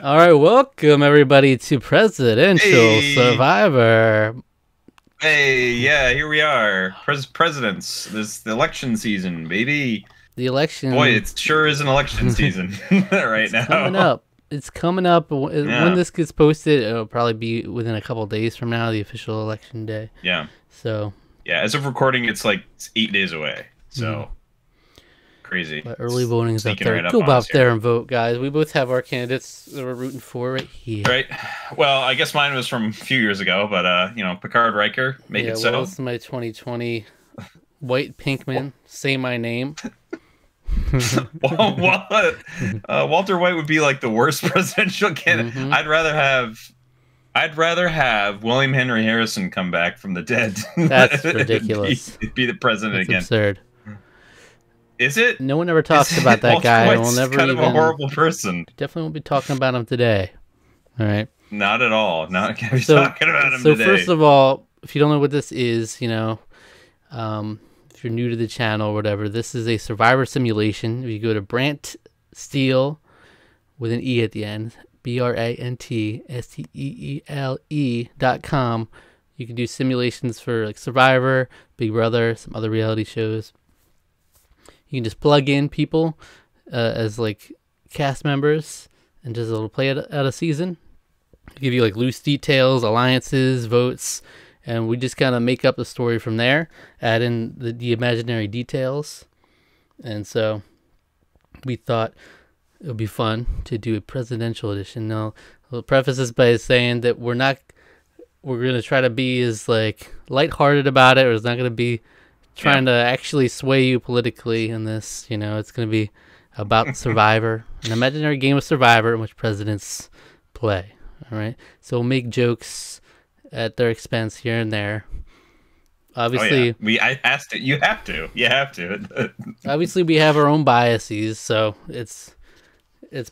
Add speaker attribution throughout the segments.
Speaker 1: All right, welcome everybody to Presidential
Speaker 2: Hey,
Speaker 1: Survivor.
Speaker 2: hey, yeah, here we are. Presidents. This the election season, baby.
Speaker 1: The
Speaker 2: Boy,
Speaker 1: election,
Speaker 2: it sure is an election season right
Speaker 1: it's coming
Speaker 2: now.
Speaker 1: up. It's coming up. When
Speaker 2: Yeah,
Speaker 1: this gets posted, it'll probably be within a couple days from now, the official election day.
Speaker 2: yeah,
Speaker 1: So,
Speaker 2: yeah. As of recording, it's 8 days away.
Speaker 1: mhm.
Speaker 2: So crazy.
Speaker 1: But early
Speaker 2: It's
Speaker 1: voting is up
Speaker 2: sneaking
Speaker 1: there.
Speaker 2: right up
Speaker 1: Go
Speaker 2: on us
Speaker 1: out
Speaker 2: here.
Speaker 1: there and vote, guys. We both have our candidates that we're rooting for right here.
Speaker 2: Right. Well, I guess mine was from a few years ago, but Picard Riker, make
Speaker 1: Yeah,
Speaker 2: it
Speaker 1: well,
Speaker 2: so.
Speaker 1: this is my 2020 White Pinkman. Say my name.
Speaker 2: What? Walter White would be like the worst presidential candidate.
Speaker 1: Mhm.
Speaker 2: I'd rather have William Henry Harrison come back from the dead.
Speaker 1: That's
Speaker 2: and
Speaker 1: ridiculous.
Speaker 2: be the president
Speaker 1: That's
Speaker 2: again.
Speaker 1: absurd.
Speaker 2: Is it?
Speaker 1: No one ever talks about that
Speaker 2: Walter
Speaker 1: guy.
Speaker 2: White's
Speaker 1: We'll never
Speaker 2: kind of a
Speaker 1: even.
Speaker 2: horrible person.
Speaker 1: Definitely won't be talking about him today. All right.
Speaker 2: Not at all. Not gonna be
Speaker 1: So,
Speaker 2: talking about him
Speaker 1: so
Speaker 2: today.
Speaker 1: first of all, if you don't know what this is, if you're new to the channel or whatever, this is a survivor simulation. If you go to Brant Steele with an E at the end, BrantSteele.com, you can do simulations for like Survivor, Big Brother, some other reality shows. You can just plug in people as like cast members and just it'll play it out a season. Give you like loose details, alliances, votes, and we just kind of make up the story from there, add in the imaginary details. And so we thought it would be fun to do a presidential edition. Now, I'll preface this by saying that we're going to try to be as like lighthearted about it, or it's not going to be trying to actually sway you politically in this. It's going to be about Survivor, an imaginary game of Survivor in which presidents play. All right, so we'll make jokes at their expense here and there. Obviously,
Speaker 2: I asked it. You have to. You have to.
Speaker 1: obviously, we have our own biases, so it's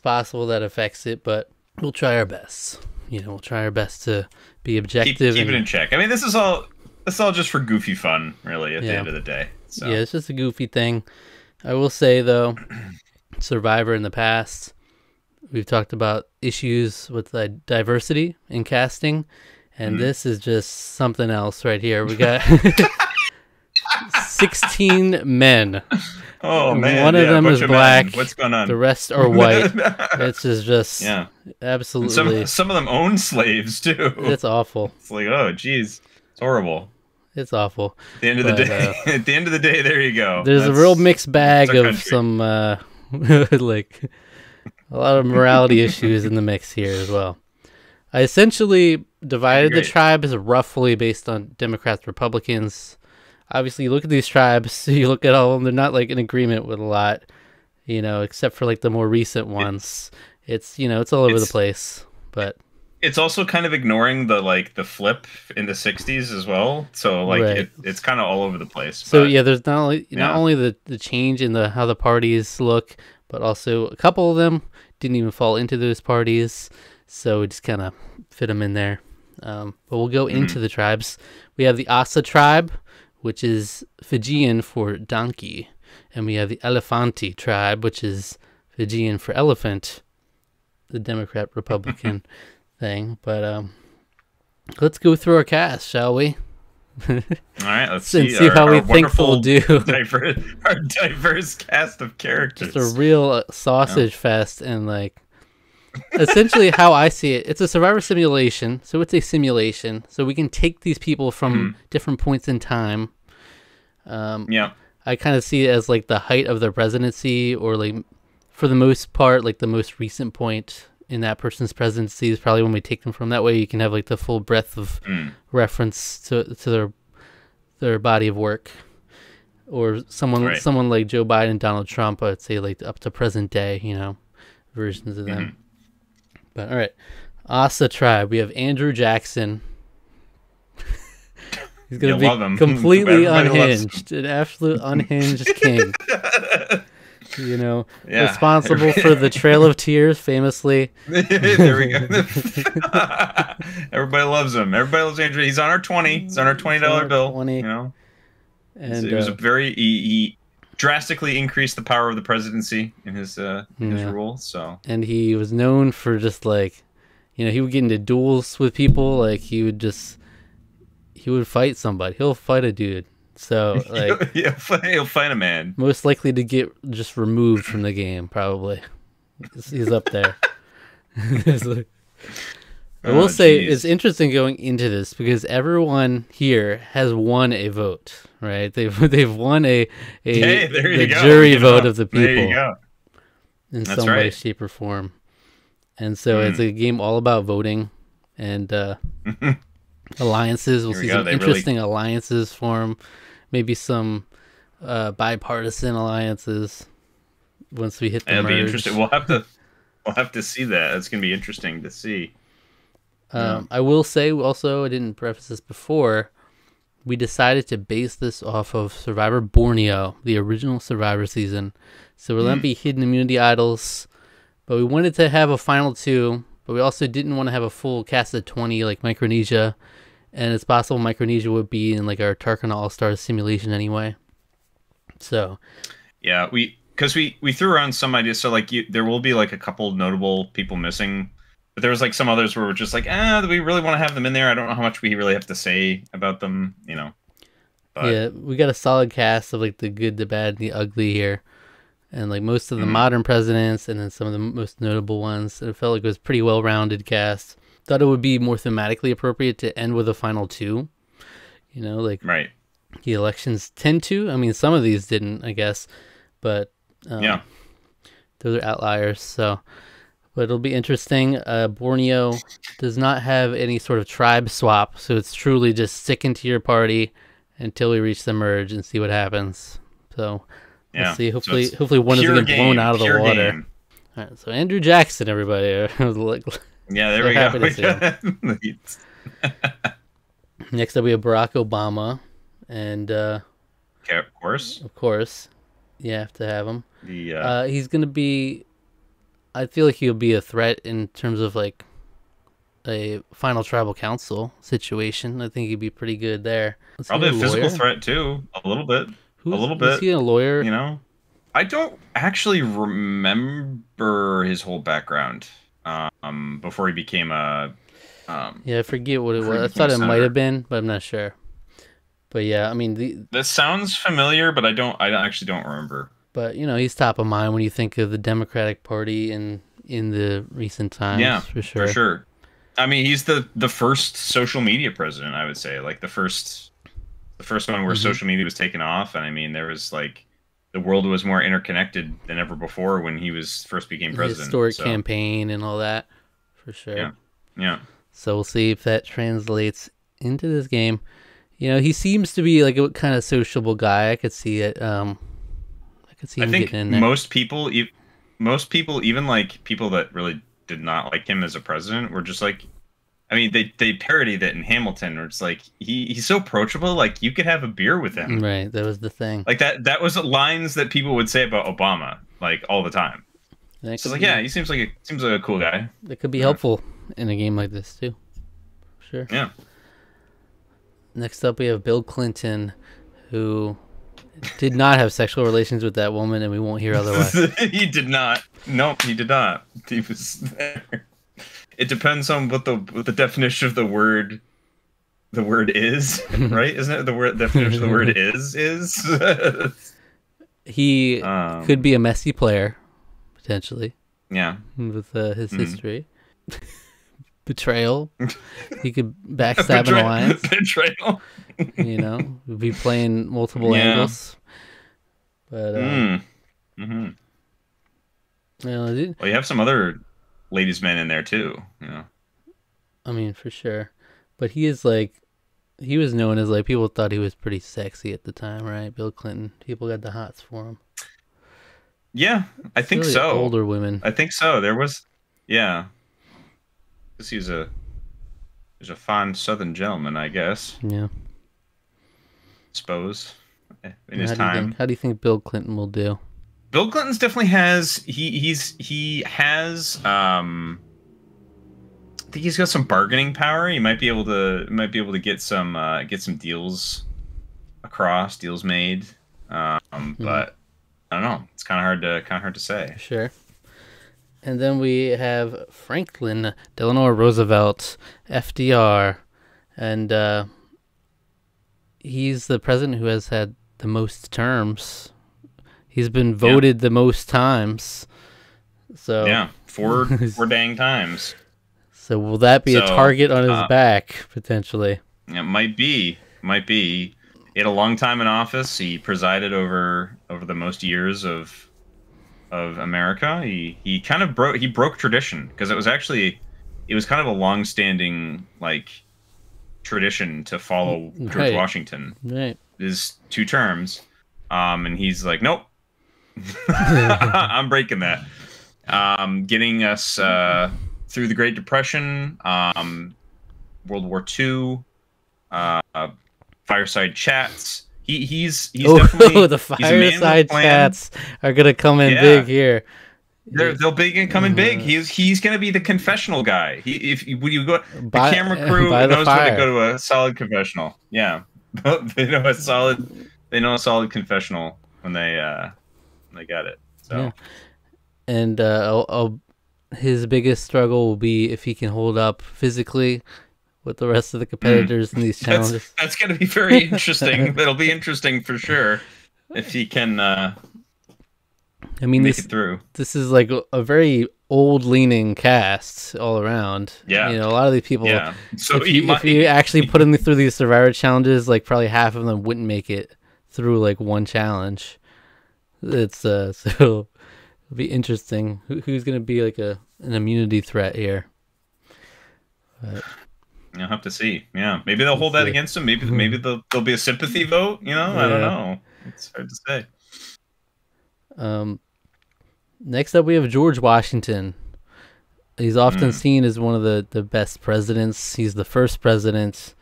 Speaker 1: possible that affects it, but we'll try our best. We'll try our best to be objective.
Speaker 2: Keep it in check. I mean, this is all just for goofy fun, really. At the end of the day. So.
Speaker 1: Yeah, it's just a goofy thing. I will say though, Survivor in the past, we've talked about issues with diversity in casting, and this is just something else right here. We got 16 men.
Speaker 2: Oh man,
Speaker 1: one of them is black.
Speaker 2: Men. What's going on?
Speaker 1: The rest are white. It's just absolutely.
Speaker 2: And some of them own slaves too.
Speaker 1: It's awful.
Speaker 2: It's like, oh geez, it's horrible.
Speaker 1: It's awful.
Speaker 2: At the end of the day, at the end of the day, there you go.
Speaker 1: There's a real mixed bag of some like a lot of morality issues in the mix here as well. I essentially divided the tribes roughly based on Democrats, Republicans. Obviously, you look at these tribes, you look at all of them, they're not like in agreement with a lot, except for like the more recent ones. It's all over the place, but
Speaker 2: it's also kind of ignoring the flip in the 60s as well. So it's kind of all over the place.
Speaker 1: So there's not only the change in how the parties look, but also a couple of them didn't even fall into those parties. So we just kind of fit them in there. But we'll go into the tribes. We have the Asa tribe, which is Fijian for donkey. And we have the Elefanti tribe, which is Fijian for elephant, the Democrat-Republican thing. But let's go through our cast, shall we?
Speaker 2: All right, let's
Speaker 1: see how we think we'll do.
Speaker 2: Our diverse cast of characters.
Speaker 1: It's a real sausage fest, and like essentially how I see it, it's a survivor simulation. So it's a simulation. So we can take these people from different points in time. I kind of see it as like the height of their presidency, or like for the most part, like the most recent point in that person's presidency is probably when we take them from. That way you can have like the full breadth of reference to their body of work. Or someone like Joe Biden, Donald Trump, I'd say like up to present day, versions of them. But all right, Asa tribe. We have Andrew Jackson. He's gonna be completely unhinged, an absolute unhinged king. Responsible for the Trail of Tears, famously.
Speaker 2: There we go. Everybody loves him. Everybody loves Andrew. He's on our 20. He's on our $20 bill.
Speaker 1: 20.
Speaker 2: And it was a very drastically increased the power of the presidency in his rule. So,
Speaker 1: and he was known for just like, he would get into duels with people. Like he would fight somebody. He'll fight a dude. So like,
Speaker 2: he'll fight a man.
Speaker 1: Most likely to get just removed from the game. Probably, he's up there. I will say it's interesting going into this because everyone here has won a vote, right? They've won the jury vote of the people.
Speaker 2: There you go.
Speaker 1: In some way, shape, or form. And so it's a game all about voting and alliances. We'll see some interesting alliances form, maybe some bipartisan alliances once we hit the merge.
Speaker 2: It'll be interesting. We'll have to see that. It's going to be interesting to see.
Speaker 1: I will say also, I didn't preface this before, we decided to base this off of Survivor Borneo, the original Survivor season. So we're going to be hidden immunity idols, but we wanted to have a final 2, but we also didn't want to have a full cast of 20 like Micronesia, and it's possible Micronesia would be in like our Tarqaron All-Stars simulation anyway. So
Speaker 2: yeah, because we threw around some ideas, so like there will be like a couple notable people missing. But there was like some others where we're just like, do we really want to have them in there? I don't know how much we really have to say about them, But,
Speaker 1: yeah, we got a solid cast of like the good, the bad, and the ugly here. And like most of the modern presidents and then some of the most notable ones. It felt like it was a pretty well-rounded cast. Thought it would be more thematically appropriate to end with a final 2.
Speaker 2: Right.
Speaker 1: The elections tend to. I mean, some of these didn't, I guess. But
Speaker 2: yeah,
Speaker 1: those are outliers, so... But it'll be interesting. Borneo does not have any sort of tribe swap, so it's truly just stick into your party until we reach the merge and see what happens. So we'll see. Hopefully one doesn't get blown out of the water.
Speaker 2: Game.
Speaker 1: All right, so Andrew Jackson, everybody.
Speaker 2: Yeah, there we go.
Speaker 1: Next up, we have Barack Obama, and
Speaker 2: of course,
Speaker 1: you have to have him. He's gonna be. I feel like he'll be a threat in terms of like a final tribal council situation. I think he'd be pretty good there.
Speaker 2: Probably a physical threat too, a little bit.
Speaker 1: Is he a lawyer?
Speaker 2: I don't actually remember his whole background before he became a.
Speaker 1: I forget what it was. I thought it might have been, but I'm not sure. But yeah, I mean,
Speaker 2: this sounds familiar, but I actually don't remember.
Speaker 1: But, he's top of mind when you think of the Democratic Party in the recent times.
Speaker 2: Yeah,
Speaker 1: for sure.
Speaker 2: For sure. I mean, he's the first social media president, I would say. Like the first one where social media was taken off. And I mean, there was like, the world was more interconnected than ever before when he first became president.
Speaker 1: Historic campaign and all that, for sure.
Speaker 2: Yeah.
Speaker 1: So we'll see if that translates into this game. He seems to be like a kind of sociable guy. I could see it.
Speaker 2: I think most people, even like people that really did not like him as a president, were just like, I mean, they parodied it in Hamilton, where it's like he's so approachable, like you could have a beer with him.
Speaker 1: Right, that was the thing.
Speaker 2: Like that was lines that people would say about Obama, like all the time. So like, he seems like a cool guy.
Speaker 1: That could be helpful in a game like this too. Sure.
Speaker 2: Yeah.
Speaker 1: Next up, we have Bill Clinton, who did not have sexual relations with that woman, and we won't hear otherwise.
Speaker 2: He did not. Nope, he did not. He was there. It depends on what the definition of the word is, right? Isn't it the definition of the word is?
Speaker 1: He could be a messy player, potentially.
Speaker 2: Yeah.
Speaker 1: With his history. Betrayal. He could backstab an alliance.
Speaker 2: Betrayal.
Speaker 1: We'd be playing multiple angles. But
Speaker 2: well, you have some other ladies' men in there too.
Speaker 1: I mean, for sure. But he was known as like, people thought he was pretty sexy at the time, right? Bill Clinton. People got the hots for him.
Speaker 2: Yeah, I think
Speaker 1: really
Speaker 2: so.
Speaker 1: Older women.
Speaker 2: I think so. There was, yeah. He's a fine Southern gentleman, I guess.
Speaker 1: Yeah.
Speaker 2: Suppose in his time.
Speaker 1: How do you think Bill Clinton will do?
Speaker 2: Bill Clinton's definitely has he has I think he's got some bargaining power. He might be able to get some deals made. But don't know. It's kind of hard to say.
Speaker 1: Sure. And then we have Franklin Delano Roosevelt, FDR, and he's the president who has had the most terms. He's been voted the most times. So
Speaker 2: yeah, four dang times.
Speaker 1: So will that be a target on his back potentially?
Speaker 2: It might be. He had a long time in office. He presided over the most years of America. He kind of broke tradition, because it was kind of a long-standing like tradition to follow George Washington.
Speaker 1: Right.
Speaker 2: His 2 terms. And he's like, nope. I'm breaking that. Getting us through the Great Depression, World War II, fireside chats. He's definitely
Speaker 1: the fireside chats are gonna come in big here.
Speaker 2: They'll come in big. He's gonna be the confessional guy. When you go, the camera crew knows when to go to a solid confessional. Yeah, they know a solid confessional when they got it. So,
Speaker 1: and his biggest struggle will be if he can hold up physically with the rest of the competitors in these challenges.
Speaker 2: That's going to be very interesting. That'll be interesting for sure if he can make it through.
Speaker 1: This is like a very old-leaning cast all around.
Speaker 2: Yeah.
Speaker 1: A lot of these people,
Speaker 2: so
Speaker 1: if you actually put them through these Survivor challenges, like probably half of them wouldn't make it through like one challenge. It's so it'll be interesting. Who's going to be like an immunity threat here? But
Speaker 2: you'll have to see. Yeah, maybe they'll hold that against him. Maybe there'll be a sympathy vote. I don't know. It's hard to say.
Speaker 1: Next up, we have George Washington. He's often seen as one of the best presidents. He's the first president.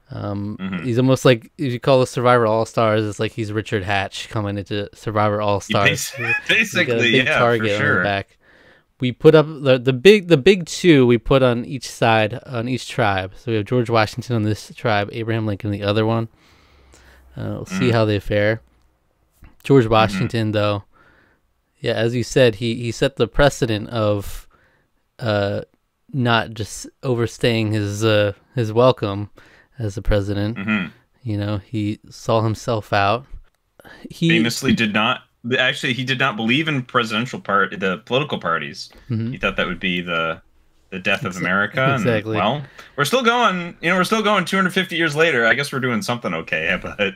Speaker 1: He's almost like, if you call the Survivor All-Stars, it's like he's Richard Hatch coming into Survivor All-Stars.
Speaker 2: Basically, big target for sure.
Speaker 1: On the back. We put up the big 2 we put on each side, on each tribe. So we have George Washington on this tribe, Abraham Lincoln on the other one. We'll see how they fare. George Washington, though, as you said, he set the precedent of not just overstaying his welcome as a president. He saw himself out. He
Speaker 2: famously did not. Actually, he did not believe in the political parties. He thought that would be the death of America.
Speaker 1: Exactly.
Speaker 2: And, well, we're still going. We're still going 250 years later. I guess we're doing something okay.
Speaker 1: But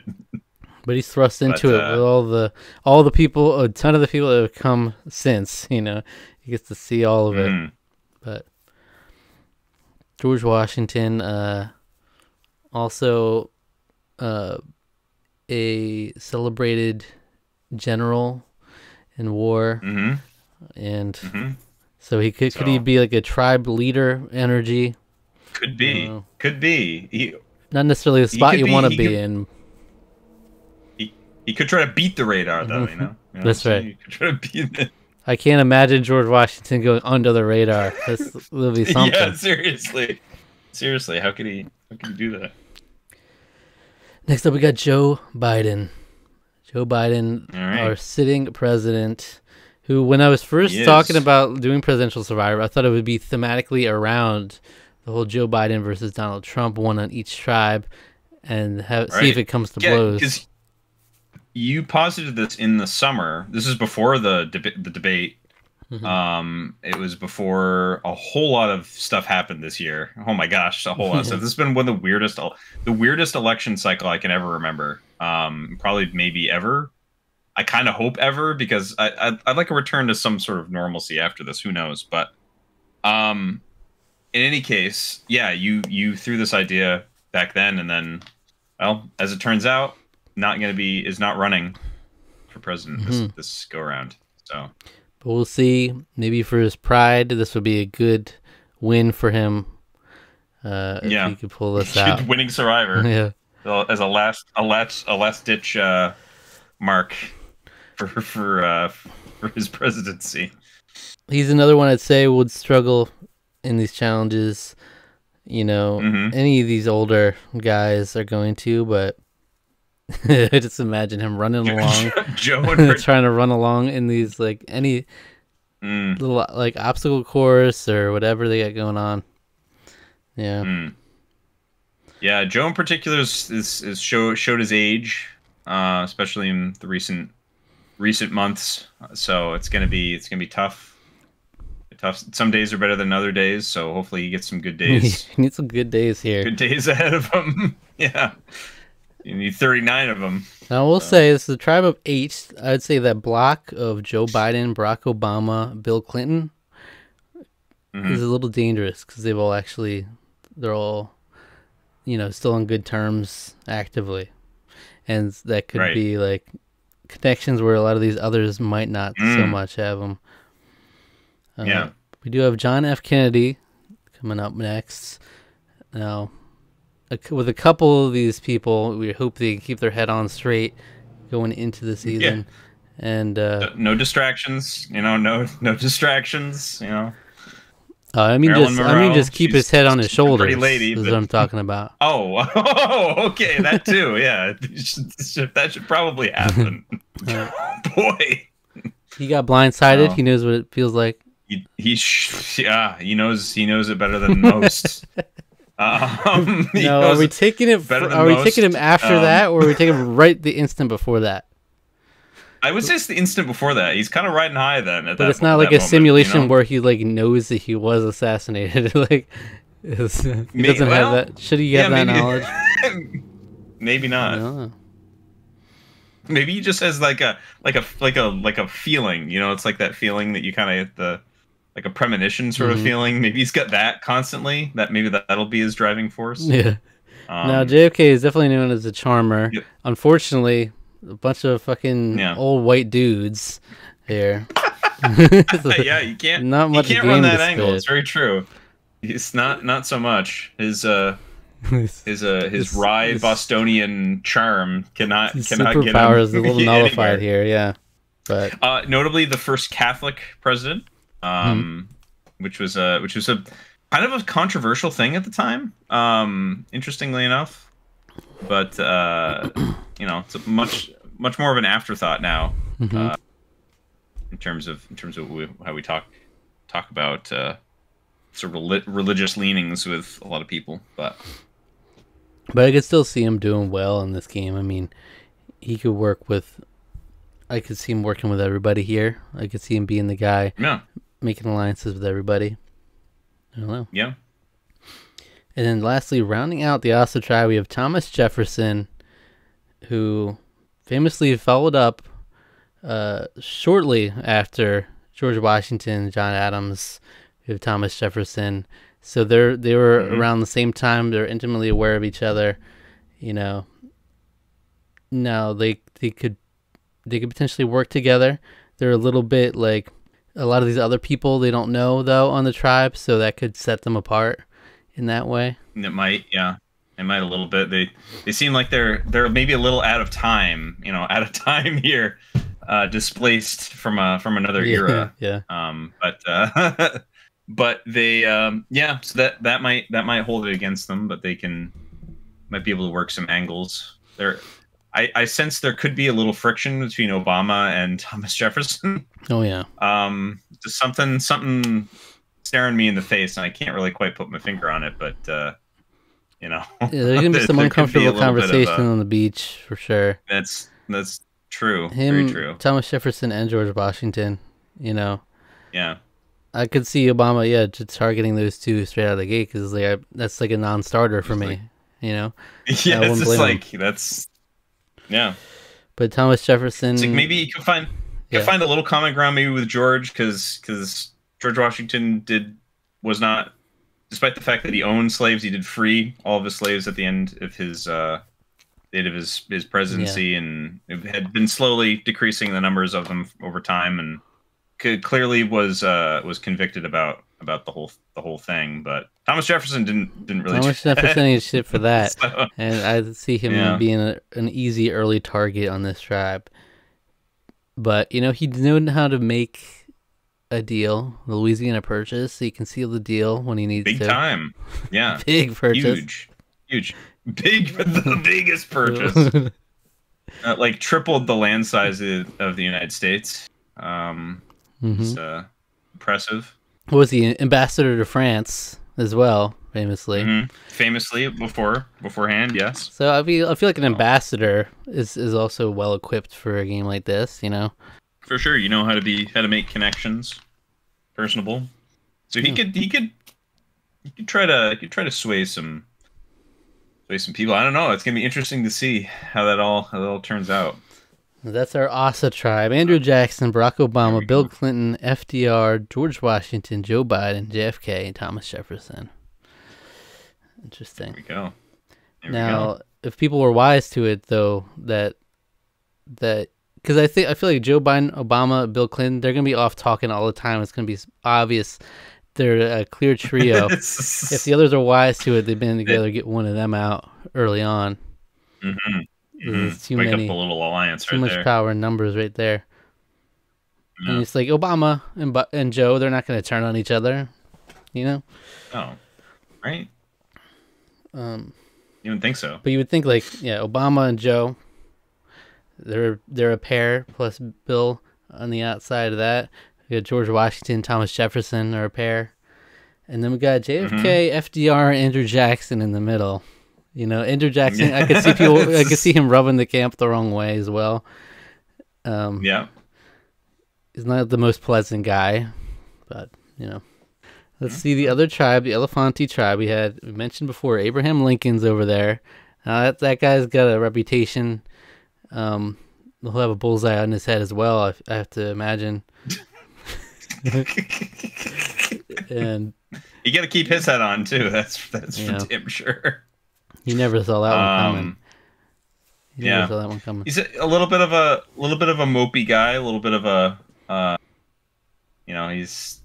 Speaker 1: he's thrust into it with all the people, a ton of the people that have come since. He gets to see all of it. But George Washington, also a celebrated general in war, and so could he be like a tribe leader energy?
Speaker 2: Could be. He
Speaker 1: not necessarily the spot you want to be in.
Speaker 2: He could try to beat the radar, though.
Speaker 1: That's right.
Speaker 2: He could try to beat
Speaker 1: I can't imagine George Washington going under the radar. That'll be something.
Speaker 2: Yeah, seriously, how could he do that?
Speaker 1: Next up, we got Joe Biden. Joe Biden, our sitting president, who, when I was first talking about doing Presidential Survivor, I thought it would be thematically around the whole Joe Biden versus Donald Trump, one on each tribe, and see if it comes to blows. Because
Speaker 2: you posited this in the summer. This is before the debate. It was before a whole lot of stuff happened this year. Oh my gosh, a whole lot of stuff. This has been one of the weirdest election cycle I can ever remember. Probably maybe ever. I kind of hope ever, because I'd like a return to some sort of normalcy after this. Who knows? But in any case, you threw this idea back then, and then, well, as it turns out, is not running for president this go around. So.
Speaker 1: But we'll see. Maybe for his pride, this would be a good win for him. If he could pull this out,
Speaker 2: winning Survivor. As a last ditch mark for his presidency.
Speaker 1: He's another one I'd say would struggle in these challenges. Any of these older guys are going to, but I just imagine him running along,
Speaker 2: Joe and
Speaker 1: trying to run along in these like any little like obstacle course or whatever they got going on. Yeah.
Speaker 2: Yeah, Joe in particular is showed his age, especially in the recent months. So it's gonna be tough. Some days are better than other days, so hopefully he gets some good days.
Speaker 1: He needs some good days here.
Speaker 2: Good days ahead of him. Yeah. You need 39 of them.
Speaker 1: Now, I will say, this is a tribe of 8. I'd say that block of Joe Biden, Barack Obama, Bill Clinton is a little dangerous because they're all, still on good terms actively. And that could be, like, connections where a lot of these others might not so much have them.
Speaker 2: Yeah.
Speaker 1: We do have John F. Kennedy coming up next. Now, with a couple of these people, we hope they keep their head on straight going into the season. Yeah. And
Speaker 2: no distractions, no distractions,
Speaker 1: I mean, just keep his head on his shoulders. Pretty lady, is what I'm talking about.
Speaker 2: Oh, okay, that too. Yeah, that should probably happen. Boy,
Speaker 1: he got blindsided. Oh. He knows what it feels like.
Speaker 2: He knows it better than most.
Speaker 1: Are we taking it? Taking him after that, or are we taking him right the instant before that?
Speaker 2: I would say it's the instant before that. He's kind of riding high then.
Speaker 1: But it's not like a simulation where he like knows that he was assassinated. Like he doesn't have that. Should he have that knowledge?
Speaker 2: Maybe not. Maybe he just has like a feeling. It's like that feeling that you kind of get like a premonition sort of feeling. Maybe he's got that constantly. That'll be his driving force.
Speaker 1: Yeah. Now JFK is definitely known as a charmer. Yep. Unfortunately, a bunch of fucking old white dudes here.
Speaker 2: Yeah, you can't run that angle. It's very true. It's not so much his wry Bostonian charm cannot get him.
Speaker 1: Superpowers is a little nullified here. Yeah, but
Speaker 2: notably the first Catholic president. Which was a kind of a controversial thing at the time. Interestingly enough, but it's much more of an afterthought now. In terms of how we talk about sort of religious leanings with a lot of people, but
Speaker 1: I could still see him doing well in this game. I mean, he could work with. I could see him working with everybody here. I could see him being the guy.
Speaker 2: Yeah.
Speaker 1: Making alliances with everybody. I don't know.
Speaker 2: Yeah.
Speaker 1: And then lastly, rounding out the Asa tribe, we have Thomas Jefferson, who famously followed up shortly after George Washington, John Adams. We have Thomas Jefferson. So they were around the same time. They're intimately aware of each other. Now they could potentially work together. They're a little bit like a lot of these other people they don't know though on the tribe, so that could set them apart in that way.
Speaker 2: It might, yeah. It might a little bit. They seem like they're maybe a little out of time, here, displaced from another era.
Speaker 1: Yeah.
Speaker 2: But they so that might hold it against them, but might be able to work some angles. I sense there could be a little friction between Obama and Thomas Jefferson.
Speaker 1: Oh yeah.
Speaker 2: Just something staring me in the face, and I can't really quite put my finger on it, but
Speaker 1: yeah, there's gonna be some uncomfortable conversation on the beach for sure.
Speaker 2: That's true. Very true.
Speaker 1: Thomas Jefferson and George Washington.
Speaker 2: Yeah.
Speaker 1: I could see Obama, just targeting those two straight out of the gate because that's like a non-starter for me.
Speaker 2: Yeah, it's just like that's. Yeah,
Speaker 1: but Thomas Jefferson.
Speaker 2: It's like maybe you can find a little common ground maybe with George because George Washington was not, despite the fact that he owned slaves, he did free all of his slaves at the end of his his presidency, and it had been slowly decreasing the numbers of them over time, and clearly was convicted about the whole thing, but Thomas Jefferson didn't really.
Speaker 1: Thomas Jefferson ain't shit for that, so, and I see him being an easy early target on this tribe. But he known how to make a deal, the Louisiana Purchase. So he can seal the deal when he needs to.
Speaker 2: Big time, yeah.
Speaker 1: Big purchase,
Speaker 2: huge, the biggest purchase. like tripled the land size of the United States. It's impressive.
Speaker 1: Was he ambassador to France as well, famously?
Speaker 2: Famously beforehand, yes.
Speaker 1: So I feel like an ambassador is also well equipped for a game like this, you know.
Speaker 2: For sure, you know how to make connections, personable. So he could try to sway some people. I don't know. It's gonna be interesting to see how that all turns out.
Speaker 1: That's our ASA tribe. Andrew Jackson, Barack Obama, Bill Clinton, FDR, George Washington, Joe Biden, JFK, and Thomas Jefferson. Interesting.
Speaker 2: There we go.
Speaker 1: Now, if people were wise to it, though, that because I feel like Joe Biden, Obama, Bill Clinton, they're gonna be off talking all the time. It's gonna be obvious they're a clear trio. If the others are wise to it, they've been together. Get one of them out early on.
Speaker 2: Too Wake many, up a little alliance
Speaker 1: too much power in numbers right there. Yeah. And it's like Obama and Joe, they're not going to turn on each other, you know?
Speaker 2: Oh, right. You wouldn't think so.
Speaker 1: But you would think Obama and Joe, they're a pair, plus Bill on the outside of that. We got George Washington, Thomas Jefferson are a pair. And then we got JFK, FDR, Andrew Jackson in the middle. You know, Andrew Jackson, I could see him rubbing the camp the wrong way as well.
Speaker 2: Yeah.
Speaker 1: He's not the most pleasant guy, but, you know. Let's see the other tribe, the Elefanti tribe. We mentioned before, Abraham Lincoln's over there. That guy's got a reputation. He'll have a bullseye on his head as well, I have to imagine. And
Speaker 2: you got to keep his head on, too. That's for damn sure.
Speaker 1: You never saw that one coming. Never saw that one coming.
Speaker 2: He's a little bit of a mopey guy, a little bit of a he's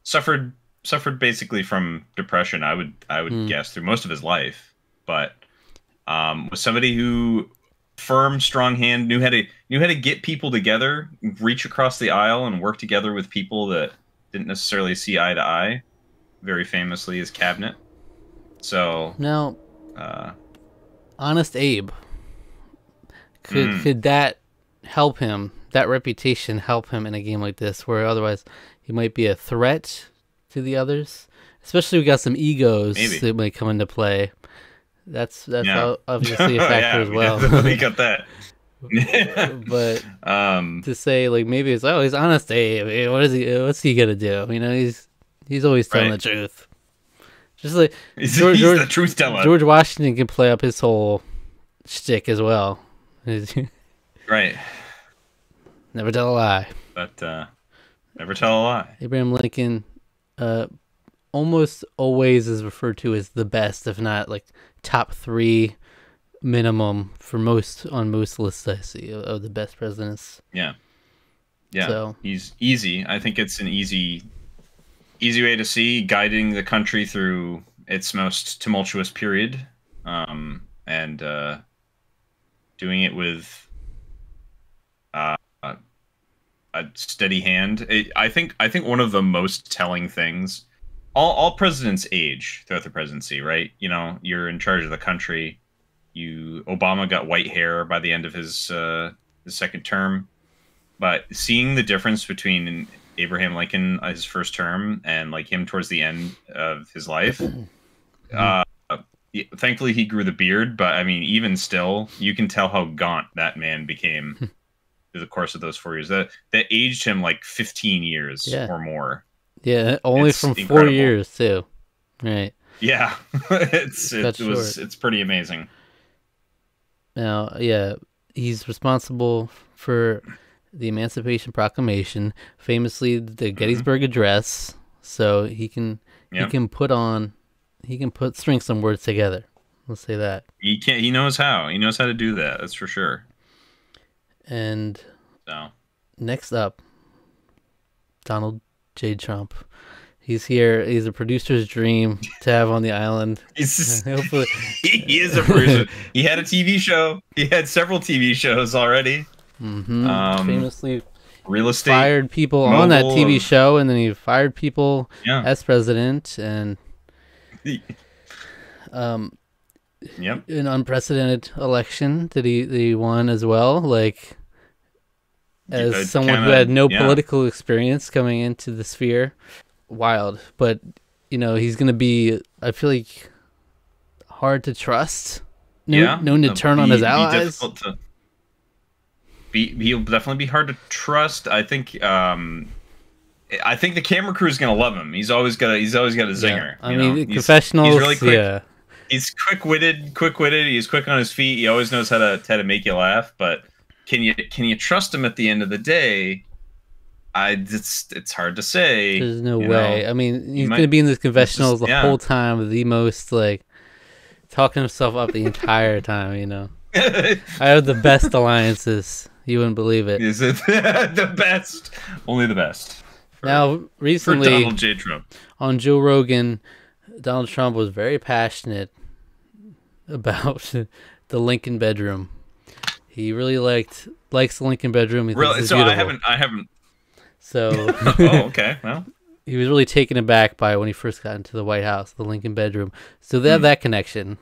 Speaker 2: suffered basically from depression, I would guess, through most of his life, but was somebody who firm, strong hand, knew how to get people together, reach across the aisle and work together with people that didn't necessarily see eye to eye. Very famously his cabinet. So
Speaker 1: now, Honest Abe, could that help him? That reputation help him in a game like this, where otherwise he might be a threat to the others. Especially we got some egos that might come into play. That's obviously a factor as well.
Speaker 2: We got that.
Speaker 1: But to say maybe it's he's Honest Abe. What's he gonna do? You know, he's always telling the truth. Just like
Speaker 2: he's the truth teller.
Speaker 1: George Washington can play up his whole shtick as well.
Speaker 2: Right.
Speaker 1: Never tell a lie.
Speaker 2: But never tell a lie.
Speaker 1: Abraham Lincoln almost always is referred to as the best, if not top 3 minimum on most lists I see of the best presidents.
Speaker 2: Yeah. So he's easy. I think it's an easy way to see, guiding the country through its most tumultuous period, and doing it with a steady hand. I think one of the most telling things, all presidents age throughout the presidency, right? You know, you're in charge of the country. Obama got white hair by the end of his second term, but seeing the difference between Abraham Lincoln, his first term, and him towards the end of his life. Thankfully, he grew the beard, but I mean, even still, you can tell how gaunt that man became through the course of those 4 years. That aged him 15 years or more.
Speaker 1: Yeah, only from incredible. 4 years too. Right.
Speaker 2: Yeah, it's pretty amazing.
Speaker 1: Now, he's responsible for the Emancipation Proclamation, famously the Gettysburg Address. So he can string some words together. Let's say that.
Speaker 2: He knows how. He knows how to do that. That's for sure.
Speaker 1: And next up, Donald J. Trump. He's here. He's a producer's dream to have on the island.
Speaker 2: He is a producer. He had a TV show. He had several TV shows already.
Speaker 1: Famously
Speaker 2: real estate,
Speaker 1: fired people on that TV show, and then he fired people as president. And
Speaker 2: Yep.
Speaker 1: An unprecedented election that he won as well. Like, as someone who had no political experience coming into the sphere, wild. But he's gonna be, I feel like, hard to trust. No one to turn on his allies.
Speaker 2: He'll definitely be hard to trust. I think the camera crew is gonna love him. He's always got a zinger.
Speaker 1: I mean, professionals.
Speaker 2: He's really quick.
Speaker 1: Yeah.
Speaker 2: He's quick-witted. He's quick on his feet. He always knows how to make you laugh. But can you trust him at the end of the day? It's hard to say.
Speaker 1: There's no way. I mean, he's going to be in this confessionals the whole time, the most like talking himself up the entire time. I have the best alliances. You wouldn't believe it.
Speaker 2: Is it the best? Only the best.
Speaker 1: Now, recently,
Speaker 2: for Donald J. Trump
Speaker 1: on Joe Rogan, Donald Trump was very passionate about the Lincoln bedroom. He really likes the Lincoln bedroom. He
Speaker 2: really? So
Speaker 1: beautiful.
Speaker 2: I haven't.
Speaker 1: So.
Speaker 2: Oh, okay. Well,
Speaker 1: he was really taken aback by when he first got into the White House, the Lincoln bedroom. So they have that connection.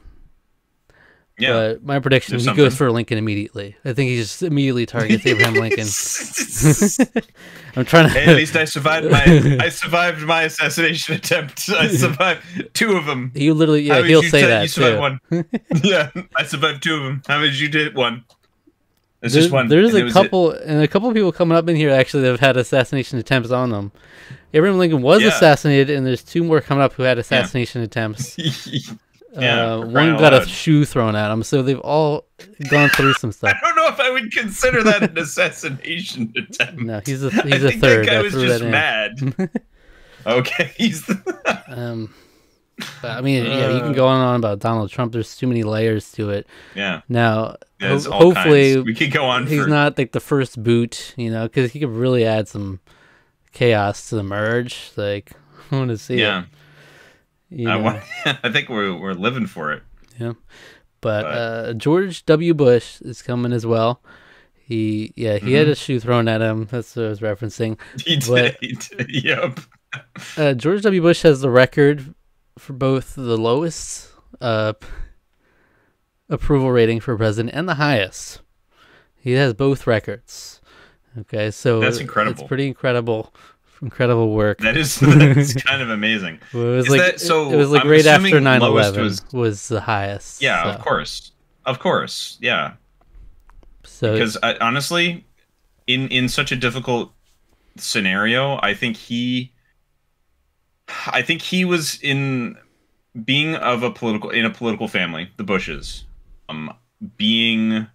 Speaker 2: Yeah.
Speaker 1: But my prediction, he goes for Lincoln immediately. I think he just immediately targets Abraham Lincoln. I'm trying to.
Speaker 2: Hey, at least I survived my assassination attempt. I survived 2 of them.
Speaker 1: He literally, he'll say that.
Speaker 2: You survived 1. Yeah, I survived 2 of them. How many did you do? 1. It's just 1.
Speaker 1: There's a couple of people coming up in here actually that have had assassination attempts on them. Abraham Lincoln was assassinated, and there's 2 more coming up who had assassination attempts. One got a shoe thrown at him, so they've all gone through some stuff.
Speaker 2: I don't know if I would consider that an assassination attempt.
Speaker 1: No, he's a third.
Speaker 2: I was just mad. Okay,
Speaker 1: but I mean, you can go on about Donald Trump. There's too many layers to it.
Speaker 2: Yeah.
Speaker 1: Now, hopefully,
Speaker 2: we could go on.
Speaker 1: He's not like the first boot, because he could really add some chaos to the merge. Like, I want to see it.
Speaker 2: I think we're living for it.
Speaker 1: Yeah, but George W. Bush is coming as well. He had a shoe thrown at him. That's what I was referencing.
Speaker 2: He did. Yep.
Speaker 1: George W. Bush has the record for both the lowest approval rating for president and the highest. He has both records. Okay, so
Speaker 2: that's incredible.
Speaker 1: It's pretty incredible. Incredible work.
Speaker 2: That's kind of amazing.
Speaker 1: It was right after 9/11 was the highest.
Speaker 2: Yeah, so. Of course, yeah. So because honestly, in such a difficult scenario, I think he was in being in a political family, the Bushes, being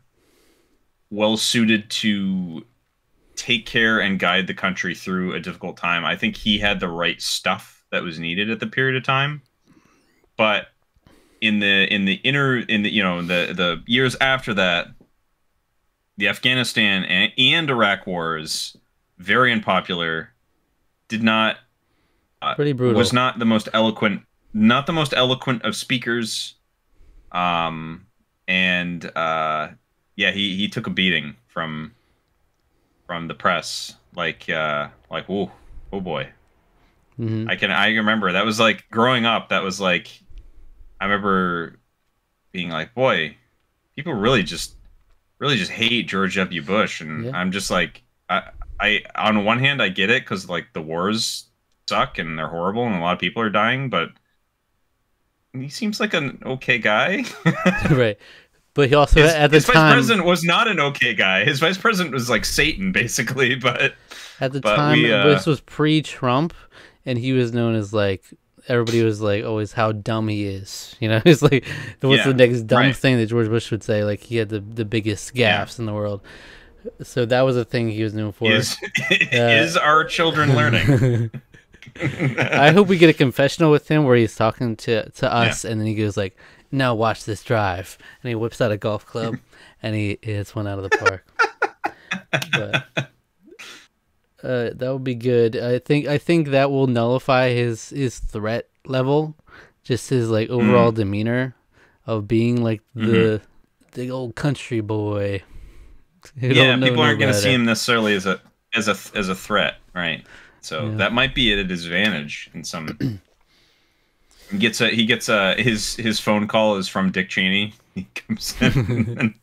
Speaker 2: well suited to take care and guide the country through a difficult time. I think he had the right stuff that was needed at the period of time. But in the years after that, the Afghanistan and Iraq wars, very unpopular, pretty brutal. Was not the most eloquent of speakers. He took a beating from the press, oh boy. Mm-hmm. I remember that was like growing up. That was like, I remember being like, boy, people really just hate George W. Bush, and I'm just like, I on one hand I get it because like the wars suck and they're horrible and a lot of people are dying, but he seems like an okay guy,
Speaker 1: right? But he also, at the time... His vice
Speaker 2: president was not an okay guy. His vice president was like Satan, basically, but...
Speaker 1: At the time, this was pre-Trump, and he was known as, like... Everybody was, like, always how dumb he is. It's like, what's the next dumb thing that George Bush would say? Like, he had the biggest gaffes in the world. So that was a thing he was known for.
Speaker 2: Is our children learning?
Speaker 1: I hope we get a confessional with him where he's talking to us, and then he goes, like... Now watch this drive, and he whips out a golf club, and he hits one out of the park. But that would be good. I think that will nullify his threat level, just his like overall demeanor of being like the old country boy.
Speaker 2: People aren't going to see him necessarily as a threat, right? So that might be at a disadvantage in some. He gets his phone call is from Dick Cheney. He comes in and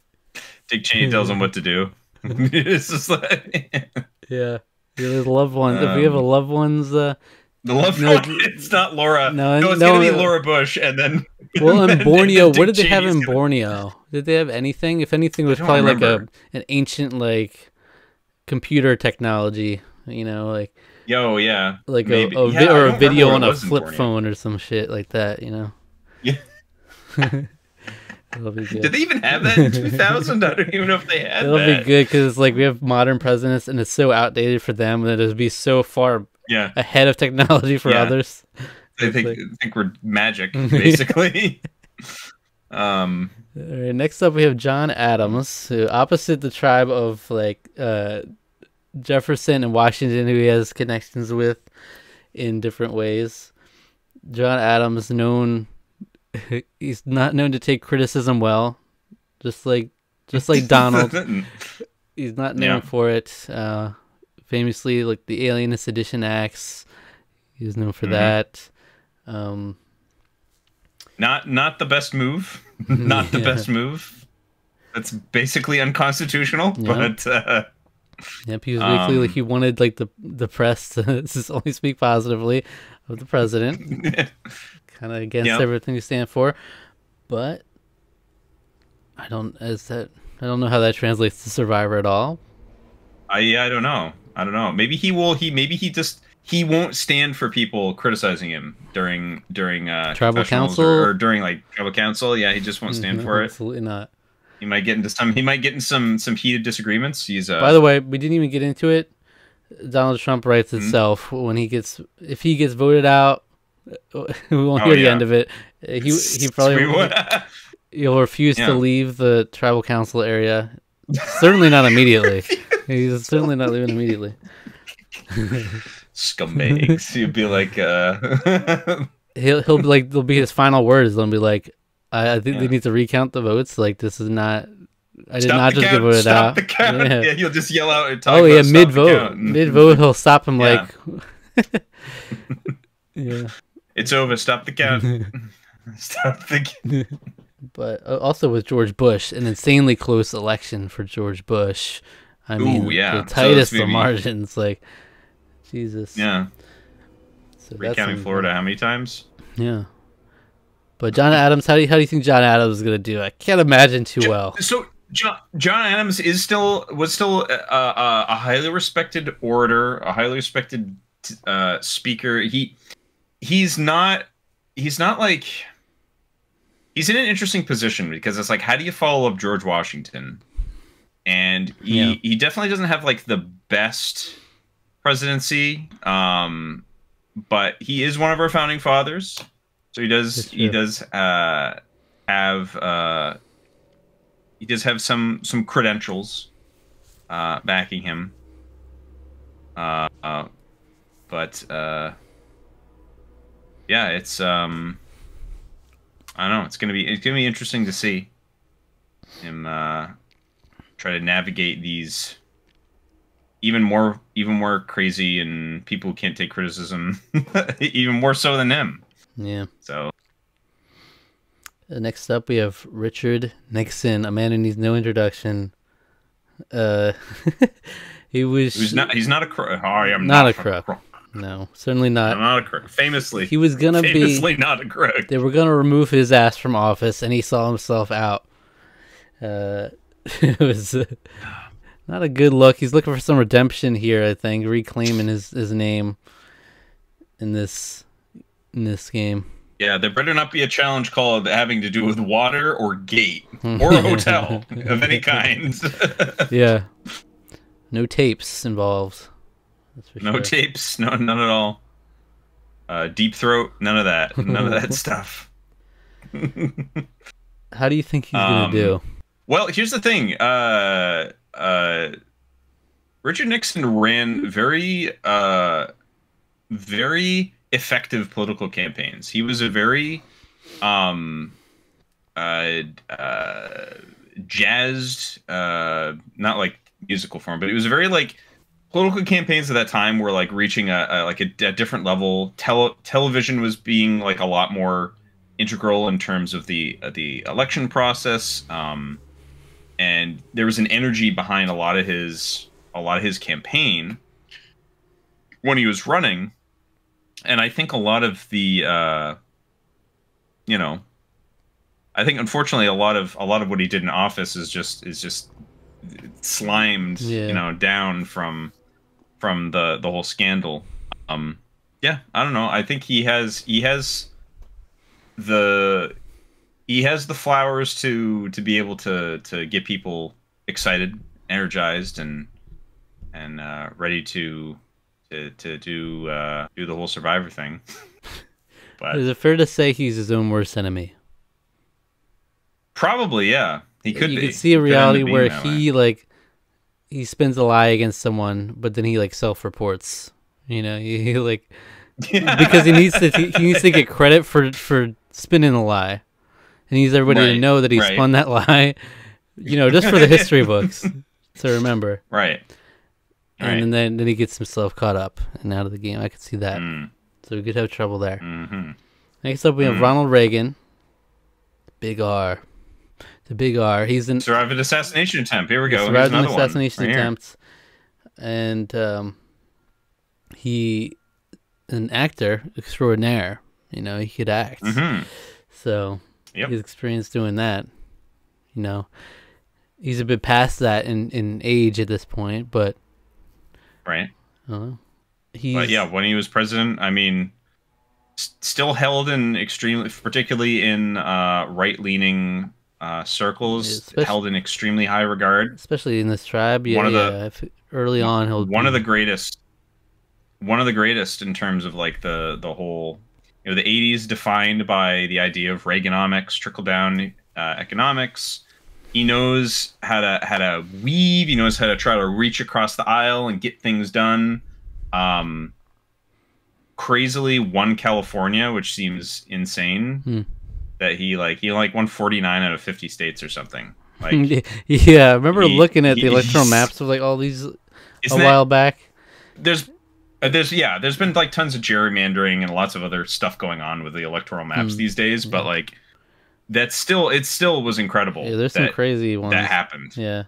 Speaker 2: Dick Cheney tells him what to do. It's just like
Speaker 1: yeah, his loved ones. If we have a loved ones,
Speaker 2: the loved one, it's not Laura. No, it's gonna be Laura Bush, and then
Speaker 1: well, in Borneo, what did they have in Borneo? Did they have anything? If anything, it was probably like an ancient like computer technology. You know, like
Speaker 2: yeah,
Speaker 1: like a video on a flip phone or some shit like that. You know.
Speaker 2: Yeah. Did they even have that in 2000? I don't even know if they had
Speaker 1: It'll be good because like we have modern presidents and it's so outdated for them that it'll be so far ahead of technology for others.
Speaker 2: They think we're magic, basically.
Speaker 1: All right, next up we have John Adams, who opposite the tribe of like Jefferson and Washington, who he has connections with in different ways. John Adams he's not known to take criticism well, just like Donald. He's not known for it. Famously, like the Alien and Sedition Acts, he was known for that.
Speaker 2: Not the best move. Not the best move. That's basically unconstitutional. But
Speaker 1: yep, he was basically like he wanted like the press to only speak positively of the president. Kind of against everything you stand for, but I don't know how that translates to Survivor at all.
Speaker 2: I don't know. Maybe he won't stand for people criticizing him during
Speaker 1: tribal council
Speaker 2: or during like tribal council. Yeah, he just won't stand for it.
Speaker 1: Absolutely not.
Speaker 2: He might get into some heated disagreements.
Speaker 1: By the way, we didn't even get into it. Donald Trump writes itself when if he gets voted out. We won't hear the end of it. He probably he'll refuse to leave the tribal council area. Certainly not immediately. He's certainly not leaving immediately.
Speaker 2: Scumbags. He'll be like
Speaker 1: he'll be like there'll be his final words. They'll be like, I think they need to recount the votes. Like this is not. I did not just get voted out.
Speaker 2: The count. Yeah, he'll just yell out and talk.
Speaker 1: Oh yeah, mid vote he'll stop him like. Yeah.
Speaker 2: It's over. Stop the count. Stop the count.
Speaker 1: But also with George Bush, an insanely close election for George Bush. I mean, the tightest of margins. Like, Jesus.
Speaker 2: Yeah. So recounting Florida how many times?
Speaker 1: Yeah. But John Adams, how do you think John Adams is going to do? I can't imagine too well.
Speaker 2: So John Adams was still a highly respected orator, a highly respected speaker. He's not like he's in an interesting position because it's like, how do you follow up George Washington? And he definitely doesn't have like the best presidency, but he is one of our founding fathers, so he does have some credentials backing him, but yeah, it's I don't know. It's gonna be interesting to see him try to navigate these even more crazy and people who can't take criticism even more so than him.
Speaker 1: Yeah.
Speaker 2: So
Speaker 1: next up we have Richard Nixon, a man who needs no introduction. He's not a crook. I am not a crook. No, certainly not.
Speaker 2: I'm not a crook. Famously,
Speaker 1: he was gonna
Speaker 2: be not a crook.
Speaker 1: They were gonna remove his ass from office, and he saw himself out. It was not a good look. He's looking for some redemption here, I think, reclaiming his name in this game.
Speaker 2: Yeah, there better not be a challenge called having to do with water or gate or a hotel of any kind.
Speaker 1: Yeah, no tapes involved.
Speaker 2: No tapes, none at all. Deep throat, none of that. None of that stuff.
Speaker 1: How do you think he's gonna do?
Speaker 2: Well, here's the thing. Richard Nixon ran very effective political campaigns. He was a very jazzed, not like musical form, but it was a very like political campaigns at that time were like reaching a different level. Television was being like a lot more integral in terms of the election process, and there was an energy behind a lot of his campaign when he was running. And I think a lot of the you know, I think unfortunately a lot of what he did in office is just slimed, you know, down from the whole scandal. Yeah, I don't know. I think he has the flowers to be able to get people excited, energized, and ready to do the whole Survivor thing. But
Speaker 1: is it fair to say he's his own worst enemy?
Speaker 2: Probably, yeah. He could.
Speaker 1: You could see a reality where he spins a lie against someone, but then he like self-reports. You know, he like because he needs to get credit for spinning the lie, and he needs everybody to know that he spun that lie. You know, just for the history books to remember.
Speaker 2: Right.
Speaker 1: And then he gets himself caught up and out of the game. I could see that. So we could have trouble there. Next up, we have Ronald Reagan. Big R. The big R. He's in
Speaker 2: survived an assassination attempt. Here we go.
Speaker 1: Survived an assassination attempt, and he an actor extraordinaire. You know, he could act. So he's experienced doing that. You know, he's a bit past that in age at this point, but
Speaker 2: but yeah, when he was president, I mean, still held in particularly in right-leaning circles, held in extremely high regard,
Speaker 1: especially in this tribe. Early on, he'll
Speaker 2: one of the greatest in terms of like the whole, you know, the 80s defined by the idea of Reaganomics, trickle down economics. He knows how to weave. He knows how to try to reach across the aisle and get things done. Crazily won California, which seems insane. That he won 49 out of 50 states or something. Like,
Speaker 1: yeah, I remember looking at the electoral maps of like all these a while back.
Speaker 2: There's been like tons of gerrymandering and lots of other stuff going on with the electoral maps these days, but like it still was incredible.
Speaker 1: Yeah, there's some crazy ones
Speaker 2: that happened.
Speaker 1: Yeah.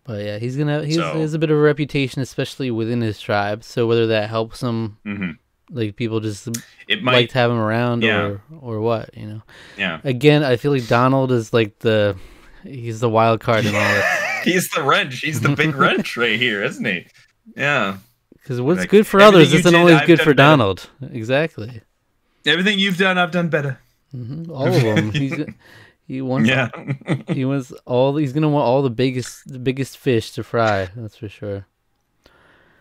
Speaker 1: But yeah, he has a bit of a reputation, especially within his tribe. So whether that helps him, like people just like to have him around, or what, you know.
Speaker 2: Yeah.
Speaker 1: Again, I feel like Donald is like he's the wild card in all this.
Speaker 2: He's the wrench. He's the big wrench right here, isn't he? Yeah.
Speaker 1: Because what's good for others isn't always good for Donald. Exactly.
Speaker 2: Everything you've done, I've done better.
Speaker 1: All of them. He wants. He's gonna want all the biggest fish to fry. That's for sure.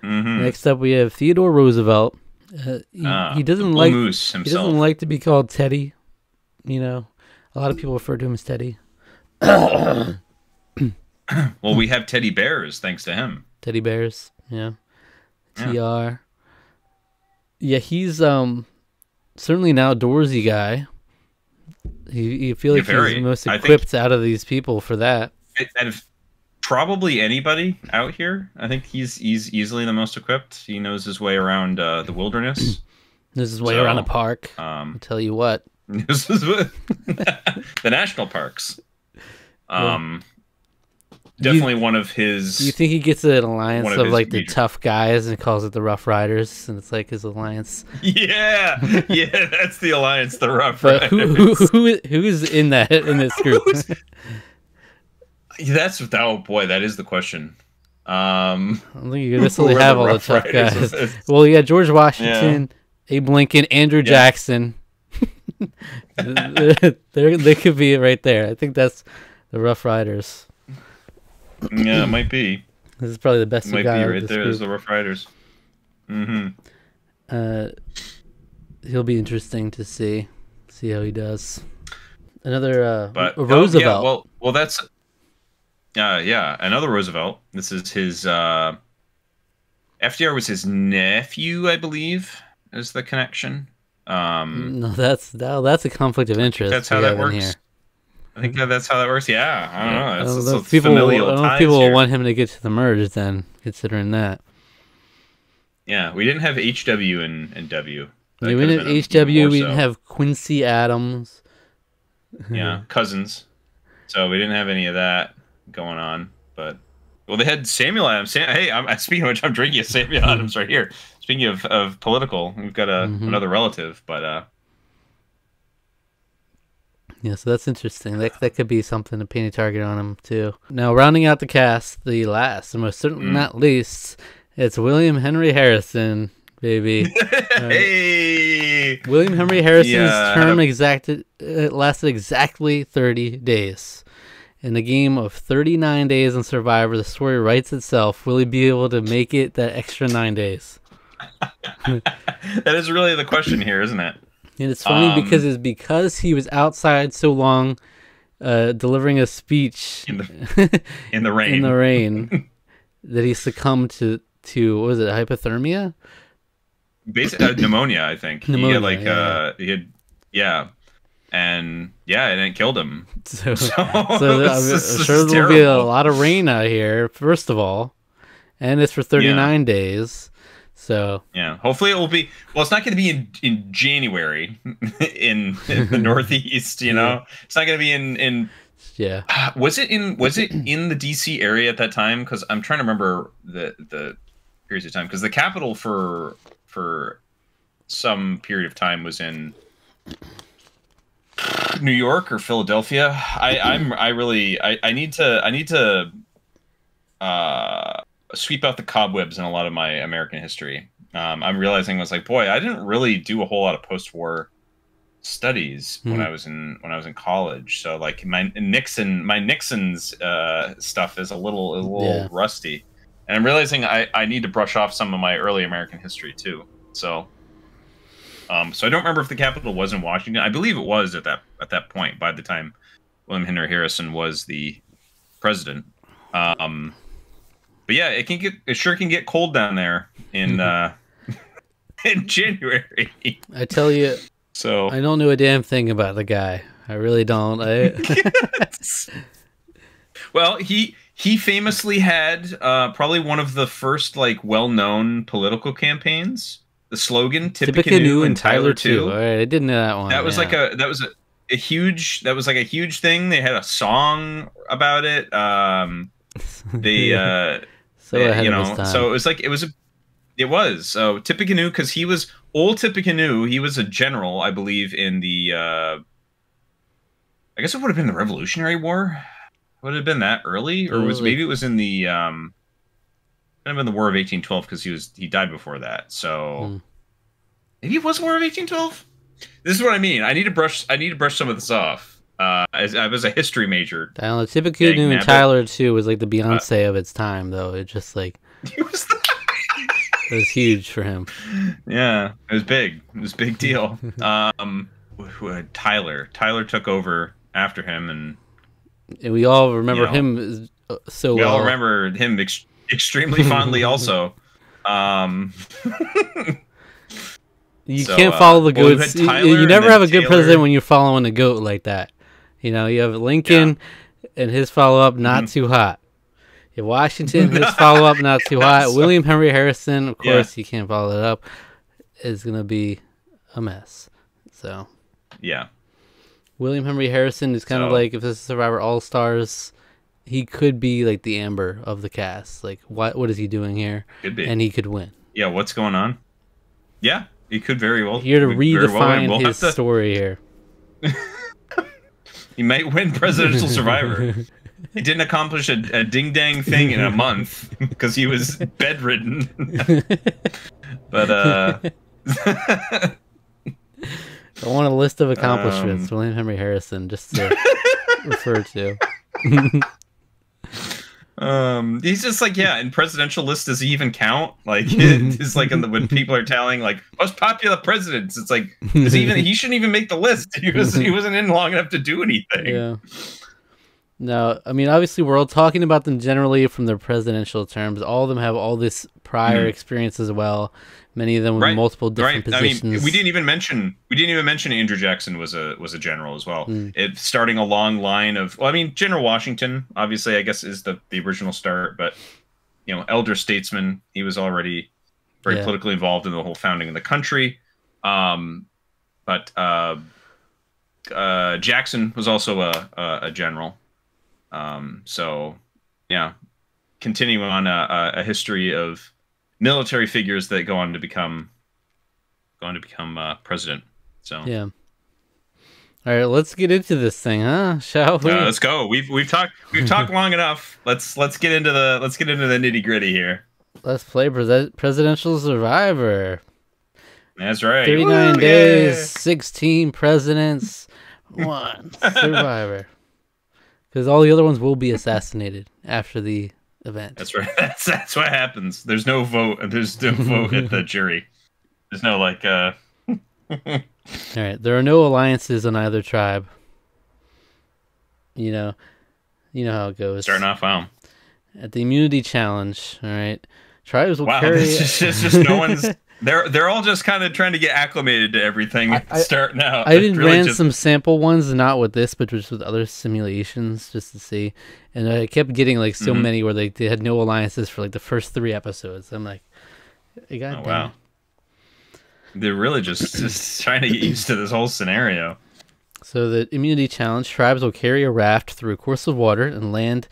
Speaker 1: Next up, we have Theodore Roosevelt. He doesn't like to be called Teddy. You know, a lot of people refer to him as Teddy.
Speaker 2: Well, we have teddy bears thanks to him.
Speaker 1: Teddy bears, yeah. TR. Yeah, he's certainly an outdoorsy guy. You feel like he's the most equipped out of these people for that.
Speaker 2: And probably anybody out here, I think he's easily the most equipped. He knows his way around the wilderness.
Speaker 1: Knows his way around a park. I'll tell you what.
Speaker 2: The national parks. Definitely one of his.
Speaker 1: Do you think he gets an alliance of like the tough guys and calls it the Rough Riders, and it's like his alliance?
Speaker 2: Yeah, that's the alliance, the Rough Riders.
Speaker 1: Who is in this group?
Speaker 2: That is the question.
Speaker 1: I don't think you necessarily have all the tough guys. Well, yeah, George Washington, Abe Lincoln, Andrew Jackson. They could be right there. I think that's the Rough Riders.
Speaker 2: Yeah, it might be.
Speaker 1: This is probably the best guy.
Speaker 2: Might be right there as the Rough Riders.
Speaker 1: He'll be interesting to see how he does. Another Roosevelt.
Speaker 2: Well, that's another Roosevelt. This is his. FDR was his nephew, I believe, is the connection.
Speaker 1: No, that's a conflict of interest.
Speaker 2: That's how that works. I think that's how that works. Yeah, I don't know.
Speaker 1: I don't know if people will want him to get to the merge then, considering that.
Speaker 2: Yeah, we didn't have HW and W.
Speaker 1: Yeah, we didn't have HW. We didn't have Quincy Adams.
Speaker 2: Yeah, Cousins. So we didn't have any of that going on. But well, they had Samuel Adams. Hey, speaking of which, I'm drinking a Samuel Adams right here. Speaking of political, we've got another relative, but
Speaker 1: yeah, so that's interesting. That could be something to paint a target on him too. Now, rounding out the cast, the last and most certainly not least, it's William Henry Harrison, baby.
Speaker 2: Hey,
Speaker 1: William Henry Harrison's term lasted exactly 30 days. In a game of 39 days on Survivor, the story writes itself. Will he be able to make it that extra 9 days?
Speaker 2: That is really the question here, isn't it?
Speaker 1: And it's funny because he was outside so long, delivering a speech
Speaker 2: in the rain.
Speaker 1: In the rain, that he succumbed to what was it, hypothermia?
Speaker 2: Basically, pneumonia, I think. Pneumonia, he had and it killed him. So
Speaker 1: I'm sure there'll be a lot of rain out here. First of all, and it's for 39 days. So
Speaker 2: yeah, hopefully it will be. Well, it's not going to be in January in the Northeast. You know, it's not going to be in.
Speaker 1: Yeah.
Speaker 2: Was it in the DC area at that time? Because I'm trying to remember the periods of time. Because the capital for some period of time was in New York or Philadelphia. I need to sweep out the cobwebs in a lot of my American history. I'm realizing I was like, boy, I didn't really do a whole lot of post-war studies when I was in college. So like my Nixon's stuff is a little rusty, and I'm realizing I need to brush off some of my early American history too. So I don't remember if the capital was in Washington. I believe it was at that point by the time William Henry Harrison was the president. But yeah, it sure can get cold down there in in January.
Speaker 1: I tell you,
Speaker 2: so
Speaker 1: I don't know a damn thing about the guy. I really don't.
Speaker 2: Well, he famously had probably one of the first like well-known political campaigns. The slogan "Tippecanoe and Tyler too."
Speaker 1: All right, I didn't know that one.
Speaker 2: That was a huge thing. They had a song about it. So it was Tippecanoe, because he was old Tippecanoe. He was a general, I believe, in the I guess it would have been the Revolutionary War. Would it have been that early, or maybe it was in the kind of in the War of 1812, because he died before that. So maybe it was War of 1812. This is what I mean. I need to brush some of this off. As I was a history major.
Speaker 1: I don't know. Tippecanoe and Tyler too was like the Beyonce of its time, though. It just like it was huge for him.
Speaker 2: Yeah, it was big. It was a big deal. Tyler took over after him, and
Speaker 1: we all remember him so well.
Speaker 2: We all remember him extremely fondly. Also,
Speaker 1: you can't follow the goats. You never have a good president when you're following a goat like that. You know, you have Lincoln and his follow-up, not too hot. You have Washington, his follow-up, not too hot. William Henry Harrison, of course, you can't follow it up, is going to be a mess. So,
Speaker 2: yeah.
Speaker 1: William Henry Harrison is kind of like, if this is Survivor All-Stars, he could be like the Amber of the cast. Like, what is he doing here?
Speaker 2: Could be.
Speaker 1: And he could win.
Speaker 2: Yeah, what's going on? Yeah, he could very well.
Speaker 1: Here to redefine his story here.
Speaker 2: He might win Presidential Survivor. He didn't accomplish a ding-dang thing in a month because he was bedridden. But,
Speaker 1: I want a list of accomplishments. William Henry Harrison, just to refer to.
Speaker 2: He's just like, in presidential list, does he even count? Like, it's like when people are telling like most popular presidents, it's like, he shouldn't even make the list. He wasn't in long enough to do anything.
Speaker 1: Yeah. No, I mean, obviously, we're all talking about them generally from their presidential terms. All of them have all this prior experience as well. Many of them with multiple different positions.
Speaker 2: I mean, we didn't even mention Andrew Jackson was a general as well. Starting a long line of, well, I mean, General Washington, obviously, I guess, is the original start, but elder statesman. He was already very politically involved in the whole founding of the country. But Jackson was also a general. So yeah, continuing on a history of military figures that go on to become president. So
Speaker 1: yeah. All right, let's get into this thing, huh? Shall we?
Speaker 2: Let's go. We've talked long enough. Let's get into the nitty gritty here.
Speaker 1: Let's play Presidential Survivor.
Speaker 2: That's right.
Speaker 1: 39 days, 16 presidents, 1 survivor. Because all the other ones will be assassinated after the event.
Speaker 2: That's right. That's what happens. There's no vote. There's no vote at the jury. There's no like. All
Speaker 1: right. There are no alliances on either tribe. You know how it goes.
Speaker 2: Starting off, wow.
Speaker 1: At the immunity challenge, all right. Tribes will carry.
Speaker 2: It's just no one's. They're all just kind of trying to get acclimated to everything starting out.
Speaker 1: I even ran some sample ones, not with this, but just with other simulations, just to see. And I kept getting like so many where they had no alliances for like the first 3 episodes. I'm like, wow.
Speaker 2: They're really just trying to get used to this whole scenario.
Speaker 1: So the immunity challenge: tribes will carry a raft through a course of water and land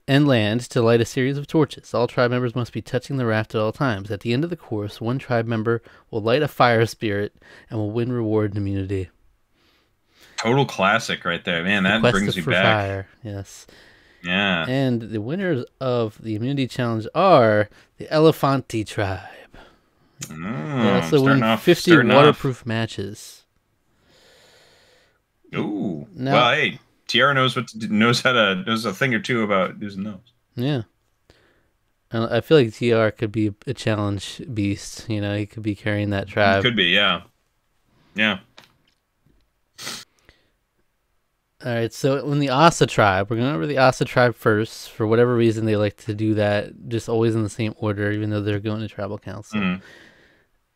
Speaker 1: to light a series of torches. All tribe members must be touching the raft at all times. At the end of the course, one tribe member will light a fire spirit and will win reward and immunity.
Speaker 2: Total classic right there. Man, that brings me back.
Speaker 1: Fire. Yes.
Speaker 2: Yeah.
Speaker 1: And the winners of the immunity challenge are the Elefanti tribe. They also win 50 waterproof matches.
Speaker 2: Ooh. Now, well, hey, Tiara knows a thing or two about do's and don'ts.
Speaker 1: Yeah. And I feel like TR could be a challenge beast. He could be carrying that tribe.
Speaker 2: He could be, yeah. Yeah.
Speaker 1: All right, so in the Asa tribe, we're going over the Asa tribe first. For whatever reason, they like to do that, just always in the same order, even though they're going to tribal council.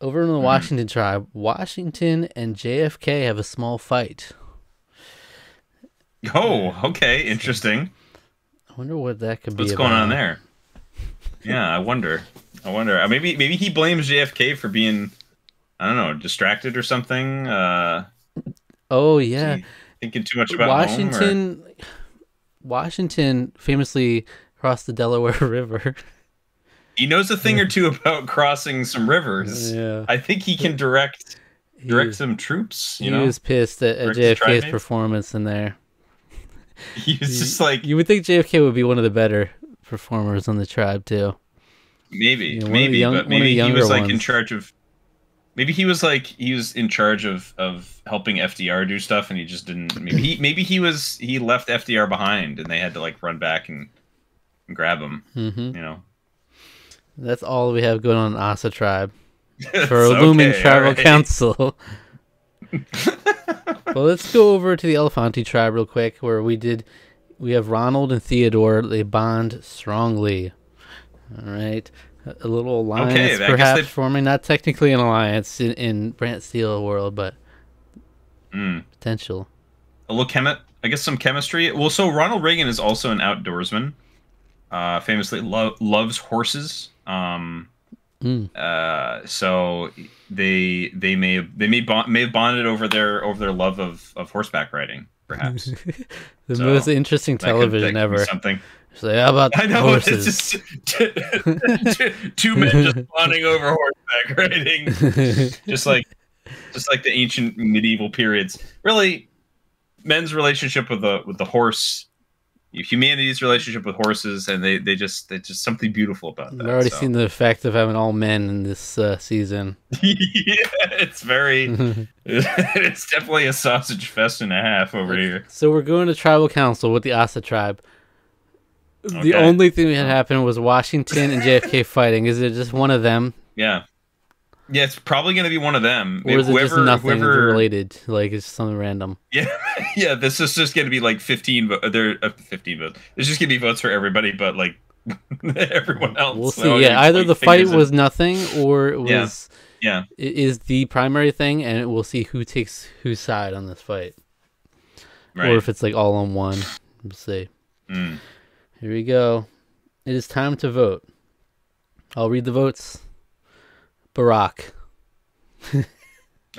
Speaker 1: Over in the Washington tribe, Washington and JFK have a small fight.
Speaker 2: Oh, okay, interesting.
Speaker 1: I wonder what that could be.
Speaker 2: What's going on there? Yeah, I wonder. Maybe he blames JFK for being, I don't know, distracted or something.
Speaker 1: Oh yeah,
Speaker 2: thinking too much about
Speaker 1: Washington. Washington famously crossed the Delaware River.
Speaker 2: He knows a thing or two about crossing some rivers. Yeah, I think he can direct some troops. He
Speaker 1: was pissed at JFK's performance in there.
Speaker 2: He was just like,
Speaker 1: you would think JFK would be one of the better performers on the tribe too.
Speaker 2: Maybe, but maybe he was like in charge of. Maybe he was in charge of helping FDR do stuff, and he just didn't. Maybe he left FDR behind, and they had to like run back and grab him.
Speaker 1: That's all we have going on in Asa tribe for a looming tribal council. Well, let's go over to the Elefanti tribe real quick, where we have Ronald and Theodore. They bond strongly. All right, a little alliance perhaps forming, not technically an alliance in Brant Steele world, but potential.
Speaker 2: A little I guess some chemistry. Well, so Ronald Reagan is also an outdoorsman. Famously loves horses. So they may have bonded over their love of horseback riding, perhaps.
Speaker 1: Most interesting television ever.
Speaker 2: Something.
Speaker 1: So how about horses?
Speaker 2: It's just two men just bonding over horseback riding, just like the ancient medieval periods. Really, men's relationship with the horse. Humanity's relationship with horses, and they just something beautiful about that.
Speaker 1: I've already seen the effect of having all men in this season.
Speaker 2: Yeah, it's it's definitely a sausage fest and a half over here.
Speaker 1: So we're going to tribal council with the Asa tribe. Okay. The only thing that happened was Washington and JFK fighting. Is it just one of them?
Speaker 2: Yeah. Yeah, it's probably going to be one of them.
Speaker 1: Or is it just nothing related? Like, it's something random.
Speaker 2: Yeah, yeah. This is just going to be like 15. 15 votes. There's just going to be votes for everybody, but like everyone else.
Speaker 1: We'll see. Yeah, either the fight was nothing, or it was.
Speaker 2: Yeah.
Speaker 1: It is the primary thing, and we'll see who takes whose side on this fight. Right. Or if it's like all on one. We'll see. Here we go. It is time to vote. I'll read the votes. Barack.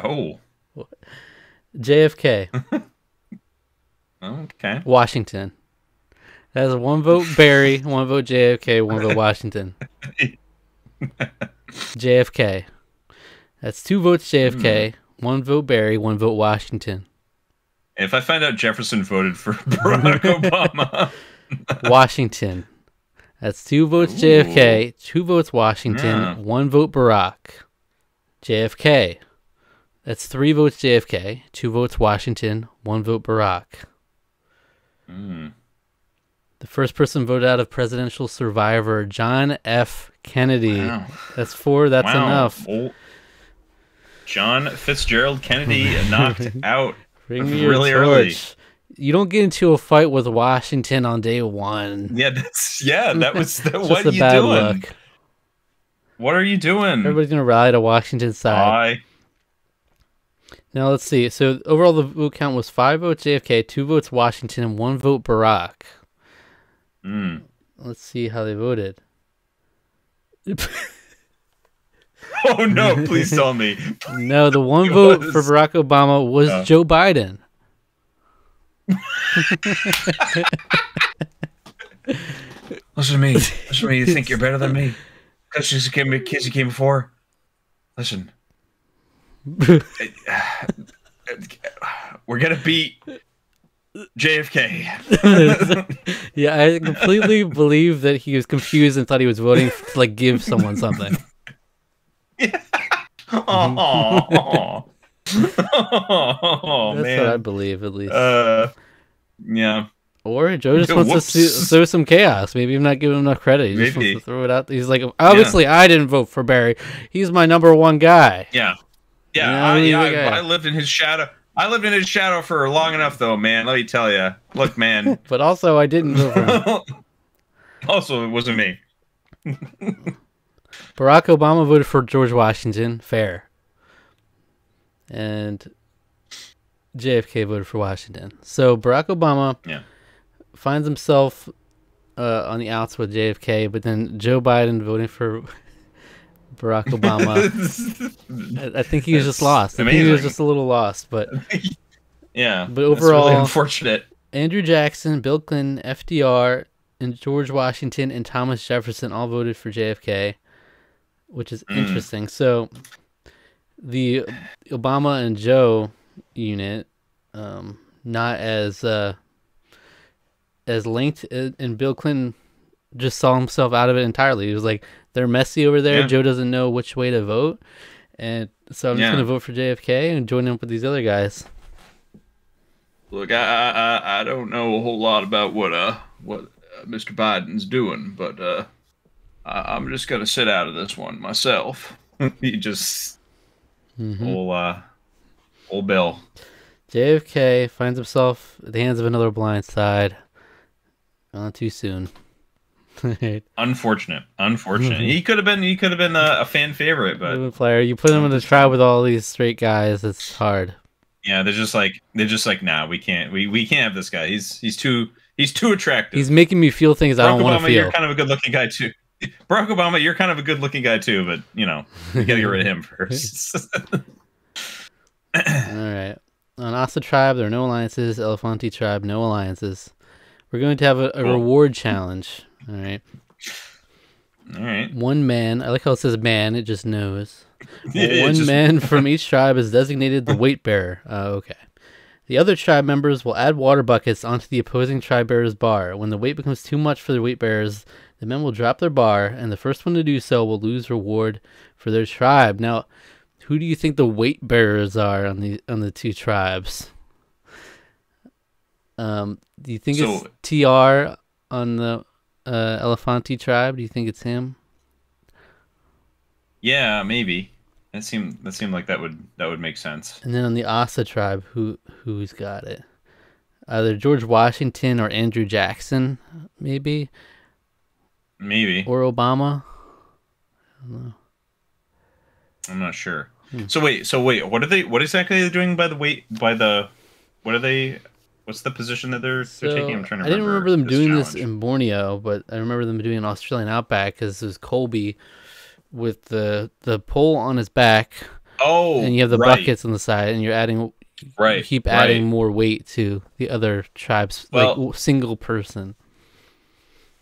Speaker 2: Oh.
Speaker 1: JFK.
Speaker 2: Okay.
Speaker 1: Washington. That is 1 vote Barry, 1 vote JFK, 1 vote Washington. JFK. That's 2 votes JFK, 1 vote Barry, 1 vote Washington.
Speaker 2: If I find out Jefferson voted for Barack Obama.
Speaker 1: Washington. That's 2 votes JFK, 2 votes Washington, 1 vote Barack. JFK. That's 3 votes JFK, 2 votes Washington, 1 vote Barack. The first person voted out of presidential survivor, John F. Kennedy. Wow. That's 4. That's enough.
Speaker 2: John Fitzgerald Kennedy knocked out
Speaker 1: really early. You don't get into a fight with Washington on day 1.
Speaker 2: Yeah, that was what are you doing? Luck. What are you doing?
Speaker 1: Everybody's gonna rally to Washington's side. Now let's see. So overall, the vote count was 5 votes JFK, 2 votes Washington, and 1 vote Barack. Let's see how they voted.
Speaker 2: Oh no! Please tell me.
Speaker 1: No, the 1 vote for Barack Obama was Joe Biden.
Speaker 2: Listen to me. You think you're better than me because you came before. Listen, we're gonna beat JFK.
Speaker 1: Yeah, I completely believe that he was confused and thought he was voting to like give someone something.
Speaker 2: Yeah. Oh,
Speaker 1: that's
Speaker 2: man.
Speaker 1: what I believe, at least.
Speaker 2: Yeah.
Speaker 1: Or Joe just wants to throw some chaos. Maybe I'm not giving him enough credit. He just wants to throw it out. He's like, obviously, I didn't vote for Barry. He's my number 1 guy.
Speaker 2: Yeah. Yeah. I lived in his shadow. I lived in his shadow for long enough, though, man. Let me tell you. Look, man.
Speaker 1: But also, I didn't vote for him.
Speaker 2: Also, it wasn't me.
Speaker 1: Barack Obama voted for George Washington. Fair. And JFK voted for Washington. So Barack Obama finds himself on the outs with JFK, but then Joe Biden voting for Barack Obama. I think he was just lost. I think he was just a little lost, but
Speaker 2: yeah.
Speaker 1: But overall,
Speaker 2: really unfortunate.
Speaker 1: Andrew Jackson, Bill Clinton, FDR, and George Washington and Thomas Jefferson all voted for JFK, which is interesting. So the Obama and Joe unit, not as linked, and Bill Clinton just saw himself out of it entirely. He was like, they're messy over there. Joe doesn't know which way to vote, and so I'm just gonna vote for JFK and join up with these other guys.
Speaker 2: Look, I don't know a whole lot about what Mr. Biden's doing, but I'm just gonna sit out of this one myself. He just old Bill.
Speaker 1: JFK finds himself at the hands of another blind side. Not too soon.
Speaker 2: Unfortunate. He could have been a fan favorite, but
Speaker 1: player. You put him in the tribe with all these straight guys. It's hard.
Speaker 2: Yeah, they're just like, nah, we can't have this guy. He's too attractive.
Speaker 1: He's making me feel things I don't want to feel.
Speaker 2: You're kind of a good looking guy too. Barack Obama, you're kind of a good looking guy too, but you gotta get rid of him first.
Speaker 1: All right. On Asa tribe, there are no alliances. Elefanti tribe, no alliances. We're going to have a reward challenge. All right. One man. I like how it says man. It just knows. One man from each tribe is designated the weight bearer. Okay. The other tribe members will add water buckets onto the opposing tribe bearer's bar. When the weight becomes too much for the weight bearers, the men will drop their bar, and the first one to do so will lose reward for their tribe. Now, who do you think the weight bearers are on the two tribes? Do you think it's TR on the Elefanti tribe? Do you think it's him?
Speaker 2: Yeah, maybe. That seemed like that would make sense.
Speaker 1: And then on the Asa tribe, who's got it? Either George Washington or Andrew Jackson, maybe.
Speaker 2: Maybe.
Speaker 1: Or Obama. I don't know.
Speaker 2: I'm not sure. So wait, what exactly are they doing by the what are they, what's the position that they're taking? I'm trying to remember.
Speaker 1: I didn't remember them doing this in Borneo, but I remember them doing an Australian outback because it was Colby with the pole on his back.
Speaker 2: Oh,
Speaker 1: and you have the buckets on the side, and you're adding, you keep adding more weight to the other tribes, like single person.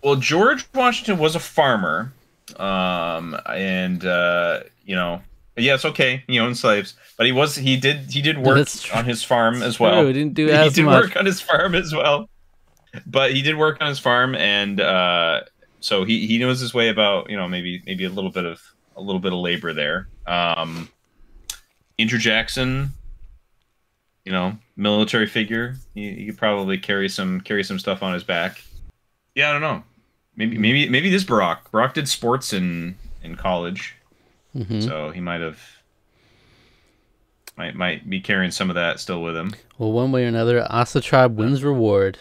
Speaker 2: Well, George Washington was a farmer, and you know, yes, okay, he owned slaves, but he did work on his farm as well.
Speaker 1: He didn't do as much.
Speaker 2: He did work on his farm as well, but he did work on his farm, and so he knows his way about, you know, maybe a little bit of labor there. Andrew Jackson, you know, military figure. He could probably carry some stuff on his back. Yeah, I don't know. Maybe this Barack. Barack did sports in college, so he might be carrying some of that still with him.
Speaker 1: Well, one way or another, Asa tribe wins reward.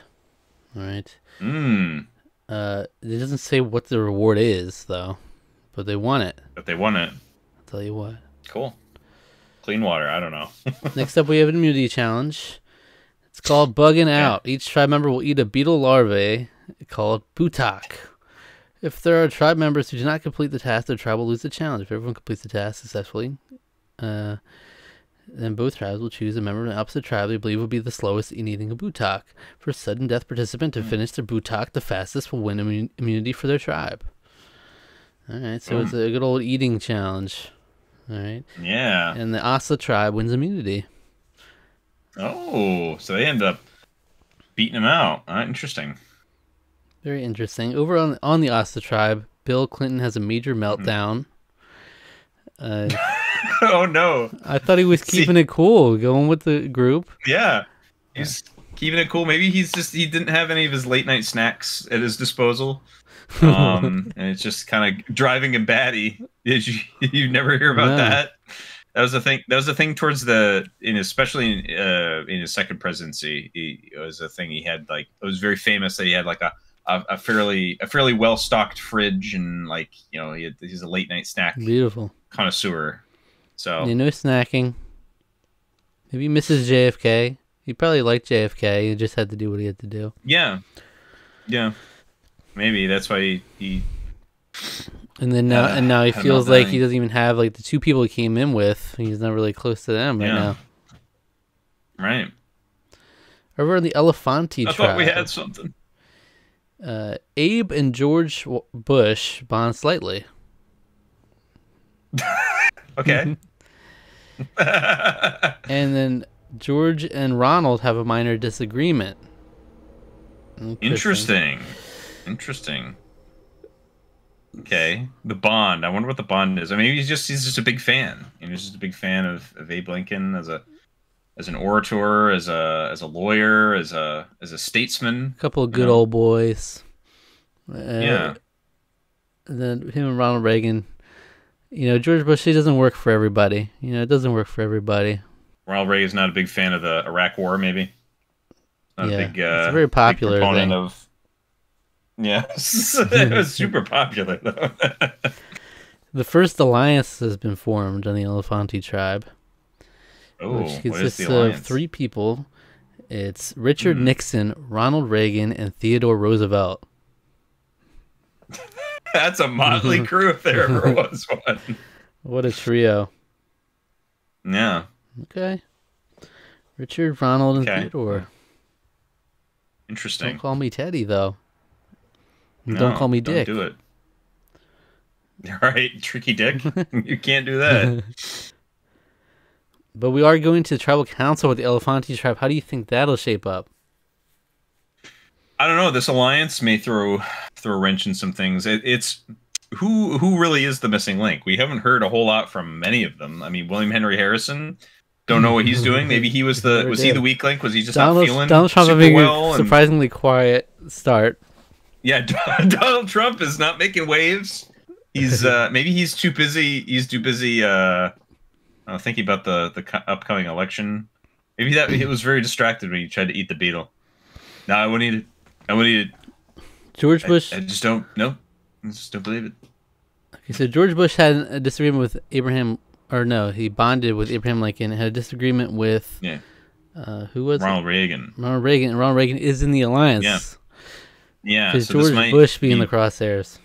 Speaker 1: All right. It doesn't say what the reward is though, but they won it.
Speaker 2: But they won it.
Speaker 1: I'll tell you what.
Speaker 2: Cool. Clean water. I don't know.
Speaker 1: Next up, we have an immunity challenge. It's called Bugging Out. Each tribe member will eat a beetle larvae called butak. If there are tribe members who do not complete the task, their tribe will lose the challenge. If everyone completes the task successfully, then both tribes will choose a member of the opposite tribe they believe will be the slowest in eating a butak. For a sudden death participant to finish their butak the fastest will win immunity for their tribe. All right, so it's a good old eating challenge. All right.
Speaker 2: Yeah.
Speaker 1: And the Asa tribe wins immunity.
Speaker 2: Oh, so they end up beating him out. Interesting.
Speaker 1: Very interesting. Over on the Asa tribe, Bill Clinton has a major meltdown.
Speaker 2: Oh no!
Speaker 1: I thought he was keeping it cool, going with the group.
Speaker 2: Yeah, he's keeping it cool. Maybe he didn't have any of his late night snacks at his disposal, and it's just kind of driving him batty. You never hear about that. That was the thing. That was the thing towards especially in his second presidency. It was a thing he had, like, it was very famous that he had like a fairly well stocked fridge, and, like, you know, he's a late night snack connoisseur. So
Speaker 1: no snacking. Maybe Mrs. JFK. He probably liked JFK. He just had to do what he had to do.
Speaker 2: Yeah. Maybe that's why he.
Speaker 1: And then now he feels like he doesn't even have, like, the two people he came in with. He's not really close to them right now.
Speaker 2: Right.
Speaker 1: Over in the Elefanti tribe.
Speaker 2: I thought we had something.
Speaker 1: Abe and George Bush bond slightly.
Speaker 2: Okay.
Speaker 1: And then George and Ronald have a minor disagreement.
Speaker 2: Interesting. Okay, the bond. I wonder what the bond is. I mean, he's just a big fan. He's just a big fan of Abe Lincoln as an orator, as a lawyer, as a statesman.
Speaker 1: A couple of good old boys.
Speaker 2: Yeah.
Speaker 1: And then him and Ronald Reagan. You know, George Bush, he doesn't work for everybody. You know, it doesn't work for everybody.
Speaker 2: Ronald Reagan's not a big fan of the Iraq War, maybe. Not a big,
Speaker 1: it's a very popular
Speaker 2: proponent
Speaker 1: thing.
Speaker 2: of. Yeah, it was super popular though.
Speaker 1: The first alliance has been formed on the Elefanti tribe.
Speaker 2: Oh,
Speaker 1: which consists of 3 people. It's Richard Nixon, Ronald Reagan, and Theodore Roosevelt.
Speaker 2: That's a motley crew if there ever was one.
Speaker 1: What a trio.
Speaker 2: Yeah.
Speaker 1: Okay. Richard, Ronald, and Theodore.
Speaker 2: Interesting.
Speaker 1: Don't call me Teddy, though.
Speaker 2: No,
Speaker 1: don't call me Dick.
Speaker 2: Don't do it. All right, Tricky Dick. You can't do that.
Speaker 1: But we are going to the tribal council with the Elefanti tribe. How do you think that'll shape up?
Speaker 2: I don't know. This alliance may throw a wrench in some things. It's who really is the missing link? We haven't heard a whole lot from many of them. I mean, William Henry Harrison. Don't know what he's doing. Maybe he was he the weak link? Was he just not feeling
Speaker 1: Donald Trump
Speaker 2: super
Speaker 1: having
Speaker 2: well?
Speaker 1: A surprisingly quiet start.
Speaker 2: Yeah, Donald Trump is not making waves. He's maybe he's too busy. He's too busy thinking about the upcoming election. Maybe that he was very distracted when he tried to eat the beetle. No, I wouldn't eat it. I wouldn't eat it.
Speaker 1: George Bush.
Speaker 2: I just don't. No, I just don't believe it.
Speaker 1: Okay, so George Bush had a disagreement with Abraham, or no, he bonded with Abraham Lincoln. Had a disagreement with who was
Speaker 2: Ronald Reagan.
Speaker 1: Ronald Reagan. And Ronald Reagan is in the alliance.
Speaker 2: Yeah.
Speaker 1: Because so George Bush be in the crosshairs.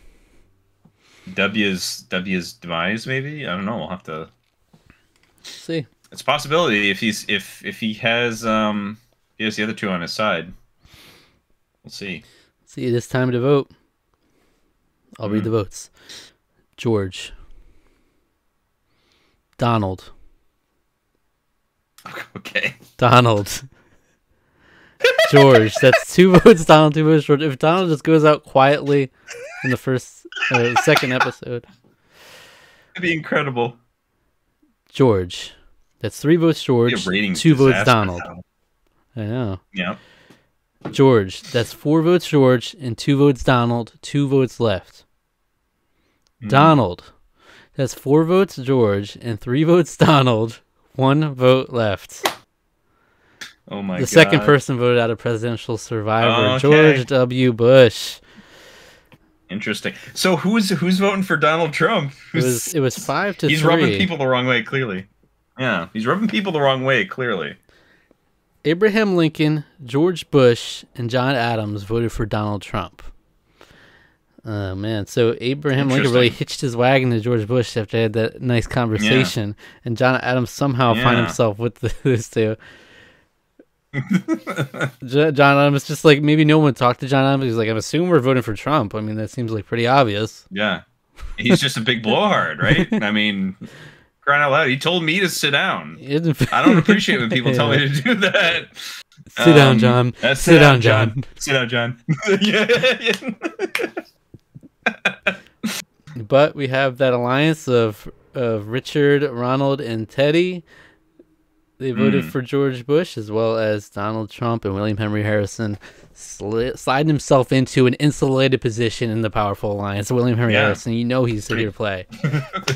Speaker 2: W's demise, maybe. I don't know. We'll have to
Speaker 1: see.
Speaker 2: It's a possibility if he has the other two on his side. We'll see.
Speaker 1: See, it is time to vote. I'll read the votes. George. Donald.
Speaker 2: Okay.
Speaker 1: Donald. George. That's 2 votes Donald, 2 votes George. If Donald just goes out quietly in the second episode.
Speaker 2: That'd be incredible.
Speaker 1: George. That's 3 votes George, 2 votes Donald. I know.
Speaker 2: Yeah.
Speaker 1: George. That's 4 votes George and 2 votes Donald, 2 votes left. Donald. That's 4 votes George and 3 votes Donald, 1 vote left.
Speaker 2: Oh my god.
Speaker 1: The second person voted out of presidential survivor, George W. Bush.
Speaker 2: Interesting. So who's voting for Donald Trump?
Speaker 1: It was 5-3.
Speaker 2: He's rubbing people the wrong way, clearly. Yeah, he's rubbing people the wrong way, clearly.
Speaker 1: Abraham Lincoln, George Bush, and John Adams voted for Donald Trump. Oh, man. So Abraham Lincoln really hitched his wagon to George Bush after they had that nice conversation. Yeah. And John Adams somehow find himself with this two. John Adams just like, maybe no one talked to John Adams. He's like, I'm assuming we're voting for Trump. I mean, that seems like pretty obvious.
Speaker 2: Yeah. He's just a big blowhard, right? I mean... Crying out loud. He told me to sit down. I don't appreciate when people tell me to do that.
Speaker 1: Sit down, John. Sit down, John.
Speaker 2: Sit down, John.
Speaker 1: But we have that alliance of Richard, Ronald, and Teddy. They voted for George Bush, as well as Donald Trump and William Henry Harrison sliding himself into an insulated position in the powerful alliance. William Henry Harrison, you know he's here to play.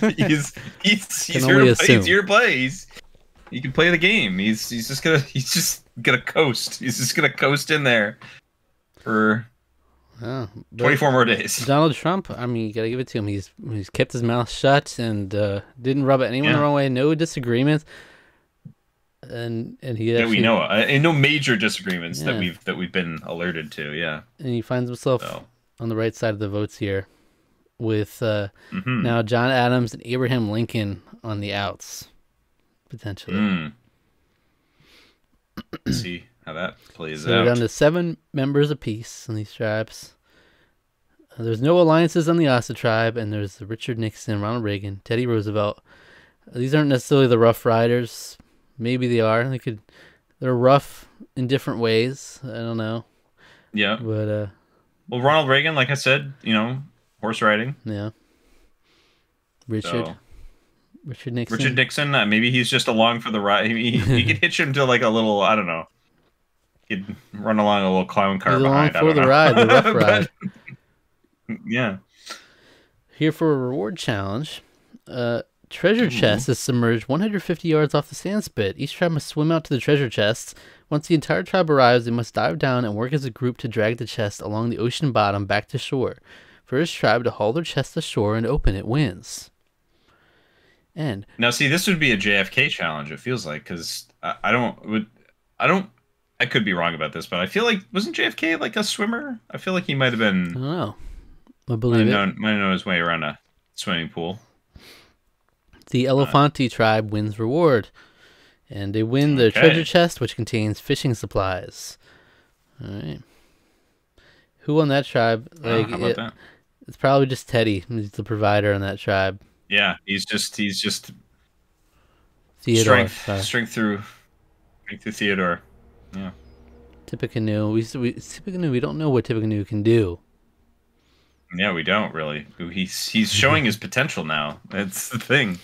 Speaker 2: he's here to play. He can play the game. He's just gonna coast. He's just gonna coast in there for 24 more days.
Speaker 1: Donald Trump, I mean, you gotta give it to him. He's kept his mouth shut and didn't rub anyone the wrong way. No disagreements. And he actually,
Speaker 2: we know, and no major disagreements that we've been alerted to. Yeah,
Speaker 1: and he finds himself on the right side of the votes here, with now John Adams and Abraham Lincoln on the outs, potentially.
Speaker 2: Let's see how that plays out.
Speaker 1: We're down to 7 members apiece in these tribes. There's no alliances on the Asa tribe, and there's Richard Nixon, Ronald Reagan, Teddy Roosevelt. These aren't necessarily the Rough Riders. Maybe they are. They're rough in different ways. I don't know.
Speaker 2: Yeah.
Speaker 1: But
Speaker 2: well, Ronald Reagan, like I said, horse riding.
Speaker 1: Yeah. Richard Nixon.
Speaker 2: Richard Nixon. Maybe he's just along for the ride. He could hitch him to like a little. I don't know. He'd run along a little clown car behind.
Speaker 1: Along for the ride, the rough ride.
Speaker 2: Yeah.
Speaker 1: Here for a reward challenge. Treasure chest is submerged 150 yards off the sand spit. Each tribe must swim out to the treasure chests. Once the entire tribe arrives, they must dive down and work as a group to drag the chest along the ocean bottom back to shore. First tribe to haul their chest to shore and open it wins. And
Speaker 2: now, see, this would be a JFK challenge. It feels like, because I could be wrong about this, but I feel like, wasn't JFK like a swimmer? I feel like he might have been.
Speaker 1: I don't know. I believe
Speaker 2: might have known his way around a swimming pool.
Speaker 1: The Elefanti tribe wins reward, and they win the treasure chest, which contains fishing supplies. All right. Who on that tribe?
Speaker 2: How about that?
Speaker 1: It's probably just Teddy. He's the provider on that tribe.
Speaker 2: Yeah, he's just
Speaker 1: Theodore.
Speaker 2: Strength through Theodore. Yeah.
Speaker 1: Tippecanoe. Tippecanoe. We don't know what Tippecanoe can do.
Speaker 2: Yeah, we don't really. He's showing his potential now. That's the thing.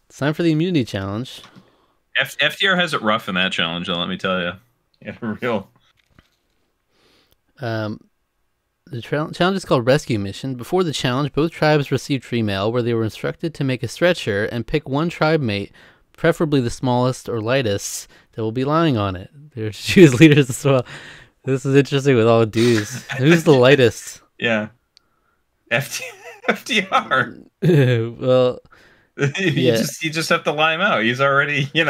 Speaker 1: It's time for the immunity challenge.
Speaker 2: FDR has it rough in that challenge, let me tell you. Yeah, for real.
Speaker 1: The challenge is called Rescue Mission. Before the challenge, both tribes received tree mail where they were instructed to make a stretcher and pick one tribe mate preferably the smallest or lightest, that will be lying on it. They're to choose leaders as well. This is interesting with all dudes. Who's the lightest?
Speaker 2: Yeah. FDR.
Speaker 1: Well,
Speaker 2: you just have to lie him out. He's already, Is
Speaker 1: he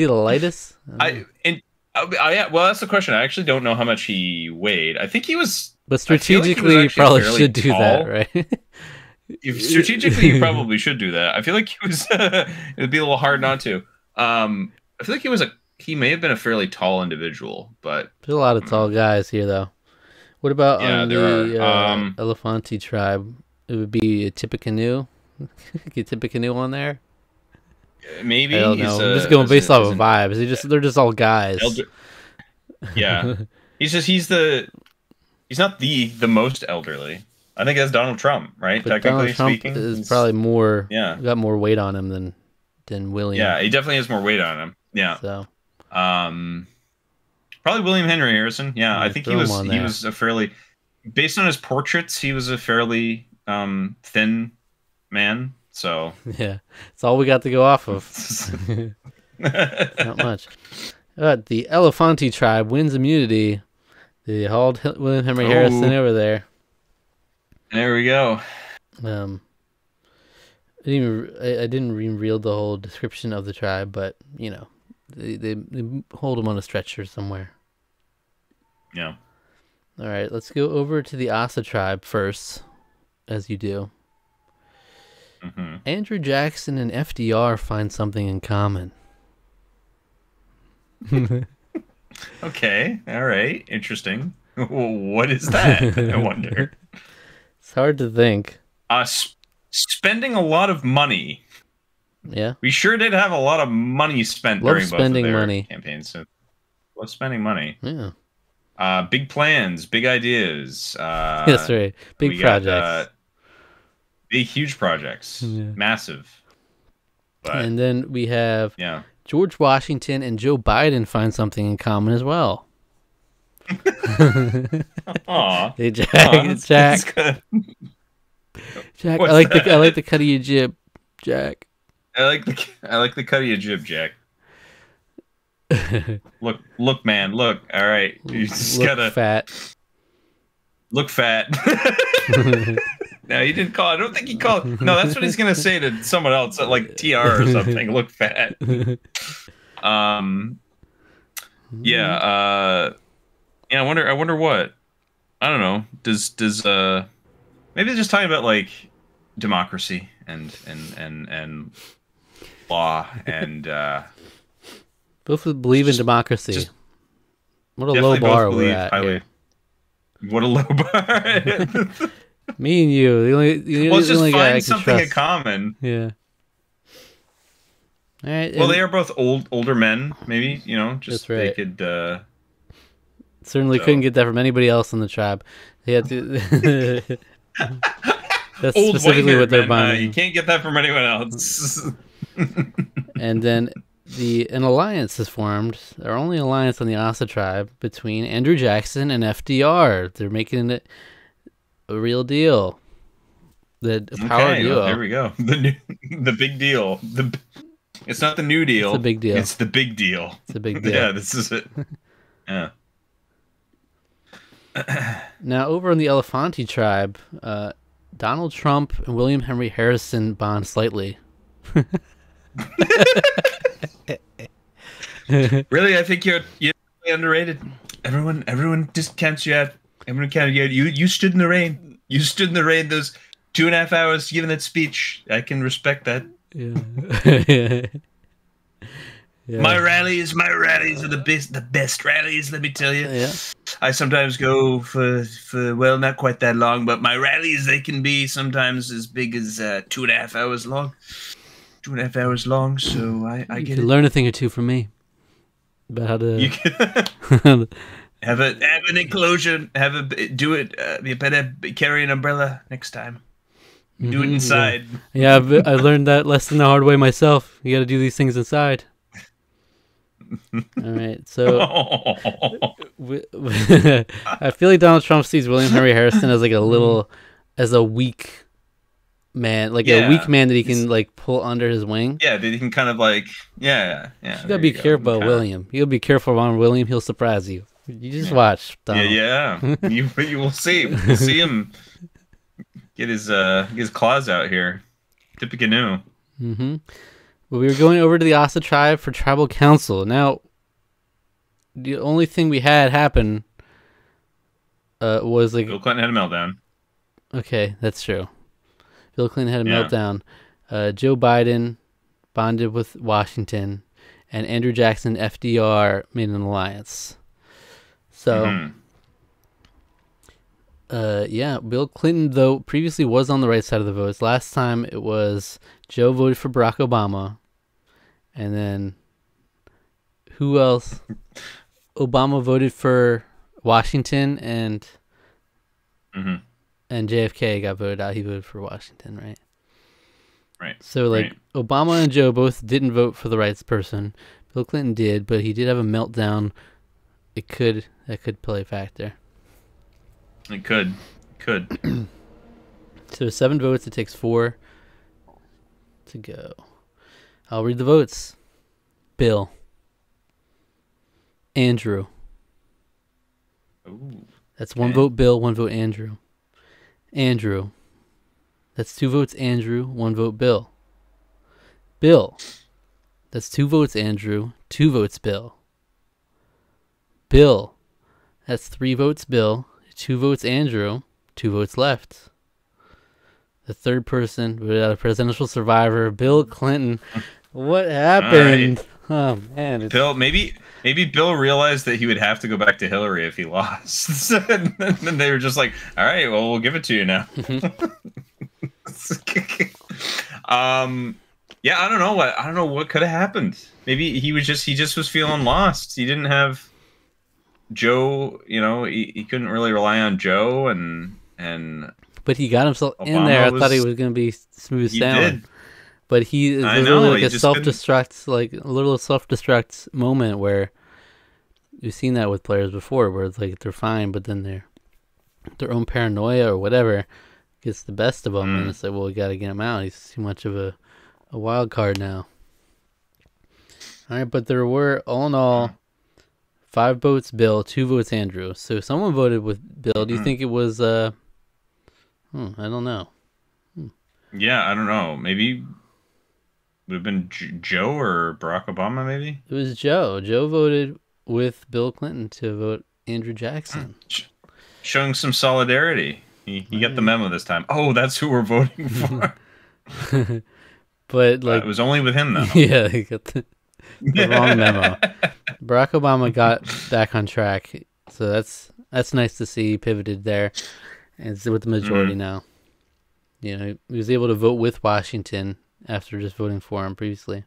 Speaker 1: the lightest?
Speaker 2: Well, that's the question. I actually don't know how much he weighed. I think he was.
Speaker 1: But strategically, you probably should do that, right?
Speaker 2: Strategically, you probably should do that. I feel like he was. It'd be a little hard not to. I feel like he may have been a fairly tall individual, but
Speaker 1: there's a lot of tall guys here, though. What about on the Elefanti tribe? It would be a Tippecanoe. Get Tippecanoe on there.
Speaker 2: Maybe
Speaker 1: I don't know. I'm just going based off of vibes. They're just all guys.
Speaker 2: Yeah, he's not the most elderly. I think that's Donald Trump, right?
Speaker 1: But
Speaker 2: Technically
Speaker 1: Donald Trump
Speaker 2: speaking,
Speaker 1: is probably more.
Speaker 2: Yeah,
Speaker 1: got more weight on him than William.
Speaker 2: Yeah, he definitely has more weight on him. Yeah.
Speaker 1: So,
Speaker 2: probably William Henry Harrison. Yeah, I think he was a fairly, based on his portraits, he was a fairly thin man. So
Speaker 1: yeah, it's all we got to go off of. Not much. The Elefanti tribe wins immunity. They hauled William Henry Harrison over there.
Speaker 2: There we go.
Speaker 1: I didn't read the whole description of the tribe, but they hold him on a stretcher somewhere.
Speaker 2: Yeah.
Speaker 1: All right, let's go over to the Asa tribe first, as you do.
Speaker 2: Mm-hmm.
Speaker 1: Andrew Jackson and FDR find something in common.
Speaker 2: Okay, all right, interesting. What is that? I wonder.
Speaker 1: It's hard to think.
Speaker 2: Spending a lot of money.
Speaker 1: Yeah.
Speaker 2: We sure did have a lot of money spent during both of their campaigns. So, love spending money.
Speaker 1: Yeah.
Speaker 2: Big plans, big ideas.
Speaker 1: That's right. Big projects.
Speaker 2: Big, huge projects.
Speaker 1: Yeah.
Speaker 2: Massive. But,
Speaker 1: and then we have George Washington and Joe Biden find something in common as well.
Speaker 2: Aw.
Speaker 1: Hey, Jack. It's Jack. Jack, I like the cut of your jib, Jack.
Speaker 2: I like the cut of your jib, Jack. Look, man, look. All right, you just gotta look fat. No, he didn't call. I don't think he called. No, that's what he's gonna say to someone else, like TR or something. Look fat. Yeah. Yeah. I wonder what. I don't know. Does maybe they're just talking about like democracy and law and
Speaker 1: both believe in democracy. What a low bar we're at.
Speaker 2: What a low bar.
Speaker 1: Me and you, the only guy I can
Speaker 2: something
Speaker 1: trust.
Speaker 2: in common.
Speaker 1: Yeah. All right.
Speaker 2: Well, they are both older men. Maybe
Speaker 1: that's right.
Speaker 2: They could.
Speaker 1: Certainly couldn't get that from anybody else in the tribe. They had to. That's
Speaker 2: old
Speaker 1: specifically what they're buying.
Speaker 2: You can't get that from anyone else.
Speaker 1: And then an alliance is formed. Our only alliance on the Asa tribe between Andrew Jackson and FDR. They're making it a real deal. The power duo.
Speaker 2: Well, there we go. The big deal. It's not the new deal.
Speaker 1: It's a big deal.
Speaker 2: It's the big deal.
Speaker 1: It's a big deal.
Speaker 2: Yeah, this is it. Yeah.
Speaker 1: Now, over on the Elefanti tribe, Donald Trump and William Henry Harrison bond slightly.
Speaker 2: Really, I think you're underrated. Everyone discounts you out. Everyone counted you out. You stood in the rain. You stood in the rain those 2.5 hours giving that speech. I can respect that.
Speaker 1: Yeah. Yeah.
Speaker 2: My rallies are the best rallies, let me tell you.
Speaker 1: Yeah.
Speaker 2: I sometimes go for well, not quite that long, but my rallies, they can be sometimes as big as 2.5 hours long. 2.5 hours long, so I get it.
Speaker 1: Learn a thing or two from me about how to.
Speaker 2: You can have an enclosure. Do it. You better carry an umbrella next time. Do it inside.
Speaker 1: Yeah, I learned that lesson the hard way myself. You got to do these things inside. All right, so I feel like Donald Trump sees William Henry Harrison as like a weak man, like a weak man that he can like pull under his wing.
Speaker 2: Yeah, that he can kind of like, yeah.
Speaker 1: You gotta be careful, William. You gotta be careful around William. He'll surprise you. You just watch, Donald.
Speaker 2: Yeah. You will see. We'll see him get his claws out here. Tippecanoe.
Speaker 1: Mm-hmm. Well, we were going over to the Asa tribe for tribal council. Now, the only thing we had happen was like
Speaker 2: Bill Clinton had a meltdown.
Speaker 1: Okay, that's true. Bill Clinton had a meltdown. Joe Biden bonded with Washington, and Andrew Jackson, FDR, made an alliance. So, Bill Clinton, though, previously was on the right side of the votes. Last time it was Joe voted for Barack Obama, and then who else? Obama voted for Washington, and JFK got voted out. He voted for Washington, right?
Speaker 2: Right.
Speaker 1: So, Obama and Joe both didn't vote for the right person. Bill Clinton did, but he did have a meltdown. That could play a factor.
Speaker 2: It could.
Speaker 1: So 7 votes. It takes 4 to go. I'll read the votes. Bill. Andrew.
Speaker 2: Ooh.
Speaker 1: That's 1 vote Bill, 1 vote Andrew. Andrew. That's 2 votes Andrew, 1 vote Bill. Bill. That's 2 votes Andrew, 2 votes Bill. Bill. That's 3 votes Bill, 2 votes Andrew, 2 votes left. The third person, without a presidential survivor, Bill Clinton. What happened? Right. Oh man!
Speaker 2: Bill, maybe Bill realized that he would have to go back to Hillary if he lost, and then they were just like, "All right, well, we'll give it to you now." Yeah, I don't know what could have happened. Maybe he just was feeling lost. He didn't have Joe. He couldn't really rely on Joe, and
Speaker 1: but he got himself Obama in there. I thought he was going to be smooth sailing.
Speaker 2: Did.
Speaker 1: But there's really like a self-destruct, like a little self-destruct moment where we've seen that with players before, where it's like they're fine, but then their own paranoia or whatever gets the best of them, and it's like, well, we got to get him out. He's too much of a wild card now. All right, but there were all in all 5 votes Bill, 2 votes Andrew. So someone voted with Bill. Do you think it was? I don't know.
Speaker 2: Yeah, I don't know. Maybe. Would have been Joe or Barack Obama, maybe?
Speaker 1: It was Joe. Joe voted with Bill Clinton to vote Andrew Jackson.
Speaker 2: Showing some solidarity. He got the memo this time. Oh, that's who we're voting for.
Speaker 1: But
Speaker 2: it was only with him, though.
Speaker 1: Yeah, he got the wrong memo. Barack Obama got back on track. So that's nice to see. He pivoted there. And it's with the majority now. He was able to vote with Washington after just voting for him previously.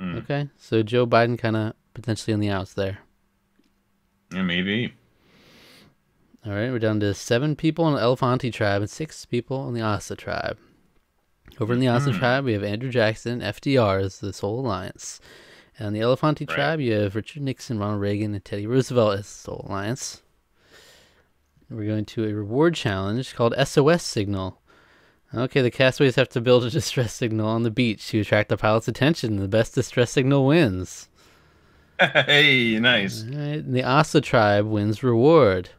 Speaker 1: Okay, so Joe Biden kind of potentially on the outs there.
Speaker 2: Yeah, maybe.
Speaker 1: All right, we're down to 7 people in the Elefanti tribe and 6 people in the Asa tribe. Over in the Asa tribe, we have Andrew Jackson, FDR as the sole alliance. And on the Elefanti tribe, you have Richard Nixon, Ronald Reagan, and Teddy Roosevelt as the sole alliance. We're going to a reward challenge called SOS Signal. Okay, the castaways have to build a distress signal on the beach to attract the pilot's attention. The best distress signal wins.
Speaker 2: Hey, nice.
Speaker 1: All right, and the Asa tribe wins reward.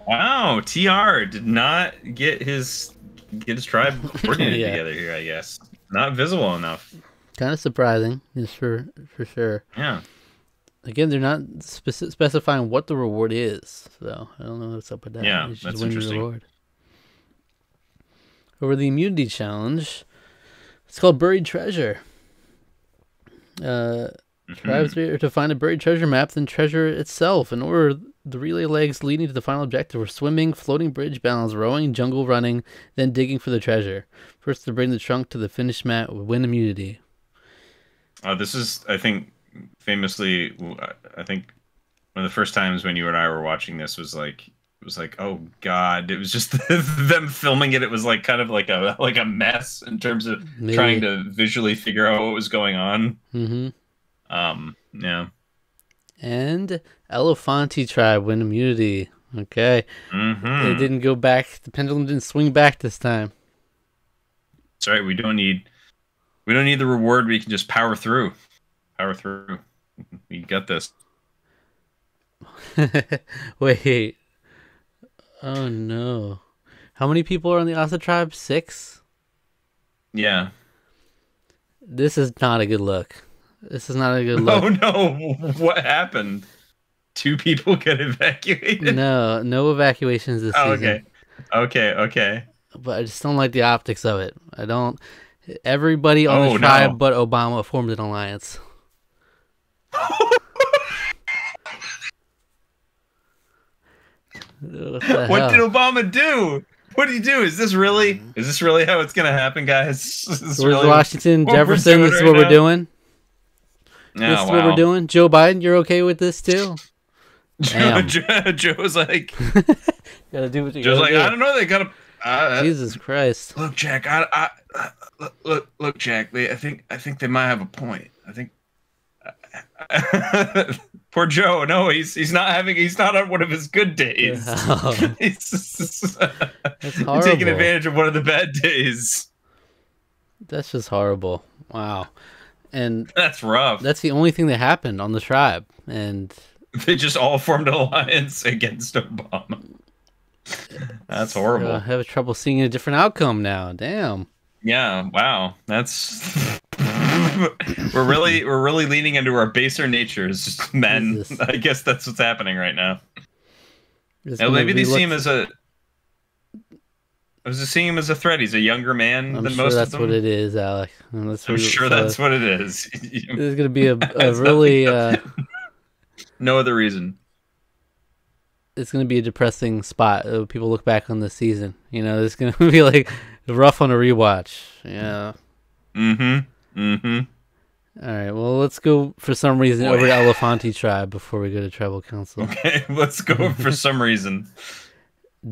Speaker 2: Wow, TR did not get his tribe coordinated together here, I guess. Not visible enough.
Speaker 1: Kind of surprising, just for sure.
Speaker 2: Yeah.
Speaker 1: Again, they're not specifying what the reward is, so I don't know what's up with that.
Speaker 2: Yeah, that's interesting. Reward.
Speaker 1: Over the immunity challenge, it's called Buried Treasure. Tribes are to find a buried treasure map, then treasure itself. In order, the relay legs leading to the final objective were swimming, floating bridge balance, rowing, jungle running, then digging for the treasure. First to bring the trunk to the finished map would win immunity.
Speaker 2: This is, I think, famously, I think one of the first times when you and I were watching this was like, oh God, it was just them filming it. It was like kind of like a mess in terms of trying to visually figure out what was going on. Yeah.
Speaker 1: And Elefanti tribe win immunity. Okay. They didn't go back. The pendulum didn't swing back this time.
Speaker 2: That's right. We don't need the reward. We can just power through. Power through. We got this.
Speaker 1: Wait. Oh no. How many people are on the Asa tribe? 6?
Speaker 2: Yeah.
Speaker 1: This is not a good look. This is not a good look.
Speaker 2: Oh no. What happened? 2 people get evacuated?
Speaker 1: No evacuations this season.
Speaker 2: Okay.
Speaker 1: But I just don't like the optics of it. I don't. Everybody on the tribe but Obama formed an alliance.
Speaker 2: What did Obama do? What did he do? Is this really how it's gonna happen, guys?
Speaker 1: Where's really Washington, Jefferson? This is what we're doing. This is what we're doing. Joe Biden, you're okay with this too?
Speaker 2: Joe's like,
Speaker 1: gotta do what you
Speaker 2: Joe's
Speaker 1: gotta
Speaker 2: like,
Speaker 1: do.
Speaker 2: I don't know. They gotta.
Speaker 1: Jesus Christ!
Speaker 2: Look, Jack. Look, Jack. I think they might have a point. I think. Poor Joe. No, he's not on one of his good days. Oh. He's taking advantage of one of the bad days.
Speaker 1: That's just horrible. Wow. And
Speaker 2: that's rough.
Speaker 1: That's the only thing that happened on the tribe, and
Speaker 2: they just all formed an alliance against Obama. That's horrible.
Speaker 1: I have trouble seeing a different outcome now. Damn.
Speaker 2: Yeah. Wow. That's. we're really leaning into our baser natures, men. Jesus. I guess that's what's happening right now. Maybe they see him as a. I was just seeing him as a threat. He's a younger man than most of them.
Speaker 1: That's what it is, Alec.
Speaker 2: I'm sure that's what it is.
Speaker 1: There's going to be a really...
Speaker 2: no other reason.
Speaker 1: It's going to be a depressing spot. People look back on this season. It's going to be like rough on a rewatch. Yeah. All right, well, let's go for some reason over to Elefanti tribe before we go to tribal council.
Speaker 2: Okay, let's go for some reason.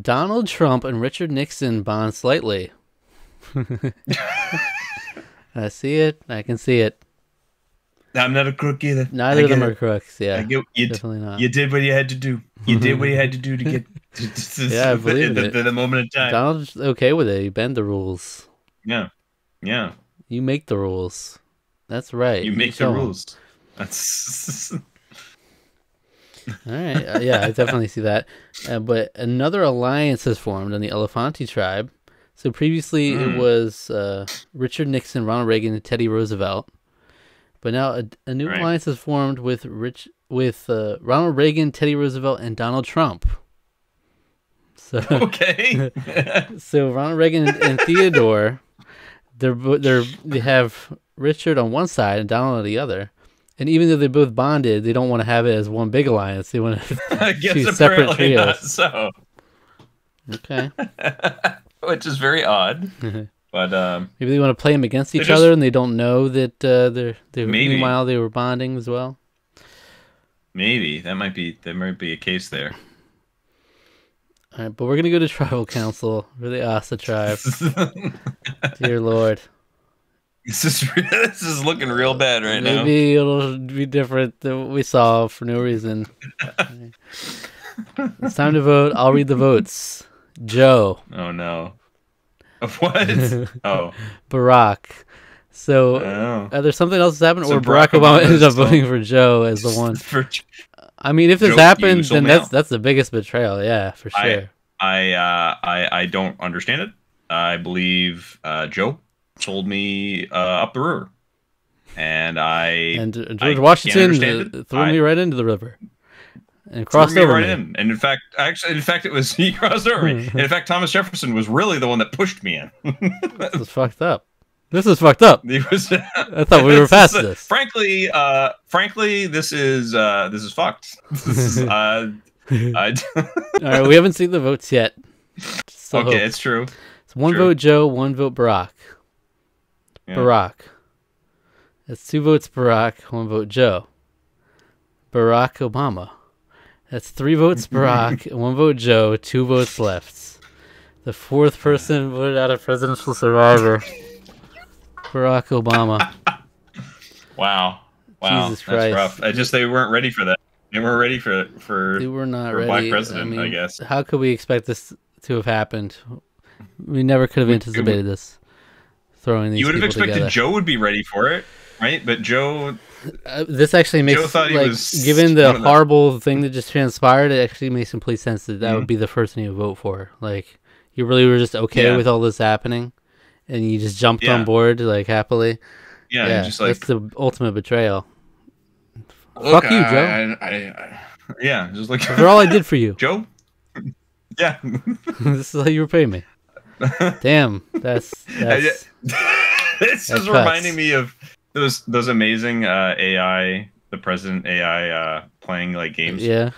Speaker 1: Donald Trump and Richard Nixon bond slightly. I see it. I can see it.
Speaker 2: I'm not a crook either.
Speaker 1: Neither of them are crooks. Yeah, definitely not.
Speaker 2: You did what you had to do. You did what you had to do to get
Speaker 1: I believe it.
Speaker 2: The moment in time.
Speaker 1: Donald's okay with it. You bend the rules.
Speaker 2: Yeah.
Speaker 1: You make the rules. That's right.
Speaker 2: You make the rules. That's...
Speaker 1: All right. Yeah, I definitely see that. But another alliance has formed on the Elefanti tribe. So previously it was Richard Nixon, Ronald Reagan, and Teddy Roosevelt. But now a new alliance has formed with Ronald Reagan, Teddy Roosevelt, and Donald Trump. So
Speaker 2: okay.
Speaker 1: So Ronald Reagan and Theodore, they have Richard on one side and Donald on the other. And even though they both bonded, they don't want to have it as one big alliance. They want to choose separate trios.
Speaker 2: Not so.
Speaker 1: Okay.
Speaker 2: Which is very odd. But
Speaker 1: maybe they want to play them against each other, and they don't know that meanwhile they were bonding as well.
Speaker 2: Maybe that might be a case there.
Speaker 1: All right, but we're gonna go to tribal council for the Asa tribe. Dear Lord,
Speaker 2: this is looking real bad right now.
Speaker 1: Maybe it'll be different than what we saw for no reason. It's time to vote. I'll read the votes. Joe.
Speaker 2: Oh no. What? Oh.
Speaker 1: Barack. So, there's something else that's happened, or Barack Obama ended up voting for Joe as the one. I mean, if this happened, then that's the biggest betrayal. Yeah, for sure.
Speaker 2: I don't understand it. I believe Joe told me up the river, and
Speaker 1: George Washington threw me right into the river. And crossed over
Speaker 2: right in. And in fact, it was he crossed over me. And in fact, Thomas Jefferson was really the one that pushed me in.
Speaker 1: This is fucked up. This is fucked up. I thought we were past this.
Speaker 2: Frankly, this is fucked. This is,
Speaker 1: All right, we haven't seen the votes yet.
Speaker 2: Okay, it's true.
Speaker 1: It's one vote Joe, one vote Barack. Yeah. Barack. That's 2 votes Barack, 1 vote Joe. Barack Obama. That's 3 votes Barack, 1 vote Joe, 2 votes left. The 4th person voted out of presidential survivor. Barack Obama.
Speaker 2: Wow.
Speaker 1: Jesus Christ.
Speaker 2: That's rough. They weren't ready for that. They weren't ready for
Speaker 1: they were not
Speaker 2: for
Speaker 1: ready.
Speaker 2: a black president, I guess.
Speaker 1: How could we expect this to have happened? We never could have anticipated this. throwing these
Speaker 2: You would have
Speaker 1: people
Speaker 2: expected
Speaker 1: together.
Speaker 2: Joe would be ready for it, right? But Joe...
Speaker 1: this actually makes,
Speaker 2: Joe thought he was
Speaker 1: given the horrible thing that just transpired, it actually makes complete sense that that would be the person you would vote for. Like, you really were just okay with all this happening, and you just jumped on board, like, happily.
Speaker 2: Yeah, just like...
Speaker 1: that's the ultimate betrayal. Look, fuck you, Joe.
Speaker 2: Yeah, just like...
Speaker 1: For all I did for you.
Speaker 2: Joe? Yeah.
Speaker 1: This is how you repay me. Damn, that's
Speaker 2: this is reminding me of those amazing AI, the president AI playing like games.
Speaker 1: Yeah.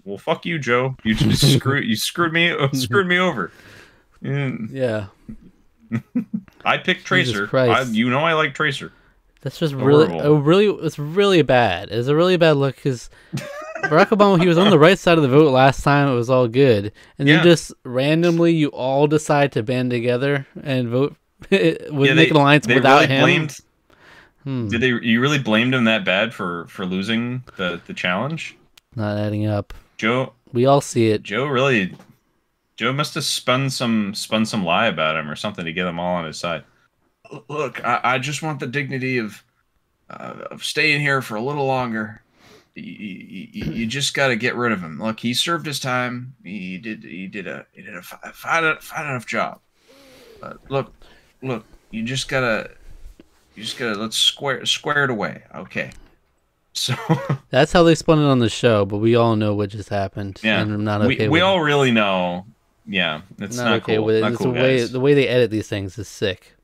Speaker 2: Well, fuck you, Joe. You just screwed me over.
Speaker 1: Yeah.
Speaker 2: I picked Tracer. I like Tracer.
Speaker 1: That's just it's really bad. It's a really bad look because Barack Obama, he was on the right side of the vote last time. It was all good. And then just randomly you all decide to band together and vote make an alliance without him.
Speaker 2: Did you really blamed him that bad for losing the challenge?
Speaker 1: Not adding up.
Speaker 2: Joe,
Speaker 1: we all see it.
Speaker 2: Joe must have spun some lie about him or something to get them all on his side. Look, I just want the dignity of staying here for a little longer. You just got to get rid of him. Look, he served his time. He did a fine enough job. Look, you just gotta let's square it away. Okay. So
Speaker 1: that's how they spun it on the show, but we all know what just happened.
Speaker 2: Yeah,
Speaker 1: and I'm not okay.
Speaker 2: We all really know. Yeah, it's not
Speaker 1: okay
Speaker 2: cool.
Speaker 1: with it.
Speaker 2: Not
Speaker 1: it's
Speaker 2: cool,
Speaker 1: the way they edit these things is sick.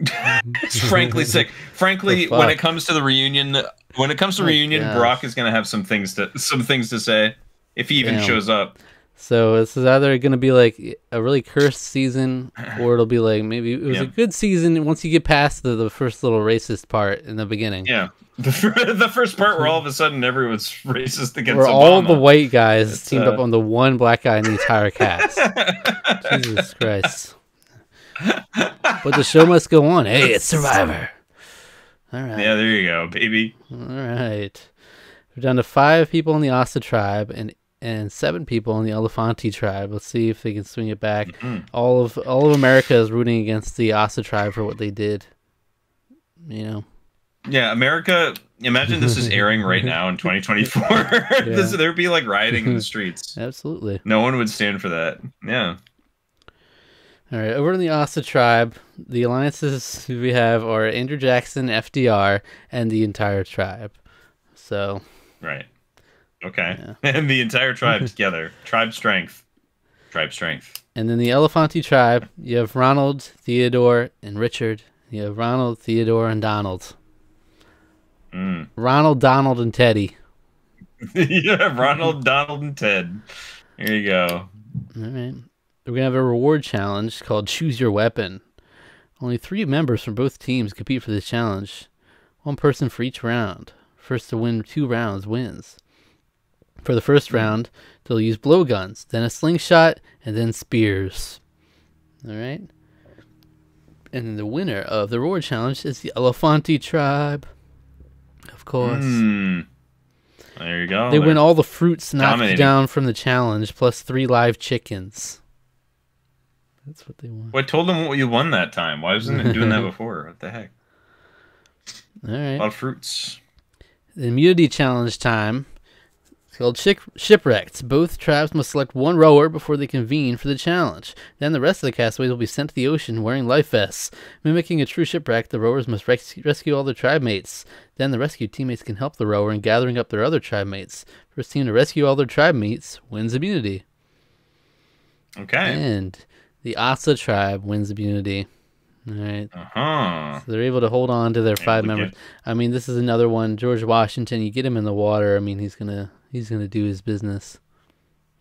Speaker 2: It's frankly sick. Frankly, when it comes to the reunion, Barack is going to have some things to say if he even shows up.
Speaker 1: So this is either going to be like a really cursed season, or it'll be like maybe it was a good season once you get past the first little racist part in the beginning.
Speaker 2: Yeah, the first part where all of a sudden everyone's racist against
Speaker 1: where
Speaker 2: Obama.
Speaker 1: All the white guys teamed up on the one black guy in the entire cast. Jesus Christ. But the show must go on. Hey, it's Survivor. All right.
Speaker 2: Yeah, there you go, baby.
Speaker 1: All right. We're down to 5 people in the Asa tribe and 7 people in the Elefanti tribe. Let's see if they can swing it back. All of America is rooting against the Asa tribe for what they did. You know.
Speaker 2: Yeah, America. Imagine this is airing right now in 2024. There'd be like rioting in the streets.
Speaker 1: Absolutely.
Speaker 2: No one would stand for that. Yeah.
Speaker 1: All right, over in the Asa tribe, the alliances we have are Andrew Jackson, FDR, and the entire tribe. So,
Speaker 2: right, okay, and the entire tribe together, tribe strength.
Speaker 1: And then the Elefanti tribe, you have Ronald, Theodore, and Richard. You have Ronald, Theodore, and Donald. Ronald, Donald, and Teddy.
Speaker 2: Yeah, Ronald, Donald, and Ted. Here you go.
Speaker 1: All right. We're going to have a reward challenge called Choose Your Weapon. Only 3 members from both teams compete for this challenge. 1 person for each round. First to win 2 rounds wins. For the first round, they'll use blowguns, then a slingshot, and then spears. All right? And then the winner of the reward challenge is the Elefanti tribe. Of course.
Speaker 2: There you go.
Speaker 1: They win all the fruits knocked down from the challenge, plus 3 live chickens. That's what they want.
Speaker 2: What told them what you won that time? Why wasn't it doing that before? What the heck?
Speaker 1: All right.
Speaker 2: A lot of fruits.
Speaker 1: The immunity challenge time. It's called Shipwrecked. Both tribes must select 1 rower before they convene for the challenge. Then the rest of the castaways will be sent to the ocean wearing life vests. Mimicking a true shipwreck, the rowers must rescue all their tribe mates. Then the rescued teammates can help the rower in gathering up their other tribe mates. First team to rescue all their tribe mates wins immunity.
Speaker 2: Okay.
Speaker 1: And the Asa tribe wins immunity. All right. So they're able to hold on to their 5 members. I mean, this is another one. George Washington, you get him in the water. I mean, he's gonna do his business.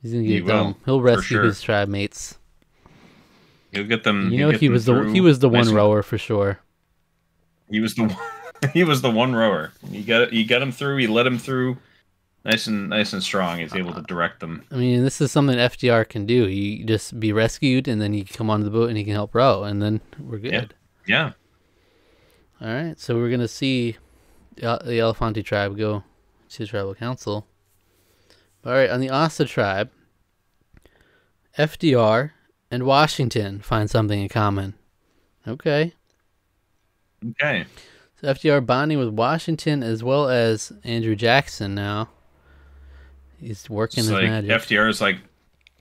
Speaker 1: He's gonna get them. He'll rescue his tribe mates.
Speaker 2: He'll get them.
Speaker 1: You know, he was the one rower for sure.
Speaker 2: He was the one. He was the one rower. You got him through. You let him through. Nice and strong. He's able to direct them.
Speaker 1: I mean, this is something FDR can do. He just be rescued, and then he can come onto the boat, and he can help row, and then we're good.
Speaker 2: Yeah.
Speaker 1: All right, so we're gonna see the Elefanti tribe go to the tribal council. All right, on the Asa tribe, FDR and Washington find something in common. Okay.
Speaker 2: Okay.
Speaker 1: So FDR bonding with Washington as well as Andrew Jackson now. He's working his magic.
Speaker 2: FDR is like,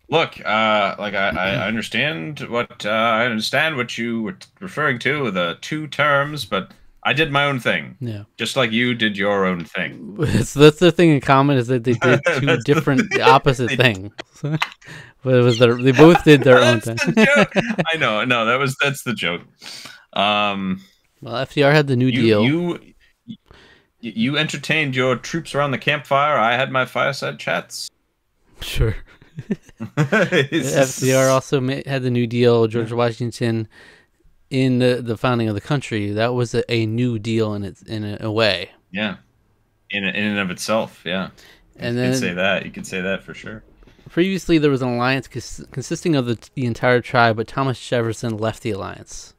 Speaker 2: look, like I understand what you were referring to with the 2 terms, but I did my own thing.
Speaker 1: Yeah.
Speaker 2: Just like you did your own thing.
Speaker 1: So that's the thing in common, is that they did 2 different, the opposite things. But it was they both did their own thing.
Speaker 2: The joke. I know. No, that's the joke.
Speaker 1: Well, FDR had the New Deal.
Speaker 2: You entertained your troops around the campfire. I had my fireside chats.
Speaker 1: Sure. FDR also had the New Deal. George Washington, in the founding of the country, that was a new deal in a way.
Speaker 2: Yeah, in and of itself. Yeah,
Speaker 1: and
Speaker 2: you could say that for sure.
Speaker 1: Previously, there was an alliance consisting of the entire tribe, but Thomas Jefferson left the alliance.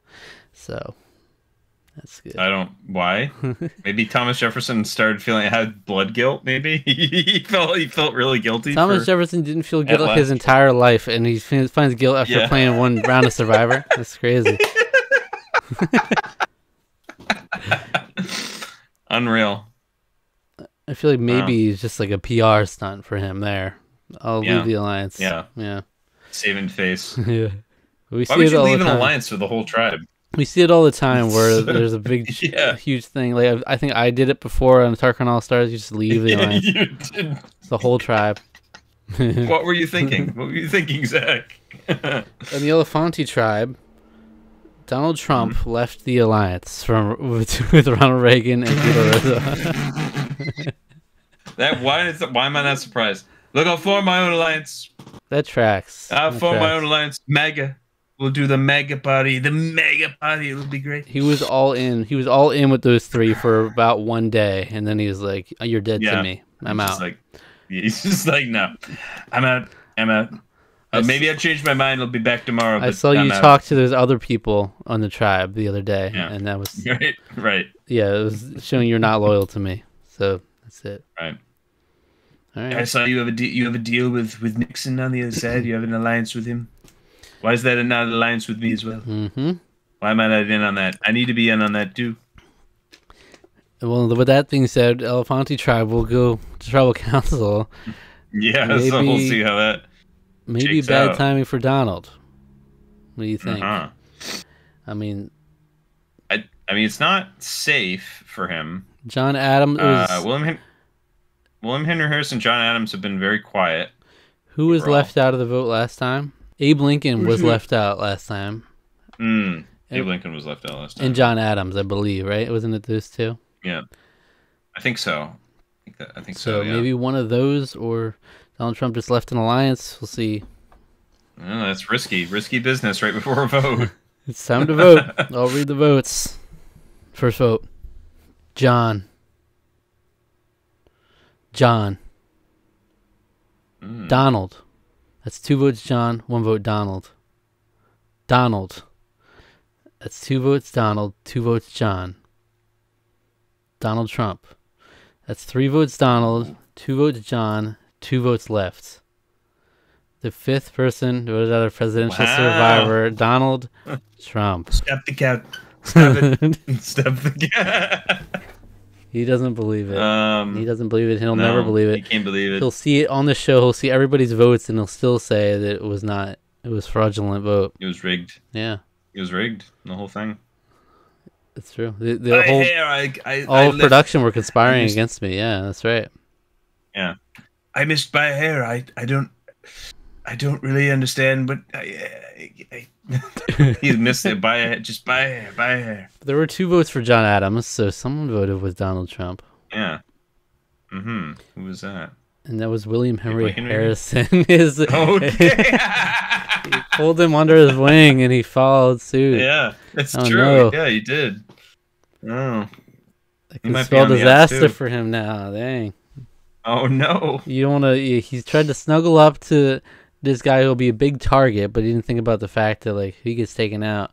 Speaker 1: So that's good.
Speaker 2: Why? Maybe Thomas Jefferson had blood guilt. Maybe he felt really guilty.
Speaker 1: Thomas Jefferson didn't feel guilt his entire life, and he finds guilt after playing one round of Survivor. That's crazy.
Speaker 2: Unreal.
Speaker 1: I feel like maybe it's just like a PR stunt for him there. I'll leave the alliance.
Speaker 2: Yeah. Saving face.
Speaker 1: Yeah.
Speaker 2: Why would you leave an alliance with the whole tribe?
Speaker 1: We see it all the time where there's a big, huge thing. Like I think I did it before on Tarqaron All-Stars. You just leave the alliance.
Speaker 2: You did.
Speaker 1: The whole tribe.
Speaker 2: What were you thinking? What were you thinking, Zach?
Speaker 1: In the Elefanti tribe, Donald Trump left the alliance with Ronald Reagan and Theodore Roosevelt.
Speaker 2: Why am I not surprised? Look, I'll form my own alliance.
Speaker 1: That tracks.
Speaker 2: I'll form my own alliance. MAGA. We'll do the mega party. The mega party. It'll be great.
Speaker 1: He was all in. He was all in with those 3 for about 1 day, and then he was like, "Oh, you're dead to me. I'm out."
Speaker 2: He's just like, "No, I'm out. I'm out. Maybe I changed my mind. I'll be back tomorrow."
Speaker 1: I saw you talk to those other people on the tribe the other day, and that was
Speaker 2: right.
Speaker 1: Yeah, it was showing you're not loyal to me. So that's it.
Speaker 2: Right.
Speaker 1: All right.
Speaker 2: I saw you have a deal with Nixon on the other side. You have an alliance with him. Why is that not an alliance with me as well?
Speaker 1: Mm-hmm.
Speaker 2: Why am I not in on that? I need to be in on that too.
Speaker 1: Well, with that being said, Elefanti tribe will go to tribal council.
Speaker 2: Yeah, so we'll see how that.
Speaker 1: Maybe bad timing for Donald. What do you think? I mean,
Speaker 2: it's not safe for him.
Speaker 1: John Adams.
Speaker 2: William Henry Harrison and John Adams have been very quiet.
Speaker 1: Who was left out of the vote last time? Abe Lincoln was left out last time.
Speaker 2: Abe Lincoln was left out last time.
Speaker 1: And John Adams, I believe, right? Wasn't it those 2?
Speaker 2: Yeah, I think so. I think so. Yeah.
Speaker 1: Maybe one of those, or Donald Trump just left an alliance. We'll see.
Speaker 2: Well, that's risky business right before a vote.
Speaker 1: It's time to vote. I'll read the votes. First vote, John. Donald. That's 2 votes John, 1 vote Donald. That's 2 votes Donald, 2 votes John. Donald Trump. That's 3 votes Donald, 2 votes John, 2 votes left. The 5th person voted out of presidential survivor, Donald Trump.
Speaker 2: Stop the count. Stop it. Stop the count.
Speaker 1: He doesn't believe it. He doesn't believe it. He'll never believe it.
Speaker 2: He can't believe it.
Speaker 1: He'll see it on the show. He'll see everybody's votes, and he'll still say that it was not. It was fraudulent vote.
Speaker 2: It was rigged.
Speaker 1: Yeah.
Speaker 2: It was rigged. The whole thing.
Speaker 1: It's true. The whole production were conspiring against me. Yeah, that's right.
Speaker 2: Yeah. I missed by a hair. I don't really understand, but he missed it by a hair.
Speaker 1: There were 2 votes for John Adams, so someone voted with Donald Trump.
Speaker 2: Yeah. Who was that?
Speaker 1: And that was William Henry Harrison.
Speaker 2: Okay.
Speaker 1: He pulled him under his wing and he followed suit.
Speaker 2: Yeah, it's true. No. Yeah, he did. Oh.
Speaker 1: That could spell disaster for him now. Dang.
Speaker 2: Oh, no.
Speaker 1: You don't want to... He's tried to snuggle up to this guy who'll be a big target, but he didn't think about the fact that, like, if he gets taken out,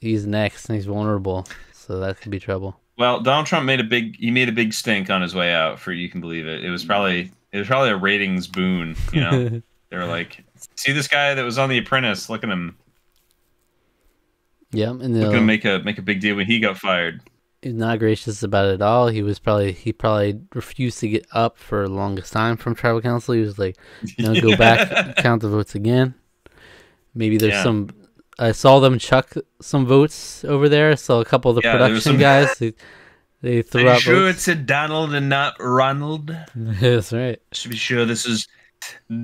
Speaker 1: he's next and he's vulnerable. So that could be trouble.
Speaker 2: Well, Donald Trump made a big stink on his way out, for you can believe it. It was probably a ratings boon, you know. They were like, see this guy that was on The Apprentice, look at him.
Speaker 1: Yeah, and
Speaker 2: they're gonna make a big deal when he got fired.
Speaker 1: He's not gracious about it at all. He probably refused to get up for the longest time from tribal council. He was like, no, go back, count the votes again. Maybe there's some. I saw them chuck some votes over there. I saw a couple of the production guys. They threw out
Speaker 2: sure
Speaker 1: votes.
Speaker 2: It said Donald and not Ronald?
Speaker 1: That's right.
Speaker 2: Just to be sure this is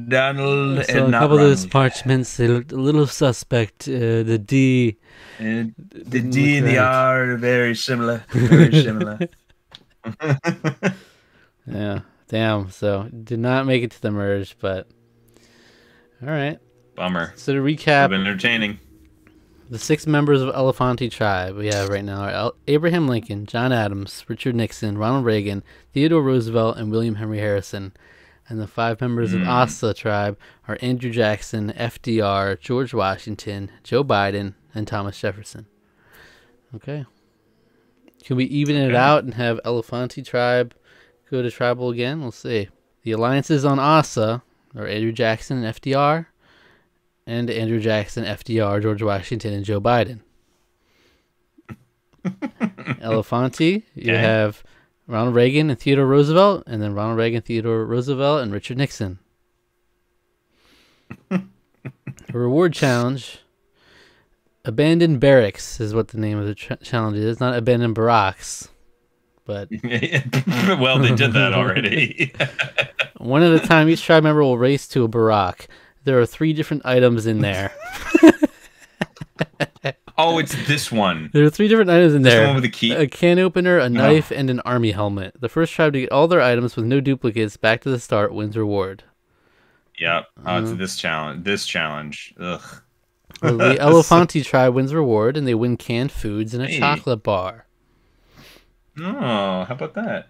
Speaker 2: Donald and not Ronald.
Speaker 1: A couple of those parchments, they looked a little suspect. The D.
Speaker 2: And the D and the R are very similar. Very similar.
Speaker 1: Yeah. Damn. So did not make it to the merge, but all right.
Speaker 2: Bummer.
Speaker 1: So to recap,
Speaker 2: been entertaining.
Speaker 1: The 6 members of Elefanti tribe we have right now are Abraham Lincoln, John Adams, Richard Nixon, Ronald Reagan, Theodore Roosevelt, and William Henry Harrison. And the 5 members of Asa tribe are Andrew Jackson, FDR, George Washington, Joe Biden, and Thomas Jefferson. Okay. Can we even it out and have Elefanti tribe go to tribal again? We'll see. The alliances on Asa are Andrew Jackson and FDR, and Andrew Jackson, FDR, George Washington, and Joe Biden. Elefanti, you have Ronald Reagan and Theodore Roosevelt, and then Ronald Reagan, Theodore Roosevelt, and Richard Nixon. A reward challenge. Abandoned Barracks is what the name of the challenge is. Not Abandoned Barracks. But
Speaker 2: well, they did that already.
Speaker 1: One at a time, each tribe member will race to a barrack. There are 3 different items in there.
Speaker 2: Oh, it's this one.
Speaker 1: There are 3 different items in there.
Speaker 2: One with a key?
Speaker 1: A can opener, a knife, and an army helmet. The first tribe to get all their items with no duplicates back to the start wins reward.
Speaker 2: Yep. It's this challenge. Ugh.
Speaker 1: Well, the Elefanti tribe wins reward, and they win canned foods and a chocolate bar.
Speaker 2: Oh, how about that?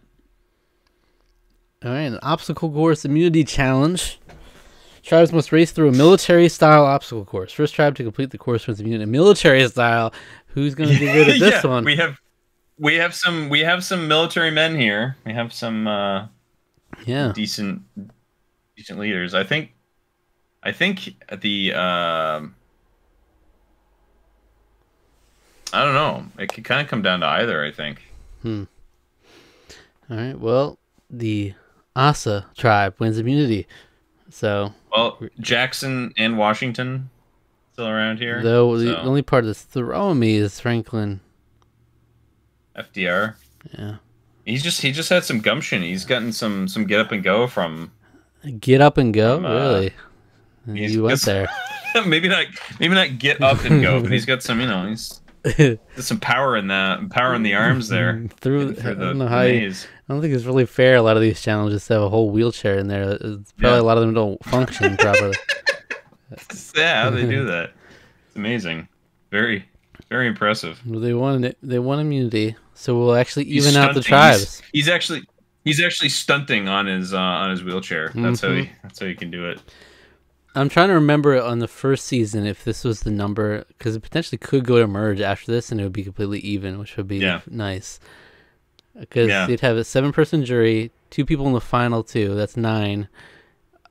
Speaker 1: All right, an obstacle course immunity challenge. Tribes must race through a military-style obstacle course. First tribe to complete the course wins immunity. Military style. Who's going to be good at this one?
Speaker 2: We have some military men here. We have some decent leaders. I think the I don't know. It could kind of come down to either, I think.
Speaker 1: All right. Well, the Asa tribe wins immunity. So,
Speaker 2: well, Jackson and Washington still around here.
Speaker 1: Though the only part that's throwing me is Franklin.
Speaker 2: FDR.
Speaker 1: Yeah.
Speaker 2: He just had some gumption. He's gotten some get up and go from.
Speaker 1: Get up and go, really? You went there.
Speaker 2: maybe not get up and go, but he's got some. He's there's some power in the arms there.
Speaker 1: I don't know how. I don't think it's really fair. A lot of these challenges to have a whole wheelchair in there. It's probably a lot of them don't function properly.
Speaker 2: Yeah, how they do that? It's amazing. Very, very impressive.
Speaker 1: Well, they won immunity, so we'll actually even out the tribes.
Speaker 2: He's actually stunting on his wheelchair. That's how he can do it.
Speaker 1: I'm trying to remember on the first season if this was the number, because it potentially could go to merge after this, and it would be completely even, which would be nice. Because they'd have a 7-person jury, 2 people in the final 2. That's 9.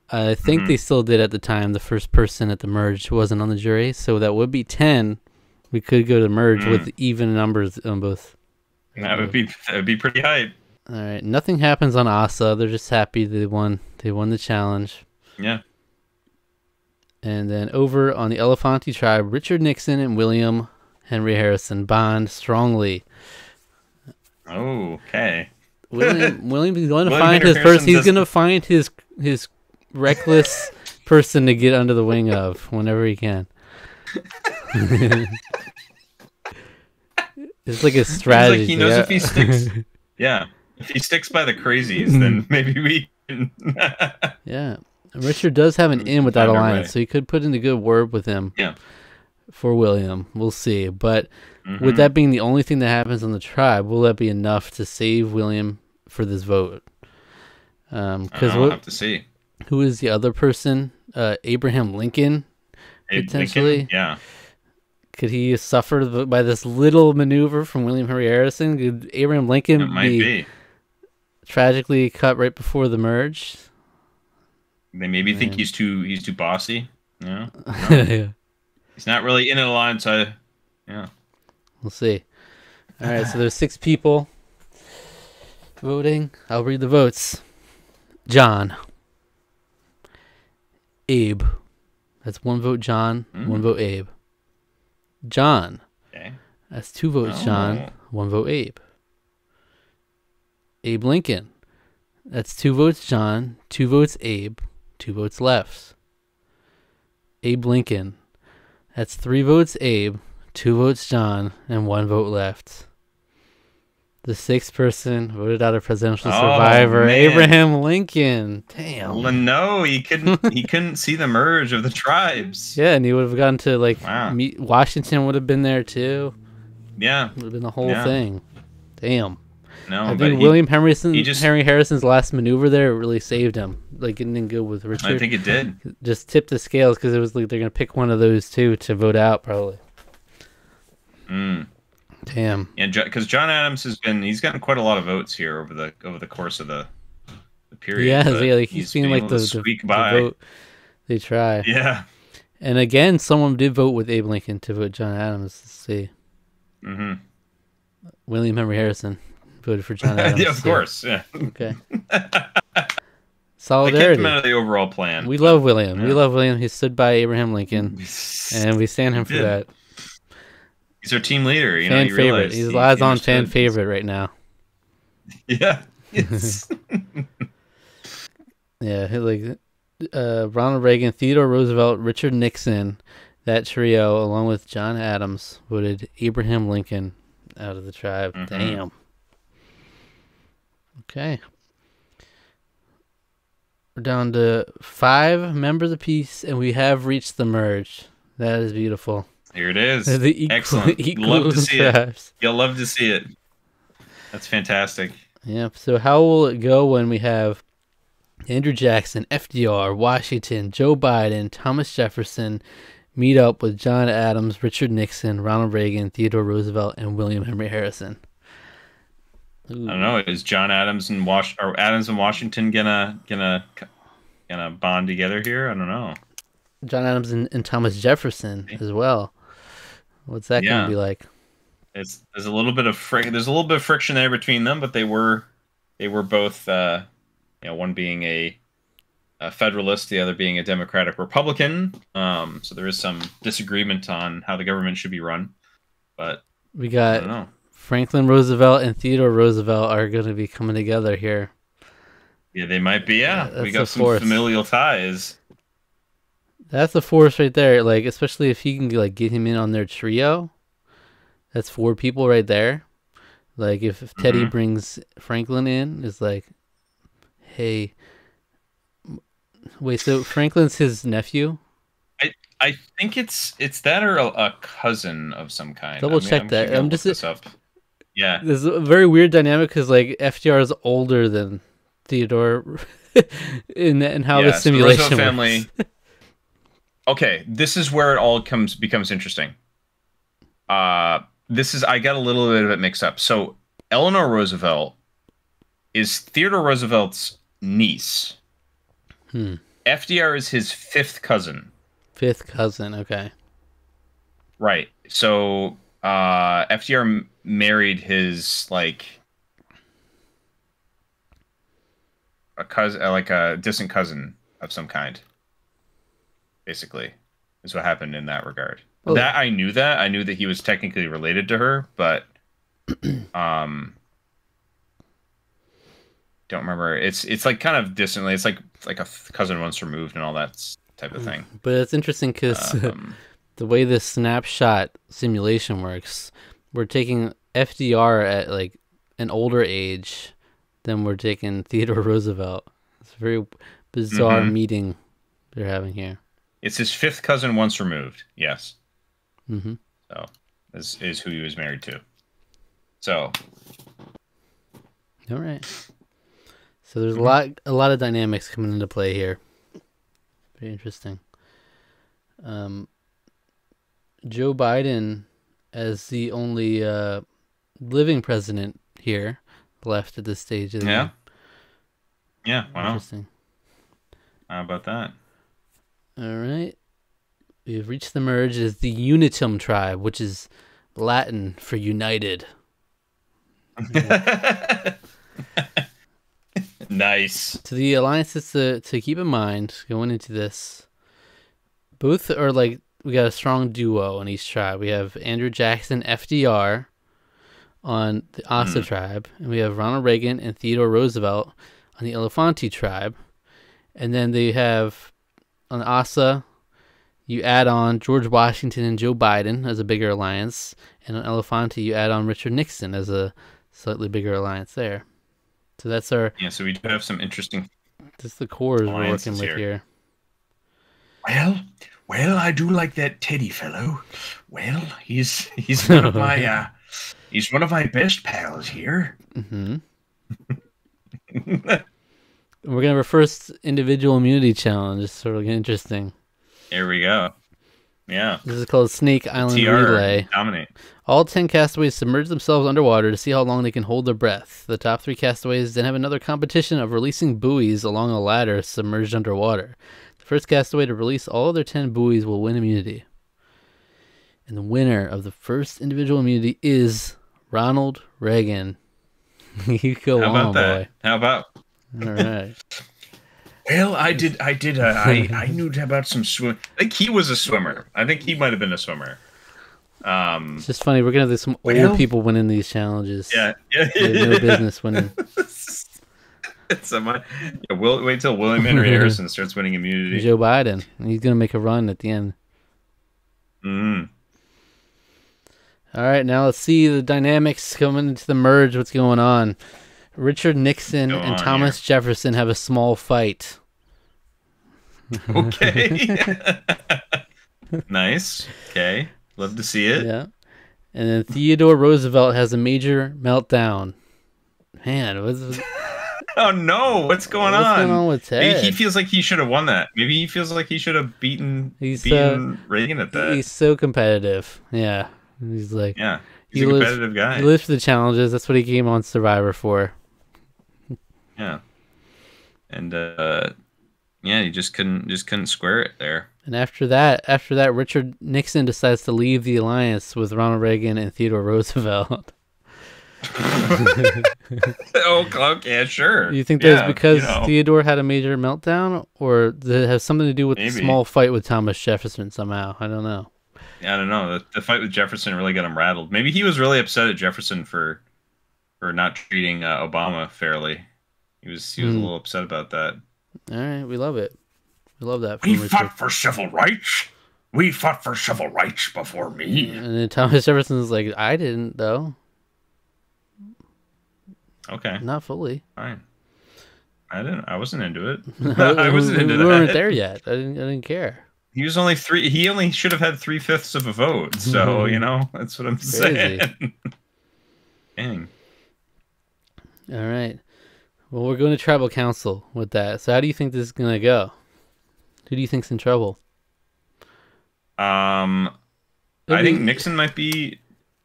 Speaker 1: I think they still did at the time. The first person at the merge wasn't on the jury, so that would be 10. We could go to merge with even numbers on both.
Speaker 2: That would be pretty hype.
Speaker 1: All right, nothing happens on Asa. They're just happy they won. They won the challenge.
Speaker 2: Yeah.
Speaker 1: And then over on the Elefanti tribe, Richard Nixon and William Henry Harrison bond strongly.
Speaker 2: Oh, okay.
Speaker 1: William's going to find his person. He's going to find his reckless person to get under the wing of whenever he can. It's like a strategy.
Speaker 2: Like he knows if he sticks. Yeah, if he sticks by the crazies, then maybe we can.
Speaker 1: Yeah, and Richard does have an in with that alliance, so he could put in a good word with him.
Speaker 2: Yeah.
Speaker 1: For William, we'll see. But with that being the only thing that happens on the tribe, will that be enough to save William for this vote? Because
Speaker 2: we'll have to see.
Speaker 1: Who is the other person? Abraham Lincoln, potentially.
Speaker 2: Lincoln? Yeah.
Speaker 1: Could he suffer by this little maneuver from William Henry Harrison? Could Abraham Lincoln be tragically cut right before the merge?
Speaker 2: They maybe think he's too bossy. Yeah.
Speaker 1: Yeah.
Speaker 2: He's not really in an alliance. Yeah.
Speaker 1: We'll see. All right, so there's 6 people voting. I'll read the votes. John. Abe. That's 1 vote John, 1 vote Abe. John.
Speaker 2: Okay.
Speaker 1: That's 2 votes John, 1 vote Abe. Abe Lincoln. That's 2 votes John, 2 votes Abe, 2 votes left. Abe Lincoln. That's 3 votes Abe, 2 votes John, and 1 vote left. The 6th person voted out a presidential survivor,
Speaker 2: man.
Speaker 1: Abraham Lincoln. Damn.
Speaker 2: Well, no, he couldn't see the merge of the tribes.
Speaker 1: Yeah, and he would have gotten to meet Washington. Would have been there too.
Speaker 2: Yeah,
Speaker 1: would have been the whole thing. Damn.
Speaker 2: No,
Speaker 1: I think William Henry Harrison's last maneuver there really saved him. Like, it didn't go with Richard.
Speaker 2: I think it did.
Speaker 1: Just tipped the scales because it was like they're gonna pick one of those two to vote out probably. Damn.
Speaker 2: Yeah, because John Adams he's gotten quite a lot of votes here over the course of the period.
Speaker 1: Yeah, like he's been like the vote they try.
Speaker 2: Yeah.
Speaker 1: And again, someone did vote with Abe Lincoln to vote John Adams. Let's see. William Henry Harrison voted for John Adams.
Speaker 2: Yeah, of course. Yeah.
Speaker 1: Okay. Solidarity.
Speaker 2: I kept him out of the overall plan.
Speaker 1: We love William. Yeah. We love William. He stood by Abraham Lincoln, and we stand him for that.
Speaker 2: He's our team leader.
Speaker 1: Fan favorite. He's Lies on fan favorite right now.
Speaker 2: Yeah.
Speaker 1: Yeah, like Ronald Reagan, Theodore Roosevelt, Richard Nixon, that trio, along with John Adams, voted Abraham Lincoln out of the tribe. Damn. Okay. We're down to 5 members apiece, and we have reached the merge. That is beautiful.
Speaker 2: Here it is.
Speaker 1: Excellent.
Speaker 2: Love to see it. You'll love to see it. That's fantastic.
Speaker 1: Yep. So how will it go when we have Andrew Jackson, FDR, Washington, Joe Biden, Thomas Jefferson meet up with John Adams, Richard Nixon, Ronald Reagan, Theodore Roosevelt, and William Henry Harrison? Ooh.
Speaker 2: I don't know. Is John Adams and Washington gonna bond together here? I don't know.
Speaker 1: John Adams and Thomas Jefferson as well. What's that going to be like?
Speaker 2: There's a little bit of friction there between them, but they were both one being a Federalist, the other being a Democratic Republican. So there is some disagreement on how the government should be run. But
Speaker 1: we got Franklin Roosevelt and Theodore Roosevelt are going to be coming together here.
Speaker 2: Yeah, they might be. Yeah, we got some familial ties.
Speaker 1: That's a force right there. Like, especially if you can get him in on their trio. That's 4 people right there. Like, if Teddy brings Franklin in, it's like, hey, wait. So Franklin's his nephew.
Speaker 2: I think it's that or a cousin of some kind.
Speaker 1: Double check that. I'm just
Speaker 2: this up. Yeah,
Speaker 1: there's a very weird dynamic because FDR is older than Theodore in how the simulation
Speaker 2: the family. Okay, this is where it all becomes interesting. I got a little bit of it mixed up. So Eleanor Roosevelt is Theodore Roosevelt's niece. FDR is his 5th cousin.
Speaker 1: 5th cousin, okay.
Speaker 2: Right. So FDR married his a cousin, a distant cousin of some kind. Basically, is what happened in that regard. Oh. I knew that he was technically related to her, but don't remember. It's like kind of distantly. It's like a cousin once removed and all that type of thing.
Speaker 1: But it's interesting because the way this snapshot simulation works, we're taking FDR at an older age than we're taking Theodore Roosevelt. It's a very bizarre meeting they're having here.
Speaker 2: It's his 5th cousin once removed. Yes.
Speaker 1: So
Speaker 2: is who he was married to. So.
Speaker 1: All right. So there's a lot of dynamics coming into play here. Very interesting. Joe Biden, as the only living president here left at this stage of the game.
Speaker 2: Yeah. Wow.
Speaker 1: Interesting.
Speaker 2: How about that? All
Speaker 1: right. We've reached the merge as the Unitum tribe, which is Latin for united.
Speaker 2: Nice.
Speaker 1: To the alliances to keep in mind going into this, both are like, we got a strong duo in each tribe. We have Andrew Jackson, FDR, on the Asa tribe, and we have Ronald Reagan and Theodore Roosevelt on the Elefanti tribe. And then they have on Asa, you add on George Washington and Joe Biden as a bigger alliance, and on Elefanti you add on Richard Nixon as a slightly bigger alliance there. So that's our...
Speaker 2: Yeah, so we do have some interesting...
Speaker 1: That's the cores we're working with here.
Speaker 3: Well, I do like that Teddy fellow. Well, he's one of my he's one of my best pals here.
Speaker 1: Mm-hmm. We're gonna have our first individual immunity challenge. It's sort of interesting.
Speaker 2: Here we go. Yeah.
Speaker 1: This is called Snake Island Relay.
Speaker 2: Dominate.
Speaker 1: All 10 castaways submerge themselves underwater to see how long they can hold their breath. The top 3 castaways then have another competition of releasing buoys along a ladder submerged underwater. The first castaway to release all of their 10 buoys will win immunity. And the winner of the first individual immunity is Ronald Reagan. You go on,
Speaker 2: How about that?
Speaker 1: boy.
Speaker 2: How about?
Speaker 1: All right.
Speaker 3: Well, I knew about some swim.
Speaker 2: I think he was a swimmer. I think he might have been a swimmer.
Speaker 1: It's just funny. We're gonna have some old people winning these challenges.
Speaker 2: Yeah.
Speaker 1: They have no business winning.
Speaker 2: We'll wait till William Henry Harrison starts winning immunity.
Speaker 1: Joe Biden. He's gonna make a run at the end. All right, now let's see the dynamics coming into the merge. What's going on? Richard Nixon and Thomas Jefferson have a small fight.
Speaker 2: Okay. Nice. Okay. Love to see it.
Speaker 1: Yeah. And then Theodore Roosevelt has a major meltdown. Man,
Speaker 2: oh no, what's going on?
Speaker 1: What's going on with Ted?
Speaker 2: Maybe he feels like he should have won that. Maybe he feels like he should have beaten Reagan at that.
Speaker 1: He's so competitive. Yeah. He's like,
Speaker 2: yeah. He's a competitive guy.
Speaker 1: He lives for the challenges. That's what he came on Survivor for.
Speaker 2: Yeah. And you just couldn't square it there.
Speaker 1: And after that, Richard Nixon decides to leave the alliance with Ronald Reagan and Theodore Roosevelt.
Speaker 2: Okay, sure.
Speaker 1: You think that's because Theodore had a major meltdown, or does it have something to do with the small fight with Thomas Jefferson somehow? I don't know.
Speaker 2: Yeah, I don't know. The fight with Jefferson really got him rattled. Maybe he was really upset at Jefferson for not treating Obama fairly. He was a little upset about that.
Speaker 1: All right, we love it. We love that.
Speaker 3: We fought for civil rights. We fought for civil rights before me.
Speaker 1: And then Thomas Jefferson's like, I didn't though.
Speaker 2: Okay.
Speaker 1: Not fully.
Speaker 2: Fine. I wasn't into it. I wasn't into that.
Speaker 1: We weren't there yet. I didn't care.
Speaker 2: He was only three. He only should have had 3/5 of a vote. So that's what I'm saying. Dang.
Speaker 1: All right. Well, we're going to tribal council with that. So how do you think this is going to go? Who do you think's in trouble?
Speaker 2: I think Nixon might be.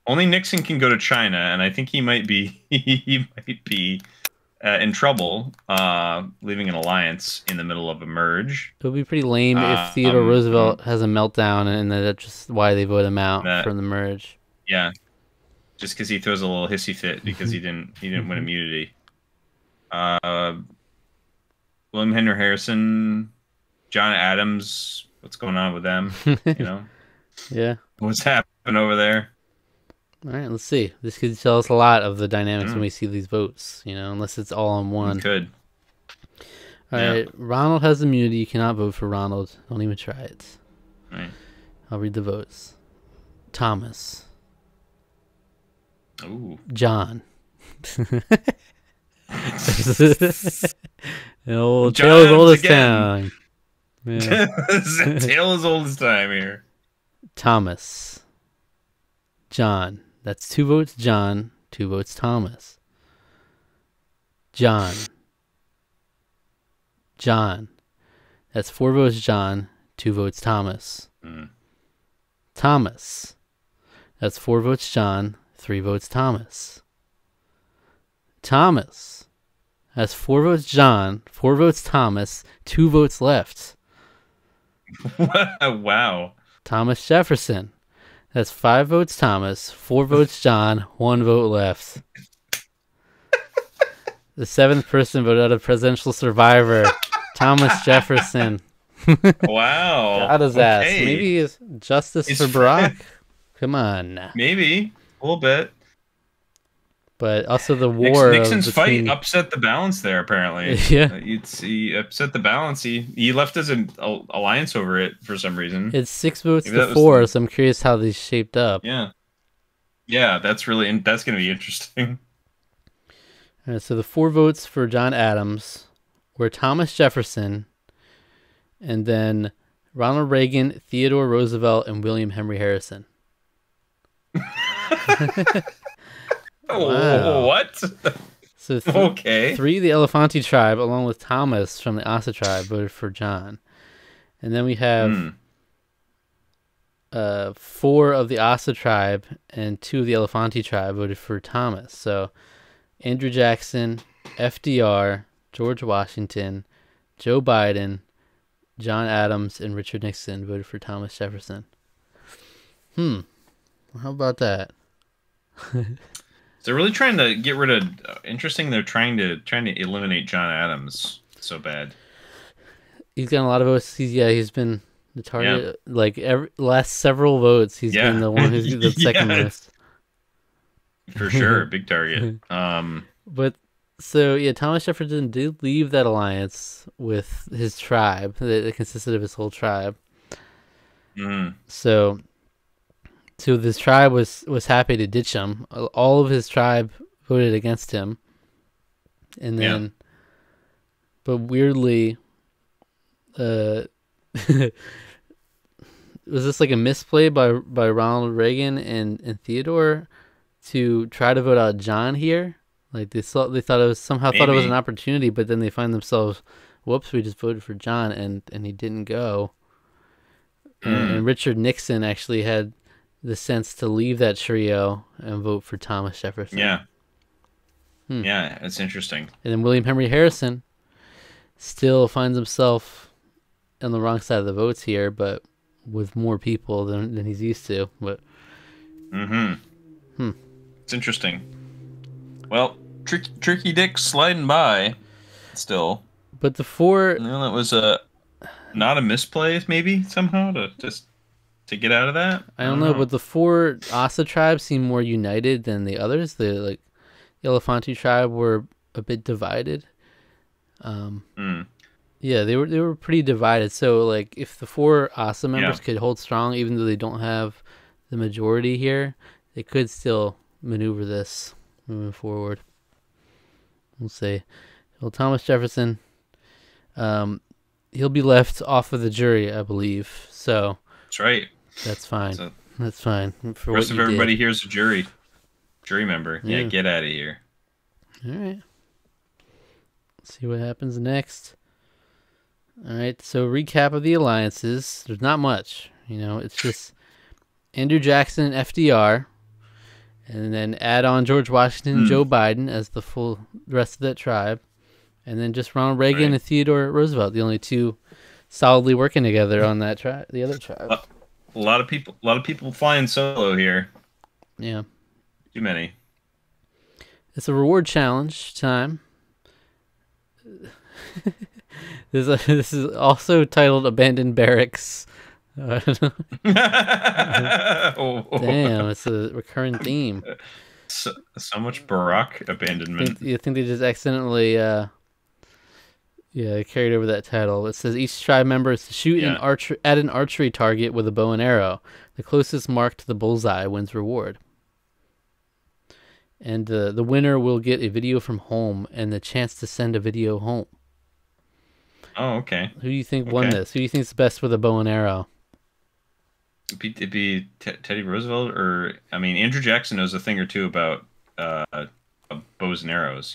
Speaker 2: Only Nixon can go to China, and I think he might be. He might be in trouble, leaving an alliance in the middle of a merge.
Speaker 1: It would be pretty lame if Theodore Roosevelt has a meltdown, and that's just why they vote him out from the merge.
Speaker 2: Yeah, just because he throws a little hissy fit because he didn't win immunity. William Henry Harrison, John Adams, what's going on with them?
Speaker 1: Yeah.
Speaker 2: What's happening over there?
Speaker 1: All right, let's see. This could tell us a lot of the dynamics when we see these votes, unless it's all on one.
Speaker 2: It could.
Speaker 1: All right, Ronald has immunity. You cannot vote for Ronald. Don't even try it.
Speaker 2: All right.
Speaker 1: I'll read the votes. Thomas.
Speaker 2: Ooh.
Speaker 1: John. Old Tale as old as time. Yeah.
Speaker 2: Tale as old as time here.
Speaker 1: Thomas. John. That's 2 votes John, 2 votes Thomas. John. John. That's 4 votes John, 2 votes Thomas. Thomas. That's 4 votes John, 3 votes Thomas. Thomas. That's 4 votes John, 4 votes Thomas, 2 votes left.
Speaker 2: Wow.
Speaker 1: Thomas Jefferson. That's 5 votes Thomas, 4 votes John, 1 vote left. The 7th person voted out of presidential survivor, Thomas Jefferson.
Speaker 2: Wow.
Speaker 1: Got his ass. Maybe it's justice for Barack? Come on.
Speaker 2: Maybe. A little bit.
Speaker 1: But also the war.
Speaker 2: Nixon's fight upset the balance there, apparently.
Speaker 1: Yeah.
Speaker 2: He upset the balance. He left his alliance over it for some reason.
Speaker 1: It's 6 votes to 4, so I'm curious how these shaped up.
Speaker 2: Yeah. Yeah, that's going to be interesting.
Speaker 1: All right, so the 4 votes for John Adams were Thomas Jefferson, and then Ronald Reagan, Theodore Roosevelt, and William Henry Harrison.
Speaker 2: Wow. What?
Speaker 1: So
Speaker 2: 3 of
Speaker 1: the Elefanti tribe, along with Thomas from the Asa tribe, voted for John. And then we have 4 of the Asa tribe and 2 of the Elefanti tribe voted for Thomas. So Andrew Jackson, FDR, George Washington, Joe Biden, John Adams, and Richard Nixon voted for Thomas Jefferson. How about that?
Speaker 2: They're really trying to get rid of. Interesting. They're trying to eliminate John Adams so bad.
Speaker 1: He's gotten a lot of votes. He's been the target. Yeah. Like last several votes, he's been the one who's the second most.
Speaker 2: For sure, big target.
Speaker 1: But so Thomas Jefferson did leave that alliance with his tribe that consisted of his whole tribe. So this tribe was happy to ditch him. All of his tribe voted against him, and then, but weirdly, was this like a misplay by Ronald Reagan and Theodore to try to vote out John here? Like they thought it was thought it was an opportunity, but then they find themselves, whoops, we just voted for John and he didn't go. And Richard Nixon actually had the sense to leave that trio and vote for Thomas Jefferson.
Speaker 2: Yeah. Yeah, it's interesting.
Speaker 1: And then William Henry Harrison still finds himself on the wrong side of the votes here, but with more people than he's used to. But
Speaker 2: it's interesting. Well, Tricky Dick sliding by still.
Speaker 1: But the 4...
Speaker 2: that was not a misplay, maybe, somehow, to get out of that?
Speaker 1: I don't know, but the 4 Asa tribes seem more united than the others. The Elefanti tribe were a bit divided. Yeah, they were pretty divided. So like if the 4 Asa members could hold strong, even though they don't have the majority here, they could still maneuver this moving forward. We'll see. Well, Thomas Jefferson, he'll be left off of the jury, I believe. So
Speaker 2: that's right.
Speaker 1: That's fine. That's fine.
Speaker 2: For the rest of everybody here's a jury member. Yeah, get out of here.
Speaker 1: All right. Let's see what happens next. All right. So recap of the alliances. There's not much. It's just Andrew Jackson, FDR, and then add on George Washington and Joe Biden as the rest of that tribe, and then just Ronald Reagan and Theodore Roosevelt, the only 2 solidly working together on that tribe. The other tribe.
Speaker 2: A lot of people flying solo here.
Speaker 1: Yeah.
Speaker 2: Too many.
Speaker 1: It's a reward challenge time. This is also titled Abandoned Barracks. Damn, it's a recurring theme.
Speaker 2: So much Barack abandonment.
Speaker 1: You think they just accidentally carried over that title. It says each tribe member is to shoot at an archery target with a bow and arrow. The closest mark to the bullseye wins reward. And the winner will get a video from home and the chance to send a video home.
Speaker 2: Oh, okay.
Speaker 1: Who do you think won this? Who do you think's best with a bow and arrow?
Speaker 2: It'd be Teddy Roosevelt, or Andrew Jackson knows a thing or two about bows and arrows.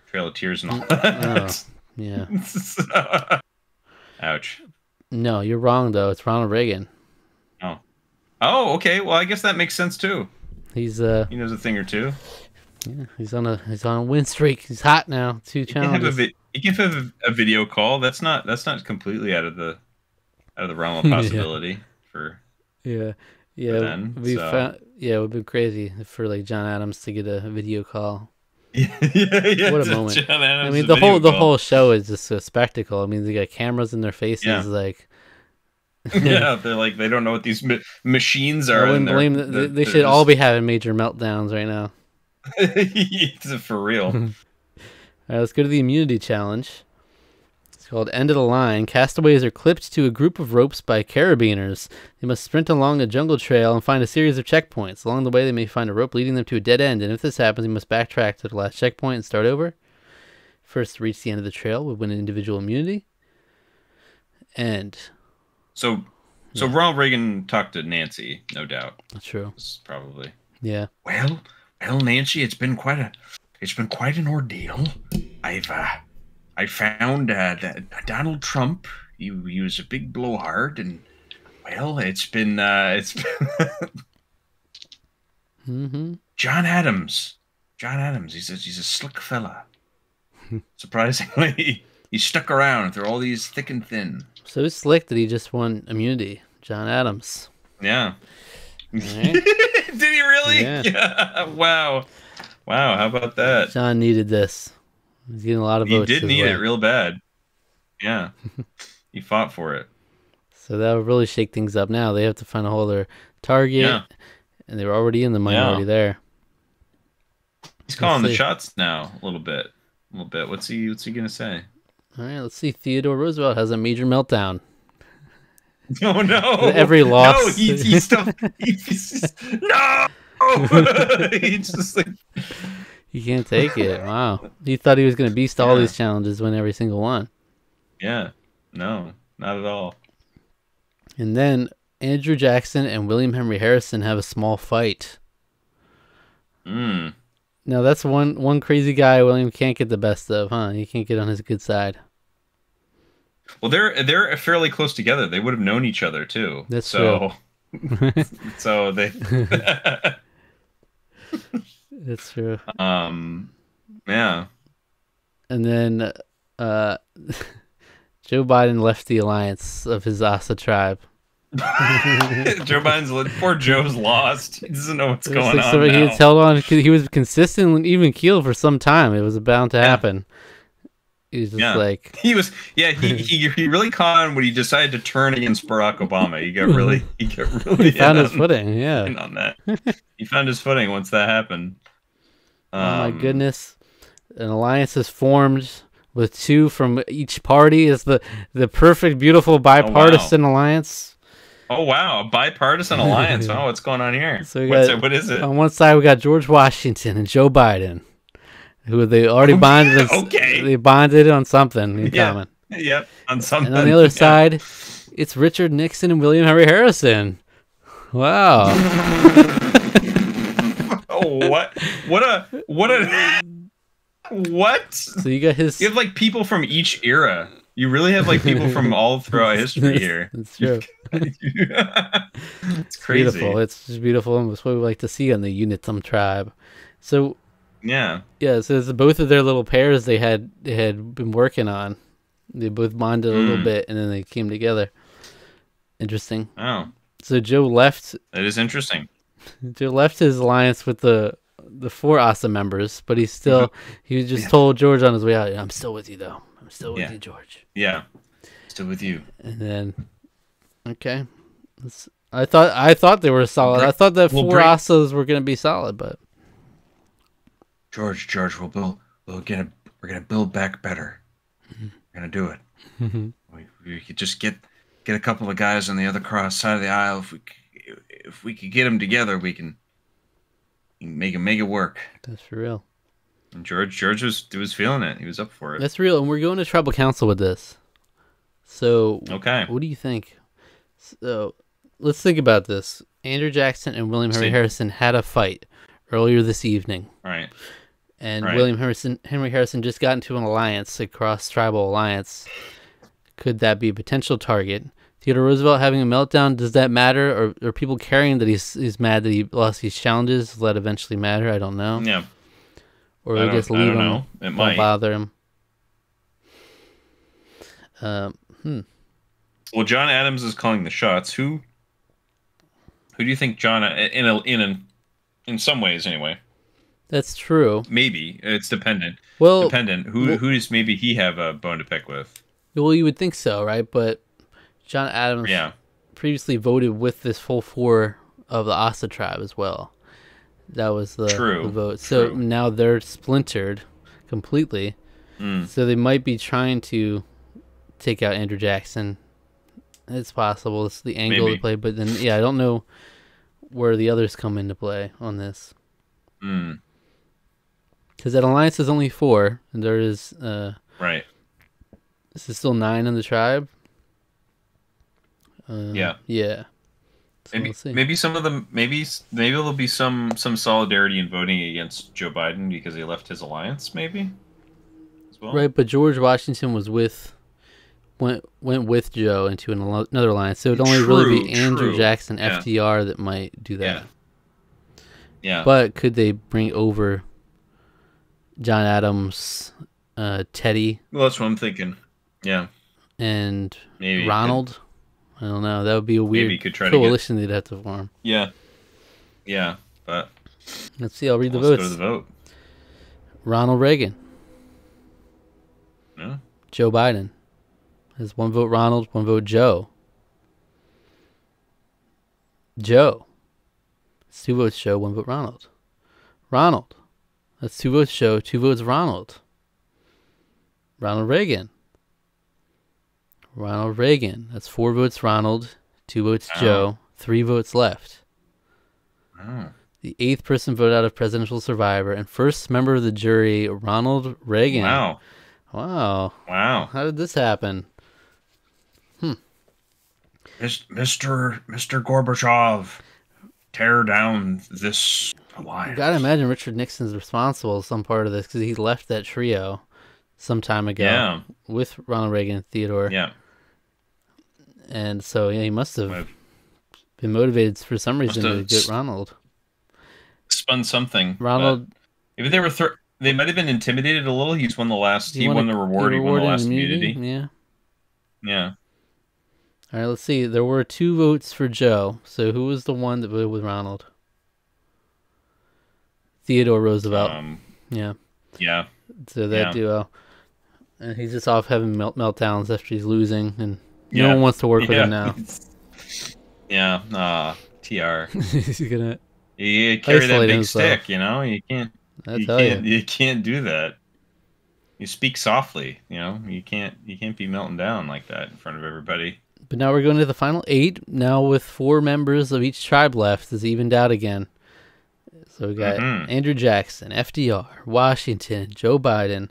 Speaker 2: Trail of Tears and all that.
Speaker 1: Yeah.
Speaker 2: Ouch.
Speaker 1: No, you're wrong though. It's Ronald Reagan.
Speaker 2: Oh, okay. Well, I guess that makes sense too.
Speaker 1: He knows
Speaker 2: a thing or two.
Speaker 1: Yeah, he's on a win streak. He's hot now. 2 challenges.
Speaker 2: You can have a video call. That's not completely out of the realm of possibility.
Speaker 1: Yeah, it would be crazy for like John Adams to get a video call.
Speaker 2: Yeah,
Speaker 1: what a moment!
Speaker 2: John Adams,
Speaker 1: I mean, the whole show is just a spectacle. I mean, they got cameras in their faces, like.
Speaker 2: Yeah, they're like they don't know what these machines are.
Speaker 1: I wouldn't blame them. They should all be having major meltdowns right now.
Speaker 2: For real.
Speaker 1: All right, let's go to the immunity challenge. It's called End of the Line. Castaways are clipped to a group of ropes by carabiners. They must sprint along a jungle trail and find a series of checkpoints. Along the way, they may find a rope leading them to a dead end, and if this happens, they must backtrack to the last checkpoint and start over. First to reach the end of the trail would win individual immunity. And...
Speaker 2: So Ronald Reagan talked to Nancy, no doubt.
Speaker 1: That's true.
Speaker 2: Probably.
Speaker 1: Yeah.
Speaker 3: Well, Nancy, it's been quite an ordeal. I found that Donald Trump. He was a big blowhard, and well, it's been
Speaker 1: mm-hmm.
Speaker 3: John Adams. He's a slick fella. Surprisingly, he stuck around through all these thick and thin.
Speaker 1: So slick that he just won immunity. John Adams.
Speaker 2: Yeah.
Speaker 1: Right.
Speaker 2: Did he really?
Speaker 1: Yeah.
Speaker 2: Wow. How about that?
Speaker 1: John needed this. He's getting a lot of votes.
Speaker 2: He did need it real bad. Yeah. He fought for it.
Speaker 1: So that would really shake things up now. They have to find a whole other target. And they were already in the minority there.
Speaker 2: He's calling the shots now a little bit. What's he gonna say?
Speaker 1: All right, let's see. Theodore Roosevelt has a major meltdown.
Speaker 2: Oh no!
Speaker 1: Every loss.
Speaker 2: No, he's still. No. He's just like.
Speaker 1: He can't take it. Wow. He thought he was gonna beast all these challenges, win every single one.
Speaker 2: Yeah. No, not at all.
Speaker 1: And then Andrew Jackson and William Henry Harrison have a small fight. Now that's one crazy guy William can't get the best of, huh? He can't get on his good side.
Speaker 2: Well, they're fairly close together. They would have known each other too.
Speaker 1: That's true.
Speaker 2: So they.
Speaker 1: That's true.
Speaker 2: Yeah.
Speaker 1: And then Joe Biden left the alliance of his Asa tribe.
Speaker 2: Poor Joe's lost. He doesn't know what's going on.
Speaker 1: So he had held on. He was consistent and even keeled for some time. It was bound to happen. He was just like
Speaker 2: he was. Yeah, he really caught on when he decided to turn against Barack Obama. He got really.
Speaker 1: He found his footing. Yeah,
Speaker 2: on that. He found his footing once that happened.
Speaker 1: Oh my goodness! An alliance is formed with two from each party. Is the perfect, beautiful bipartisan alliance.
Speaker 2: Oh wow, a bipartisan alliance. Oh, what's going on here?
Speaker 1: So
Speaker 2: what is it?
Speaker 1: On one side we got George Washington and Joe Biden, who they already bonded. They bonded on something in common.
Speaker 2: Yep, on something.
Speaker 1: And on the other side, it's Richard Nixon and William Henry Harrison. Wow.
Speaker 2: Oh, what?
Speaker 1: So you got his.
Speaker 2: You have like people from each era. You really have like people from all throughout history here.
Speaker 1: That's true.
Speaker 2: It's crazy.
Speaker 1: Beautiful. It's just beautiful, and it's what we like to see on the Unitum tribe. So so it's both of their little pairs they had been working on. They both bonded a little bit, and then they came together. Interesting.
Speaker 2: Oh.
Speaker 1: So Joe left.
Speaker 2: That is interesting.
Speaker 1: Joe left his alliance with the four Asa members, but he just told George on his way out, "I'm still with you, though. I'm still with you, George."
Speaker 2: Yeah, still with you.
Speaker 1: And then, okay, I thought they were solid. I thought that four Asas were gonna be solid, but
Speaker 3: George, we're gonna build back better. We're gonna do it. We could just get a couple of guys on the other side of the aisle. If we could get them together, we can make it work.
Speaker 1: That's for real.
Speaker 2: And George was feeling it. He was up for it.
Speaker 1: That's real, and we're going to tribal council with this. So,
Speaker 2: okay,
Speaker 1: what do you think? So, let's think about this. Andrew Jackson and William Henry Harrison had a fight earlier this evening.
Speaker 2: Right.
Speaker 1: And William Henry Harrison just got into an alliance, a cross-tribal alliance. Could that be a potential target? Theodore Roosevelt having a meltdown, does that matter? Or are people caring that he's mad that he lost these challenges? Will that eventually matter? I don't know.
Speaker 2: Yeah.
Speaker 1: Or they just leave him.
Speaker 2: It might
Speaker 1: bother him.
Speaker 2: Well, John Adams is calling the shots. Who Who do you think John in some ways anyway?
Speaker 1: That's true.
Speaker 2: Maybe it's dependent.
Speaker 1: Well,
Speaker 2: who does maybe he have a bone to pick with?
Speaker 1: Well, you would think so, right? But John Adams previously voted with this full 4 of the Asa tribe as well. That was the vote. So now they're splintered completely. So they might be trying to take out Andrew Jackson. It's possible. It's the angle they play. But then, I don't know where the others come into play on this. Because that alliance is only 4, and there is
Speaker 2: right.
Speaker 1: This is still 9 in the tribe.
Speaker 2: Yeah.
Speaker 1: So
Speaker 2: maybe some of them. Maybe there'll be some solidarity in voting against Joe Biden because he left his alliance. Maybe. As well.
Speaker 1: Right, but George Washington was went with Joe into another alliance, so it'd only really be Andrew Jackson, FDR, that might do that.
Speaker 2: Yeah.
Speaker 1: But could they bring over John Adams, Teddy?
Speaker 2: Well, that's what I'm thinking. Yeah.
Speaker 1: And maybe Ronald? I don't know. That would be a weird coalition they'd have to form.
Speaker 2: Yeah. Yeah, but...
Speaker 1: Let's see. I'll read the votes.
Speaker 2: Let's go to the vote.
Speaker 1: Ronald Reagan.
Speaker 2: Yeah.
Speaker 1: Joe Biden. Has 1 vote Ronald, 1 vote Joe. Joe. That's 2 votes Joe, 1 vote Ronald. Ronald. That's 2 votes Joe, 2 votes Ronald. Ronald Reagan. Ronald Reagan. That's 4 votes Ronald, 2 votes Joe, 3 votes left. The 8th person voted out of presidential survivor and first member of the jury, Ronald Reagan. Wow. How did this happen?
Speaker 3: Mr. Gorbachev, tear down this alliance.
Speaker 1: You gotta imagine Richard Nixon's responsible for some part of this because he left that trio some time ago with Ronald Reagan and Theodore.
Speaker 2: Yeah.
Speaker 1: And so, he must have been motivated for some reason to get Ronald.
Speaker 2: Spun something.
Speaker 1: Ronald.
Speaker 2: Maybe they were. They might have been intimidated a little. He won the last. He won the reward. He won the last immunity. Yeah.
Speaker 1: All right. Let's see. There were 2 votes for Joe. So who was the one that voted with Ronald? Theodore Roosevelt. Yeah. So that duo. And he's just off having meltdowns after he's losing, and no one wants to work with him now.
Speaker 2: TR.
Speaker 1: He's gonna.
Speaker 2: You carry that big stick, You can't. You can't do that. You speak softly, You can't be melting down like that in front of everybody.
Speaker 1: But now we're going to the final 8. Now with 4 members of each tribe left, it's evened out again. So we got Andrew Jackson, FDR, Washington, Joe Biden,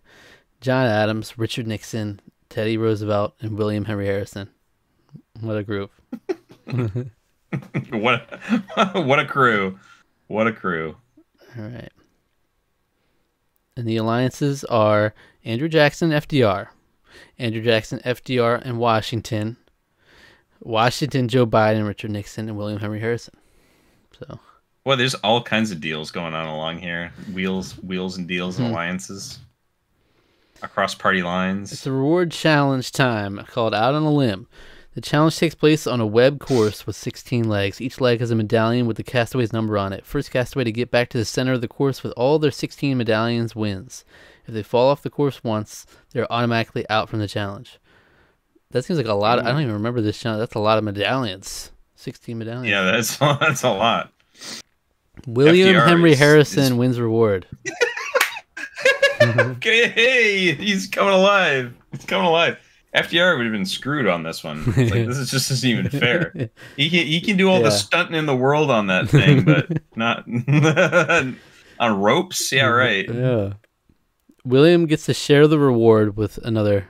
Speaker 1: John Adams, Richard Nixon, Teddy Roosevelt, and William Henry Harrison. What a group!
Speaker 2: What a crew! What a crew!
Speaker 1: All right. And the alliances are Andrew Jackson, FDR, Andrew Jackson, FDR, and Washington, Joe Biden, Richard Nixon, and William Henry Harrison. So.
Speaker 2: Well, there's all kinds of deals going on along here. Wheels and deals and alliances across party lines.
Speaker 1: It's a reward challenge time called Out on a Limb. The challenge takes place on a web course with 16 legs. Each leg has a medallion with the castaway's number on it. First castaway to get back to the center of the course with all their 16 medallions wins. If they fall off the course once, they're automatically out from the challenge. That seems like a lot. I don't even remember this challenge. That's a lot of medallions. 16 medallions.
Speaker 2: Yeah, that's a lot.
Speaker 1: William Henry Harrison wins reward.
Speaker 2: Okay, hey, he's coming alive. FDR would have been screwed on this one. It's like, this just isn't even fair. He can do all the stunting in the world on that thing, but not on ropes. Yeah, right.
Speaker 1: Yeah. William gets to share the reward with another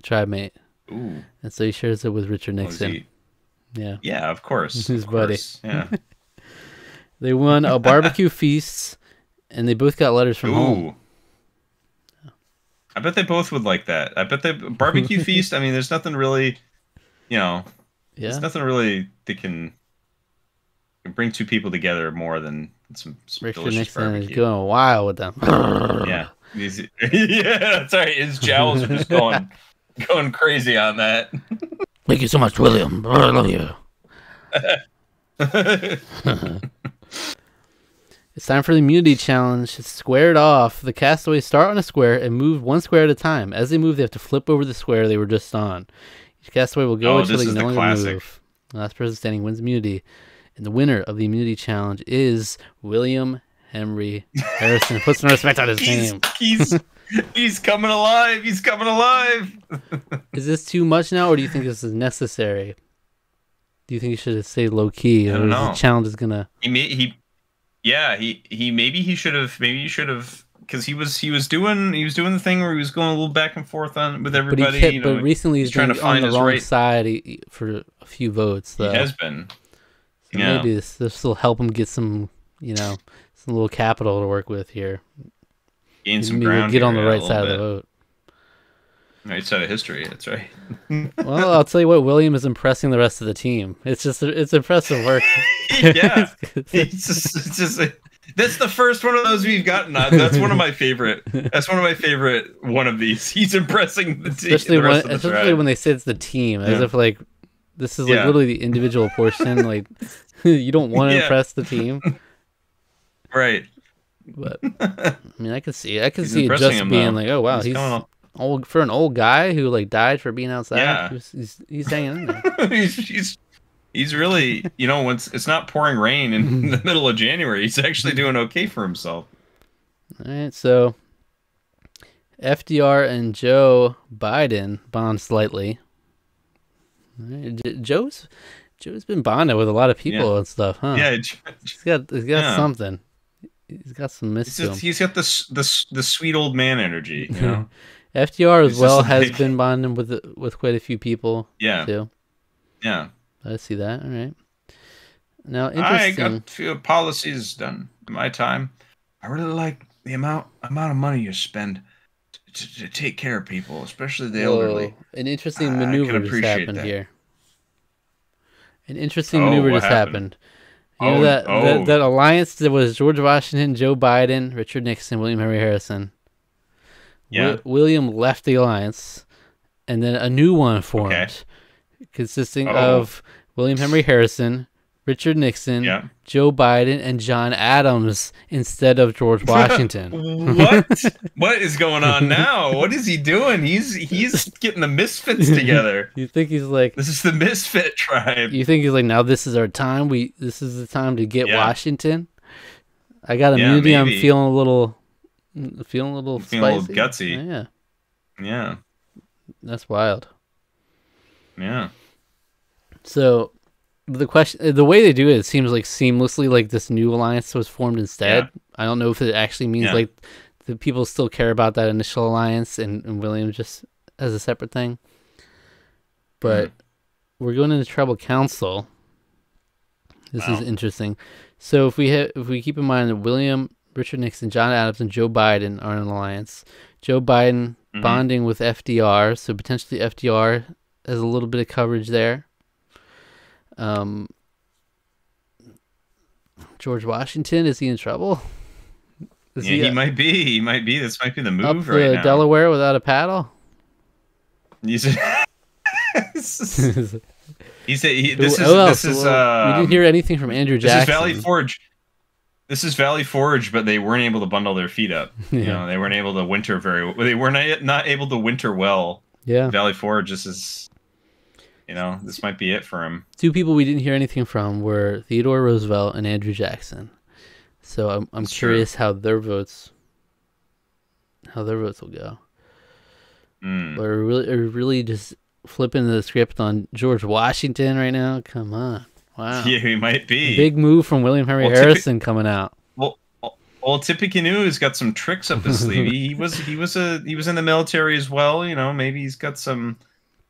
Speaker 1: tribe mate.
Speaker 2: Ooh.
Speaker 1: And so he shares it with Richard Nixon.
Speaker 2: Yeah. Yeah, of course.
Speaker 1: His buddy.
Speaker 2: Yeah.
Speaker 1: They won a barbecue feast, and they both got letters from home.
Speaker 2: I bet they both would like that. I bet the barbecue feast. I mean, there's nothing really, there's nothing really that can bring 2 people together more than some
Speaker 1: Richard
Speaker 2: delicious
Speaker 1: Nixon
Speaker 2: barbecue.
Speaker 1: is going wild with them.
Speaker 2: Yeah, that's right. His jowls are just going crazy on that.
Speaker 1: Thank you so much, William. I love you. It's time for the immunity challenge. It's squared off. The castaways start on a square and move one square at a time. As they move, they have to flip over the square they were just on. Each castaway will go until they can no longer move. The last person standing wins immunity. And the winner of the immunity challenge is William Henry Harrison. Put some respect on his name.
Speaker 2: He's coming alive. He's coming alive.
Speaker 1: Is this too much now, or do you think this is necessary? Do you think he should have stayed low key, or the challenge is gonna?
Speaker 2: Maybe he should have. Maybe he should have, because he was doing the thing where he was going a little back and forth with everybody.
Speaker 1: But recently he's trying to find on the wrong side for a few votes. Though.
Speaker 2: He has been.
Speaker 1: So maybe this will help him get some some little capital to work with here.
Speaker 2: Gain some ground.
Speaker 1: Get on the right side of the vote.
Speaker 2: Right side of history. That's right.
Speaker 1: Well, I'll tell you what, William is impressing the rest of the team. It's impressive work.
Speaker 2: Yeah, it's just that's the first one of those we've gotten. That's one of my favorite. That's one of my favorite one of these. He's impressing the team.
Speaker 1: Especially when they say it's the team, as if like this is like literally the individual portion. Like you don't want to impress the team,
Speaker 2: right?
Speaker 1: But I mean, I could see it just being like, oh wow, he's old for an old guy who like died for being outside.
Speaker 2: Yeah,
Speaker 1: he's hanging in there.
Speaker 2: he's really once it's not pouring rain in the middle of January, he's actually doing okay for himself.
Speaker 1: All right, so FDR and Joe Biden bond slightly. All right, Joe's been bonded with a lot of people and stuff, huh?
Speaker 2: Yeah,
Speaker 1: he's got something. He's got some myth to him.
Speaker 2: He's got the sweet old man energy,
Speaker 1: FDR as well has been bonding with quite a few people.
Speaker 2: Yeah.
Speaker 1: Too.
Speaker 2: Yeah.
Speaker 1: I see that. All right. Now, interesting.
Speaker 2: I got a few policies done in my time. I really like the amount of money you spend to take care of people, especially the elderly.
Speaker 1: An interesting maneuver just happened here. An interesting maneuver just happened. You know that alliance that was George Washington, Joe Biden, Richard Nixon, William Henry Harrison.
Speaker 2: Yeah.
Speaker 1: William left the alliance, and then a new one formed, consisting of William Henry Harrison, Richard Nixon, Joe Biden, and John Adams instead of George Washington.
Speaker 2: What is going on now? What is he doing? He's getting the misfits together.
Speaker 1: You think he's like,
Speaker 2: this is the misfit tribe?
Speaker 1: You think he's like, now this is our time. This is the time to get Washington. I got immunity. Yeah, I'm feeling a little spicy.
Speaker 2: A little gutsy. Yeah.
Speaker 1: That's wild.
Speaker 2: Yeah.
Speaker 1: So the way they do it seems like seamlessly like this new alliance was formed instead. I don't know if it actually means like the people still care about that initial alliance and William just as a separate thing. But we're going into tribal council. This is interesting. So if we keep in mind that William, Richard Nixon, John Adams, and Joe Biden are in an alliance. Joe Biden bonding with FDR, so potentially FDR has a little bit of coverage there. George Washington, is he in trouble?
Speaker 2: He might be. He might be. This might be the move
Speaker 1: right now. Delaware without a paddle.
Speaker 2: We didn't
Speaker 1: hear anything from Andrew Jackson.
Speaker 2: This is Valley Forge, but they weren't able to bundle their feet up. They weren't able to winter They were not able to winter well.
Speaker 1: Yeah.
Speaker 2: Valley Forge. This is. This might be it for him.
Speaker 1: Two people we didn't hear anything from were Theodore Roosevelt and Andrew Jackson. So I'm curious how their votes will go. We're really just flipping the script on George Washington right now. Come on, wow.
Speaker 2: Yeah, he might be.
Speaker 1: Big move from William Henry Harrison coming out.
Speaker 2: Well, Tippecanoe got some tricks up his sleeve. He was in the military as well. Maybe he's got some.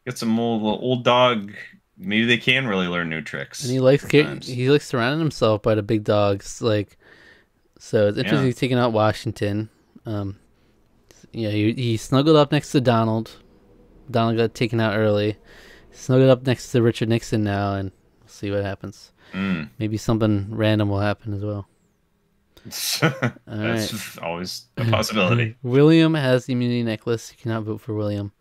Speaker 2: Get some old dog. Maybe they can really learn new tricks. And he likes
Speaker 1: surrounding himself by the big dogs. So it's interesting he's taking out Washington. He snuggled up next to Donald. Donald got taken out early. Snuggled up next to Richard Nixon now, and we'll see what happens. Maybe something random will happen as well.
Speaker 2: That's always a possibility.
Speaker 1: William has the immunity necklace. You cannot vote for William.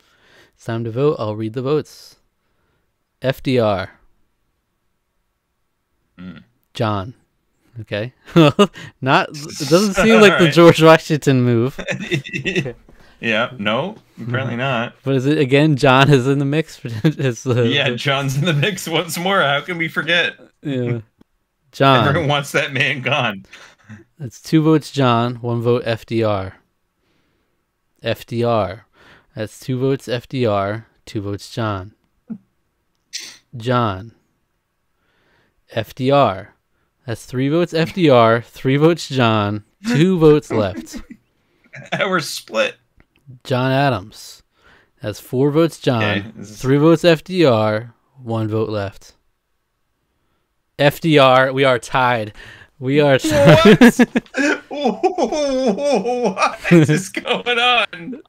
Speaker 1: It's time to vote. I'll read the votes. FDR. John. Okay. Not. It doesn't seem like the George Washington move.
Speaker 2: Yeah. No. Apparently not.
Speaker 1: But is it again? John is in the mix.
Speaker 2: John's in the mix once more. How can we forget?
Speaker 1: Yeah. John.
Speaker 2: Everyone wants that man gone.
Speaker 1: That's 2 votes John, 1 vote FDR. FDR. That's 2 votes FDR, 2 votes John. John. FDR. That's 3 votes FDR, 3 votes John, 2 votes left.
Speaker 2: We're split.
Speaker 1: John Adams. That's 4 votes John,
Speaker 2: Okay,
Speaker 1: 3 votes FDR, 1 vote left. FDR, we are tied. We are tied.
Speaker 2: What is going on?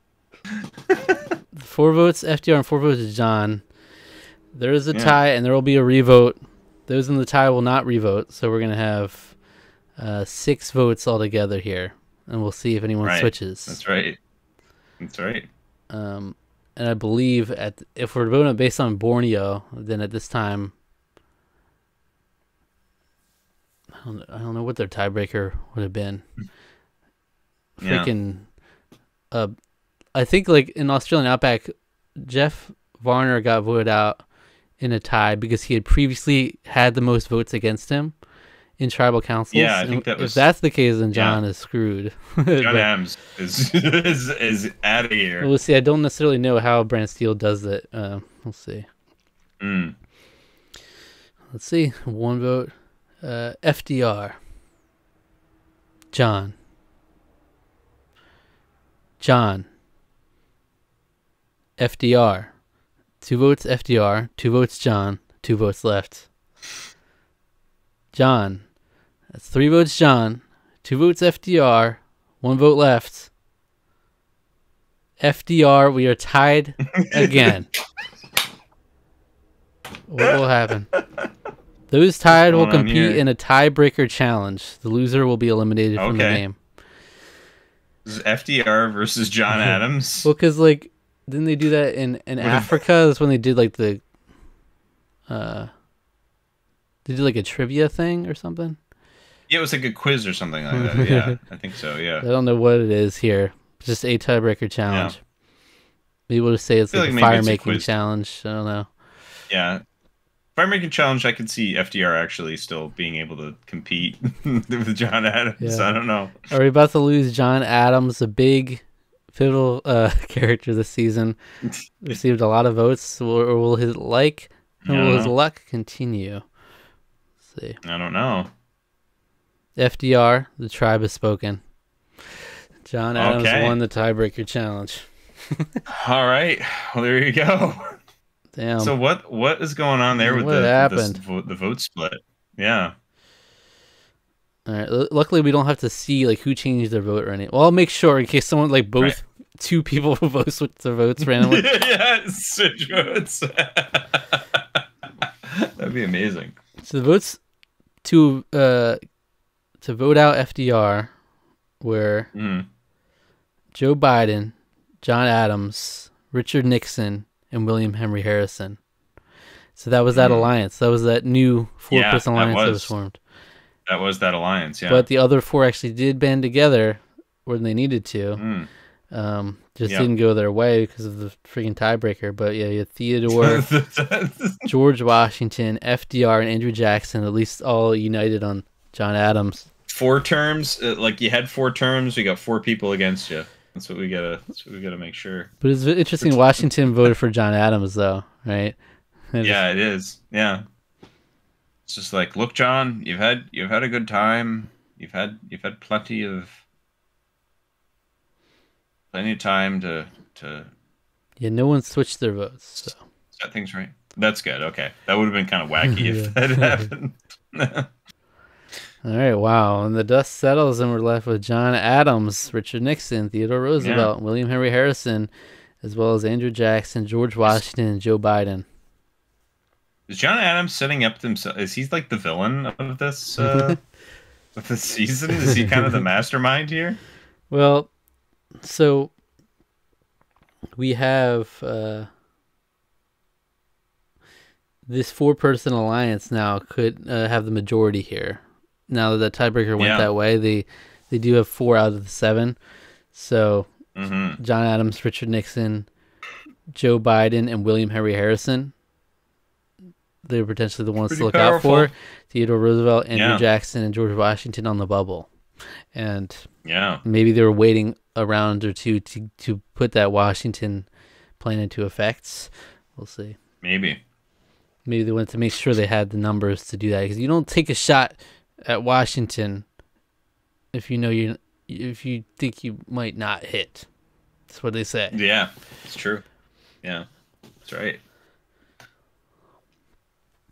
Speaker 1: 4 votes FDR and 4 votes John. There is a tie, and there will be a revote. Those in the tie will not revote, so we're going to have 6 votes altogether here, and we'll see if anyone switches.
Speaker 2: That's right. That's right.
Speaker 1: And I believe if we're voting based on Borneo, then at this time, I don't know what their tiebreaker would have been. Freaking, I think like in Australian Outback, Jeff Varner got voted out in a tie because he had previously had the most votes against him in tribal councils.
Speaker 2: Yeah, I think that was.
Speaker 1: If that's the case, then John is screwed.
Speaker 2: John Adams is out of here.
Speaker 1: We'll see. I don't necessarily know how Brand Steel does it. We'll see. Let's see. 1 vote. FDR. John. FDR. 2 votes FDR, 2 votes John, 2 votes left. John. That's 3 votes John, 2 votes FDR, 1 vote left. FDR, we are tied again. What will happen? Those tied will compete in a tiebreaker challenge. The loser will be eliminated from the game.
Speaker 2: This is FDR versus John Adams.
Speaker 1: Well, because like, didn't they do that in Africa? That's when they did like they did like a trivia thing or something.
Speaker 2: Yeah, it was like a quiz or something like that. Yeah, I think so. Yeah.
Speaker 1: I don't know what it is here. It's just a tiebreaker challenge. Yeah. Maybe we'll just say it's like a fire making challenge. I don't know.
Speaker 2: Yeah. Fire making challenge, I could see FDR actually still being able to compete with John Adams. Yeah. I don't know.
Speaker 1: Are we about to lose John Adams, a big pivotal character this season? Received a lot of votes, or will his luck continue? Let's see.
Speaker 2: I don't know.
Speaker 1: FDR, the tribe has spoken. John Adams won the tiebreaker challenge.
Speaker 2: All right. Well, there you go.
Speaker 1: Damn.
Speaker 2: So what is going on there with the vote split? Yeah.
Speaker 1: All right. Luckily, we don't have to see like who changed their vote or anything. Well, I'll make sure in case someone like both 2 people will both switch their votes randomly.
Speaker 2: Switch votes. That'd be amazing.
Speaker 1: So the votes to vote out FDR were Joe Biden, John Adams, Richard Nixon, and William Henry Harrison. So that was that alliance. That was that new 4-person alliance that was formed.
Speaker 2: That was that alliance, yeah.
Speaker 1: But the other 4 actually did band together when they needed to. Didn't go their way because of the freaking tiebreaker. But yeah, you had Theodore, George Washington, FDR, and Andrew Jackson, at least all united on John Adams.
Speaker 2: 4 terms, like you had 4 terms, we got 4 people against you. That's what we gotta make sure.
Speaker 1: But it's interesting. Washington voted for John Adams, though, right?
Speaker 2: Yeah, it is. Yeah, it's just like, look, John, you've had a good time. You've had plenty of time to.
Speaker 1: Yeah, no one switched their votes. So
Speaker 2: set things right. That's good. Okay, that would have been kind of wacky if that happened.
Speaker 1: All right, wow. And the dust settles, and we're left with John Adams, Richard Nixon, Theodore Roosevelt, William Henry Harrison, as well as Andrew Jackson, George Washington, and Joe Biden.
Speaker 2: Is John Adams setting up himself? Is he like the villain of this of this season? Is he kind of the mastermind here?
Speaker 1: Well, so we have this 4-person alliance now could have the majority here. Now that tiebreaker went that way, they do have 4 out of the 7. So John Adams, Richard Nixon, Joe Biden, and William Henry Harrison, they're potentially the ones to look out for. Theodore Roosevelt, Andrew Jackson, and George Washington on the bubble. And maybe they were waiting a round or two to put that Washington plan into effect. We'll see. Maybe they wanted to make sure they had the numbers to do that, because you don't take a shot at Washington if you think you might not hit. That's what they say.
Speaker 2: Yeah, it's true. Yeah, that's right.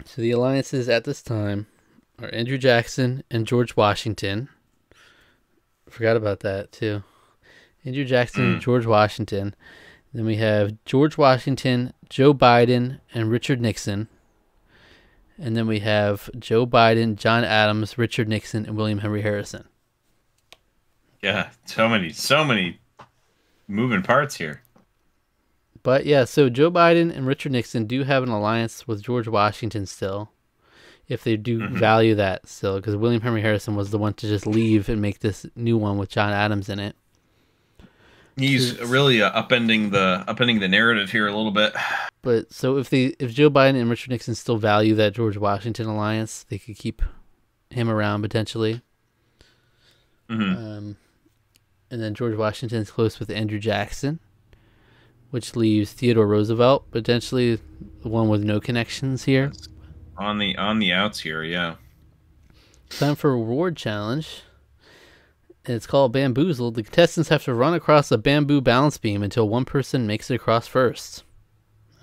Speaker 1: So the alliances at this time are Andrew Jackson and George Washington. Forgot about that too. Andrew Jackson and George Washington. Then we have George Washington, Joe Biden, and Richard Nixon. And then we have Joe Biden, John Adams, Richard Nixon, and William Henry Harrison.
Speaker 2: Yeah, so many moving parts here.
Speaker 1: But yeah, so Joe Biden and Richard Nixon do have an alliance with George Washington still, if they do value that still, because William Henry Harrison was the one to just leave and make this new one with John Adams in it.
Speaker 2: He's really upending the narrative here a little bit.
Speaker 1: But so if Joe Biden and Richard Nixon still value that George Washington alliance, they could keep him around potentially. And then George Washington's close with Andrew Jackson, which leaves Theodore Roosevelt potentially the one with no connections here.
Speaker 2: Yes. On the outs here, yeah.
Speaker 1: Time for a reward challenge. And it's called Bamboozled. The contestants have to run across a bamboo balance beam until one person makes it across first.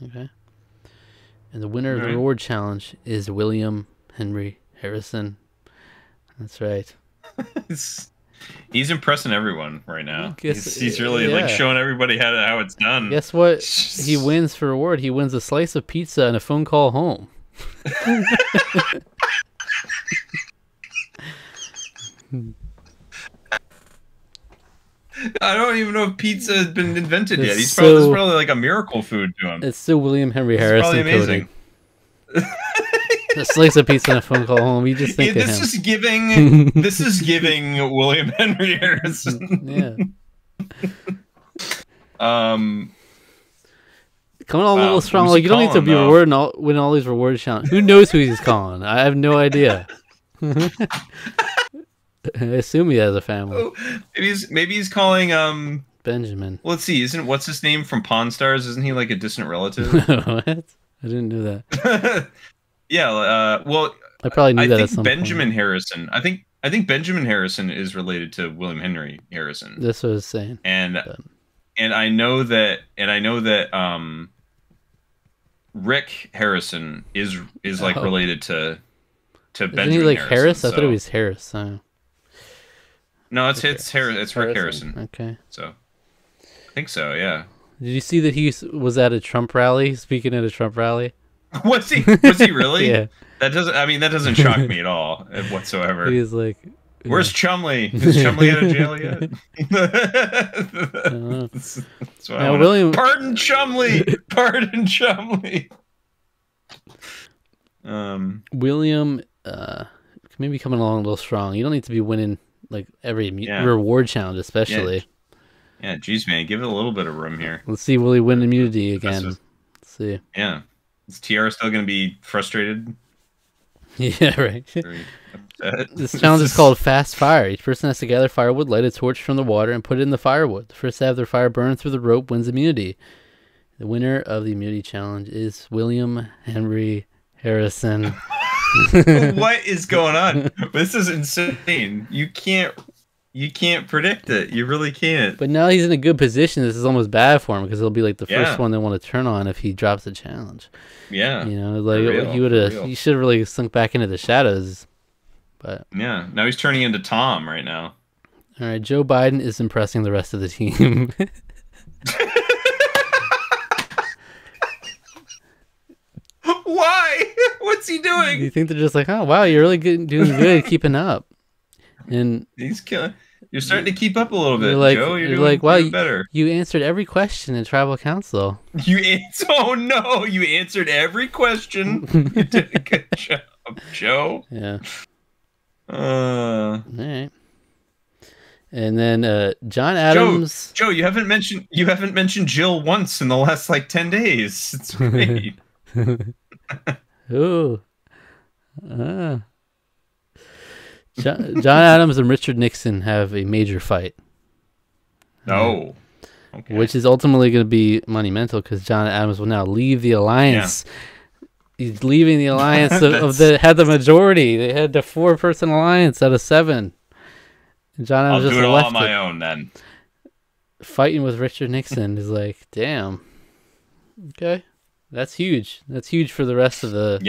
Speaker 1: Okay. And the winner of the reward challenge is William Henry Harrison. That's right.
Speaker 2: He's impressing everyone right now. He's really like showing everybody how it's done.
Speaker 1: Guess what? He wins for reward. He wins a slice of pizza and a phone call home.
Speaker 2: I don't even know if pizza has been invented yet. This is probably like a miracle food to him.
Speaker 1: It's still William Henry Harrison.
Speaker 2: Probably amazing.
Speaker 1: A slice of pizza and a phone call home. You just think of him.
Speaker 2: This is giving William Henry Harrison.
Speaker 1: Yeah. Coming on a little strong. Like, you don't need to be win all these rewards challenges. Who knows who he's calling? I have no idea. I assume he has a family.
Speaker 2: Oh, maybe he's calling
Speaker 1: Benjamin.
Speaker 2: Well, let's see. What's his name from Pawn Stars? Isn't he like a distant relative?
Speaker 1: What? I didn't know that.
Speaker 2: Yeah. Well,
Speaker 1: I probably knew that.
Speaker 2: I think Benjamin Harrison. I think Benjamin Harrison is related to William Henry Harrison.
Speaker 1: That's what I was saying.
Speaker 2: And I know that Rick Harrison is like related to Benjamin.
Speaker 1: Isn't he like
Speaker 2: Harrison,
Speaker 1: Harris? I thought it was Harris. So.
Speaker 2: No, it's Rick Harrison.
Speaker 1: Okay.
Speaker 2: So, I think so. Yeah.
Speaker 1: Did you see that he was at a Trump rally? Speaking at a Trump rally.
Speaker 2: Was he really?
Speaker 1: Yeah.
Speaker 2: That doesn't shock me at all whatsoever.
Speaker 1: He's like,
Speaker 2: "Where's Chumley? Is Chumley out of jail yet?" That's what
Speaker 1: William.
Speaker 2: Pardon Chumley. Pardon Chumley.
Speaker 1: William, maybe coming along a little strong. You don't need to be winning like every reward challenge, especially.
Speaker 2: Yeah, geez, man, give it a little bit of room here.
Speaker 1: Let's see, will he win immunity again? Let's see.
Speaker 2: Yeah, is TR still going to be frustrated?
Speaker 1: Yeah, right. This challenge is called Fast Fire. Each person has to gather firewood, light a torch from the water, and put it in the firewood. The first to have their fire burn through the rope wins immunity. The winner of the immunity challenge is William Henry Harrison.
Speaker 2: What is going on? This is insane. You can't predict it. You really can't.
Speaker 1: But now he's in a good position. This is almost bad for him because he'll be like the first one they want to turn on if he drops the challenge.
Speaker 2: Yeah.
Speaker 1: You know, like he should have really sunk back into the shadows. But
Speaker 2: yeah, now he's turning into Tom right now.
Speaker 1: All right, Joe Biden is impressing the rest of the team.
Speaker 2: Why? What's he doing?
Speaker 1: You think they're just like, oh wow, you're really doing good, keeping up, and
Speaker 2: he's killing. You're starting to keep up a little bit, Joe.
Speaker 1: You're doing wow, better. You answered every question in tribal council.
Speaker 2: Oh no, you answered every question. You did a good job, Joe.
Speaker 1: Yeah. All right. And then John Adams.
Speaker 2: Joe, you haven't mentioned Jill once in the last like 10 days. It's great.
Speaker 1: Ooh. John Adams and Richard Nixon have a major fight.
Speaker 2: Oh. Okay.
Speaker 1: Which is ultimately going to be monumental because John Adams will now leave the alliance. Yeah. He's leaving the alliance had the majority. They had the 4-person alliance out of 7. And John Adams
Speaker 2: I'll
Speaker 1: just
Speaker 2: do it
Speaker 1: left
Speaker 2: all on my own then.
Speaker 1: Fighting with Richard Nixon is like, damn. Okay. That's huge. That's huge for the rest of the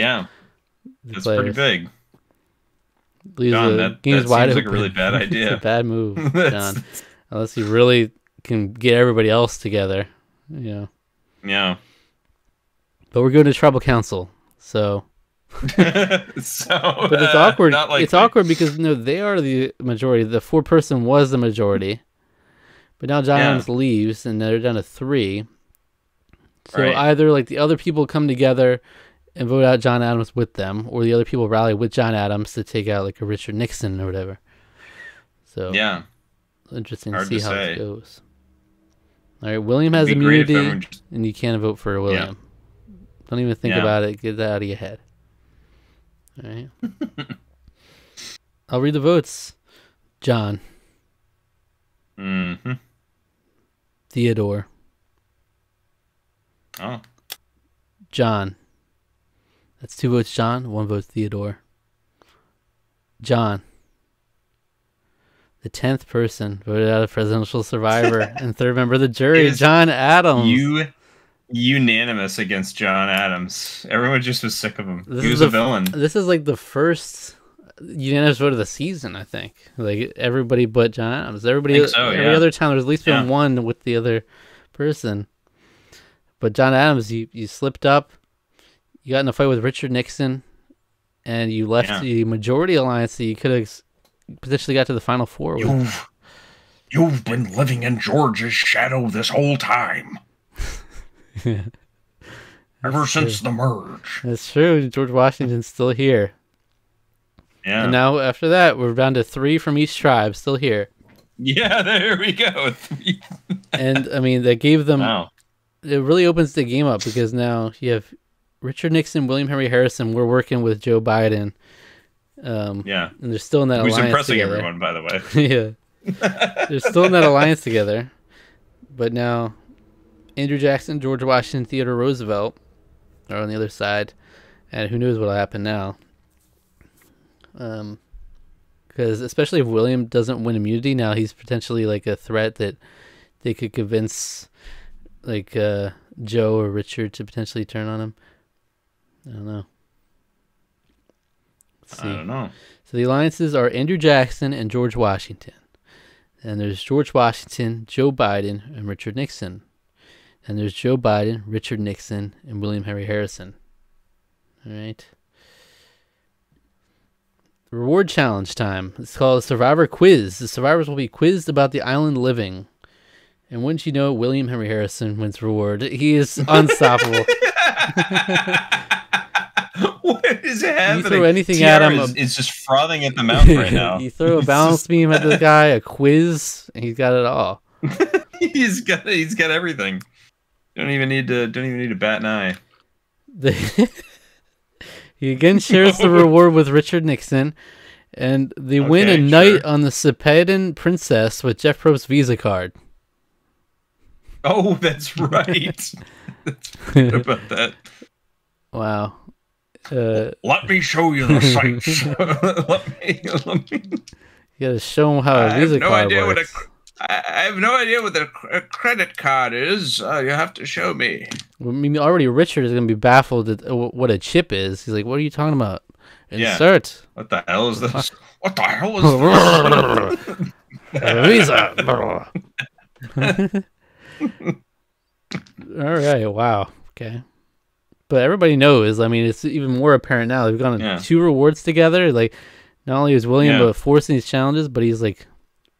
Speaker 2: That's pretty big.
Speaker 1: John,
Speaker 2: that seems like a really bad idea.
Speaker 1: It's a bad move, John. Unless you really can get everybody else together.
Speaker 2: Yeah.
Speaker 1: But we're going to tribal council, so. But it's awkward. It's awkward because they are the majority. The 4-person was the majority, but now John Adams leaves, and they're down to 3. So either like the other people come together and vote out John Adams with them, or the other people rally with John Adams to take out like a Richard Nixon or whatever. So interesting to see how it goes. All right, William has immunity, and you can't vote for William. Don't even think about it. Get that out of your head. All right. I'll read the votes. John.
Speaker 2: Mm-hmm.
Speaker 1: Theodore.
Speaker 2: Oh.
Speaker 1: John. That's 2 votes John, 1 vote Theodore. John. The 10th person voted out of presidential survivor and 3rd member of the jury, John Adams.
Speaker 2: Unanimous against John Adams. Everyone just was sick of him. He was a villain.
Speaker 1: This is like the first unanimous vote of the season, I think. Like everybody but John Adams. Every other time there's at least been one with the other person. But John Adams, you slipped up. You got in a fight with Richard Nixon, and you left the majority alliance that you could have potentially got to the final 4 with.
Speaker 3: You've been living in George's shadow this whole time. Ever since the merge.
Speaker 1: That's true. George Washington's still here.
Speaker 2: Yeah.
Speaker 1: And now after that, we're down to 3 from each tribe still here.
Speaker 2: Yeah, there we go.
Speaker 1: And I mean, that gave them. Wow. It really opens the game up because now you have Richard Nixon, William Henry Harrison. We're working with Joe Biden. And they're still in that alliance
Speaker 2: impressing
Speaker 1: together.
Speaker 2: Everyone, by the way.
Speaker 1: Yeah. They're still in that alliance together. But now Andrew Jackson, George Washington, Theodore Roosevelt are on the other side. And who knows what will happen now. Because especially if William doesn't win immunity, now he's potentially like a threat that they could convince like Joe or Richard to potentially turn on him. I don't know.
Speaker 2: I don't know.
Speaker 1: So the alliances are Andrew Jackson and George Washington. And there's George Washington, Joe Biden, and Richard Nixon. And there's Joe Biden, Richard Nixon, and William Henry Harrison. All right. Reward challenge time. It's called a Survivor Quiz. The survivors will be quizzed about the island living. And wouldn't you know, William Henry Harrison wins reward. He is unstoppable.
Speaker 2: What is happening?
Speaker 1: You throw anything at him.
Speaker 2: It's just frothing at the mouth right now.
Speaker 1: You throw a balance beam at the guy, a quiz, and he's got it all.
Speaker 2: He's got everything. Don't even need to bat an eye.
Speaker 1: He again shares the reward with Richard Nixon, and they win a night on the Cepedan Princess with Jeff Probst's Visa card.
Speaker 2: Oh, that's right. That's good about that.
Speaker 1: Wow.
Speaker 3: Let me show you the sights.
Speaker 2: let me.
Speaker 1: You gotta show them how a Visa card works.
Speaker 2: I have no idea what a credit card is. You have to show me.
Speaker 1: I mean, already Richard is gonna be baffled at what a chip is. He's like, "What are you talking about? Insert."
Speaker 2: What the hell is this? What the hell is
Speaker 1: this? Visa. All right. Wow. Okay. But everybody knows. I mean, it's even more apparent now. They've gone on 2 rewards together. Like, not only is William forcing these challenges, but he's like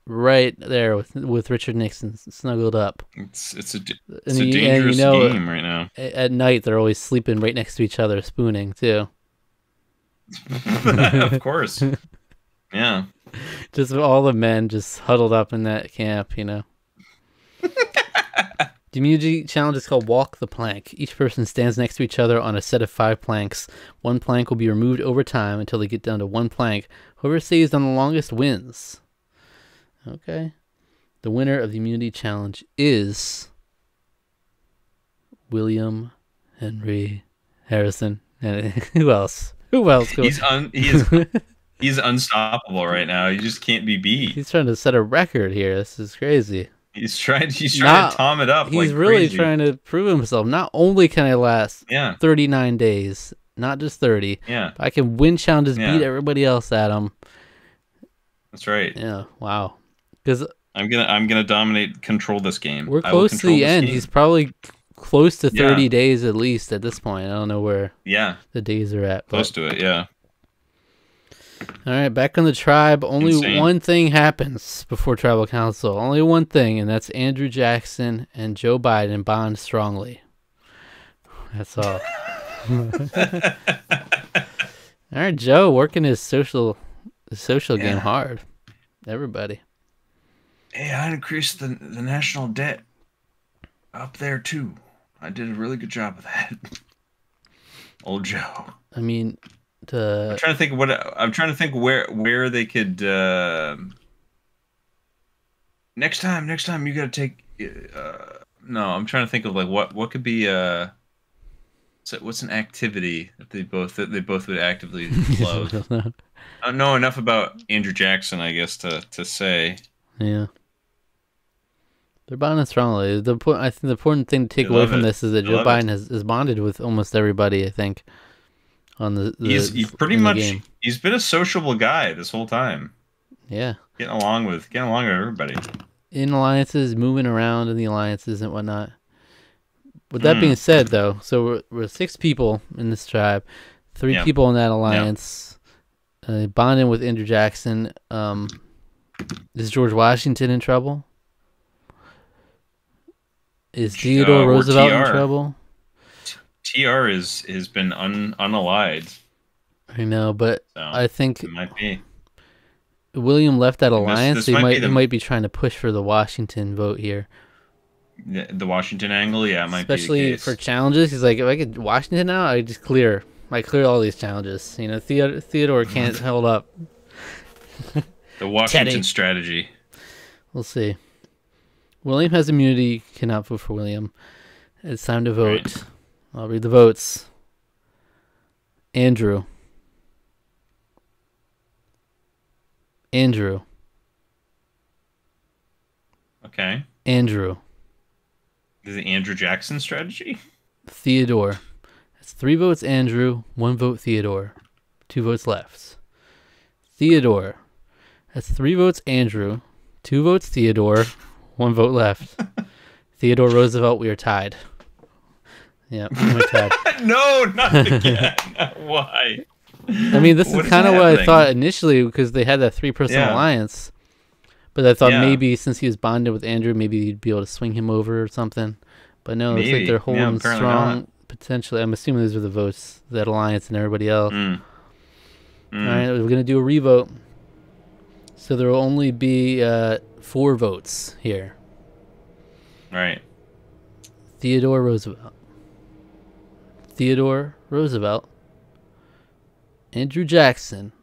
Speaker 1: right there with Richard Nixon snuggled up.
Speaker 2: It's a dangerous game right now.
Speaker 1: At night, they're always sleeping right next to each other, spooning too.
Speaker 2: Of course. Yeah.
Speaker 1: Just all the men just huddled up in that camp, you know. The immunity challenge is called Walk the Plank. Each person stands next to each other on a set of 5 planks. 1 plank will be removed over time until they get down to 1 plank. Whoever stays on the longest wins. Okay. The winner of the immunity challenge is William Henry Harrison. And who else? Who else?
Speaker 2: He's unstoppable right now. He just can't be beat.
Speaker 1: He's trying to set a record here. This is crazy.
Speaker 2: He's trying to tom it up.
Speaker 1: He's really trying to prove himself. Not only can I last 39 days, not just 30.
Speaker 2: Yeah.
Speaker 1: I can win challenges, beat everybody else at them.
Speaker 2: That's right.
Speaker 1: Yeah. Wow. Because
Speaker 2: I'm gonna control this game.
Speaker 1: We're close to the end. He's probably close to 30 days at least at this point. I don't know where the days are at.
Speaker 2: Close to it, yeah.
Speaker 1: All right, back on the tribe. Only one thing happens before tribal council. Only one thing, and that's Andrew Jackson and Joe Biden bond strongly. That's all. All right, Joe working his social game hard. Everybody.
Speaker 3: Hey, I increased the national debt up there too. I did a really good job of that. Old Joe.
Speaker 1: I mean,
Speaker 2: I'm trying to think where they could. Next time you got to take. No, I'm trying to think of like what could be. What's an activity that they both would actively love? I don't know enough about Andrew Jackson, I guess, to say.
Speaker 1: Yeah. They're bonding strongly. I think the important thing to take away from this is that Joe Biden has bonded with almost everybody, I think. He's
Speaker 2: pretty much he's been a sociable guy this whole time.
Speaker 1: Yeah.
Speaker 2: Getting along with everybody.
Speaker 1: In alliances, moving around in the alliances and whatnot. With that being said, though, so we're 6 people in this tribe, 3 people in that alliance, bonding with Andrew Jackson. Is George Washington in trouble? Is Theodore Roosevelt in trouble?
Speaker 2: TR has been unallied.
Speaker 1: I know, but so I think
Speaker 2: it might be.
Speaker 1: William left that alliance. He might be trying to push for the Washington vote here.
Speaker 2: The Washington angle, yeah, it might
Speaker 1: especially
Speaker 2: be the case.
Speaker 1: For challenges. He's like, if I get Washington now, I clear all these challenges. You know, Theodore can't hold up.
Speaker 2: The Washington strategy.
Speaker 1: We'll see. William has immunity. Cannot vote for William. It's time to vote. Right. I'll read the votes. Andrew.
Speaker 2: Okay.
Speaker 1: Andrew.
Speaker 2: Is it Andrew Jackson strategy?
Speaker 1: Theodore. That's 3 votes Andrew, 1 vote Theodore. 2 votes left. Theodore. That's 3 votes Andrew, 2 votes Theodore, 1 vote left. Theodore Roosevelt, we are tied. Yeah, we're tied.
Speaker 2: No, not again. Why?
Speaker 1: I mean, this is kind of what I thought initially because they had that 3-person alliance. But I thought maybe since he was bonded with Andrew, maybe you'd be able to swing him over or something. But no, it's like they're holding strong. Potentially, I'm assuming these are the votes, that alliance and everybody else. All right, we're going to do a revote. So there will only be 4 votes here.
Speaker 2: Right.
Speaker 1: Theodore Roosevelt. Andrew Jackson.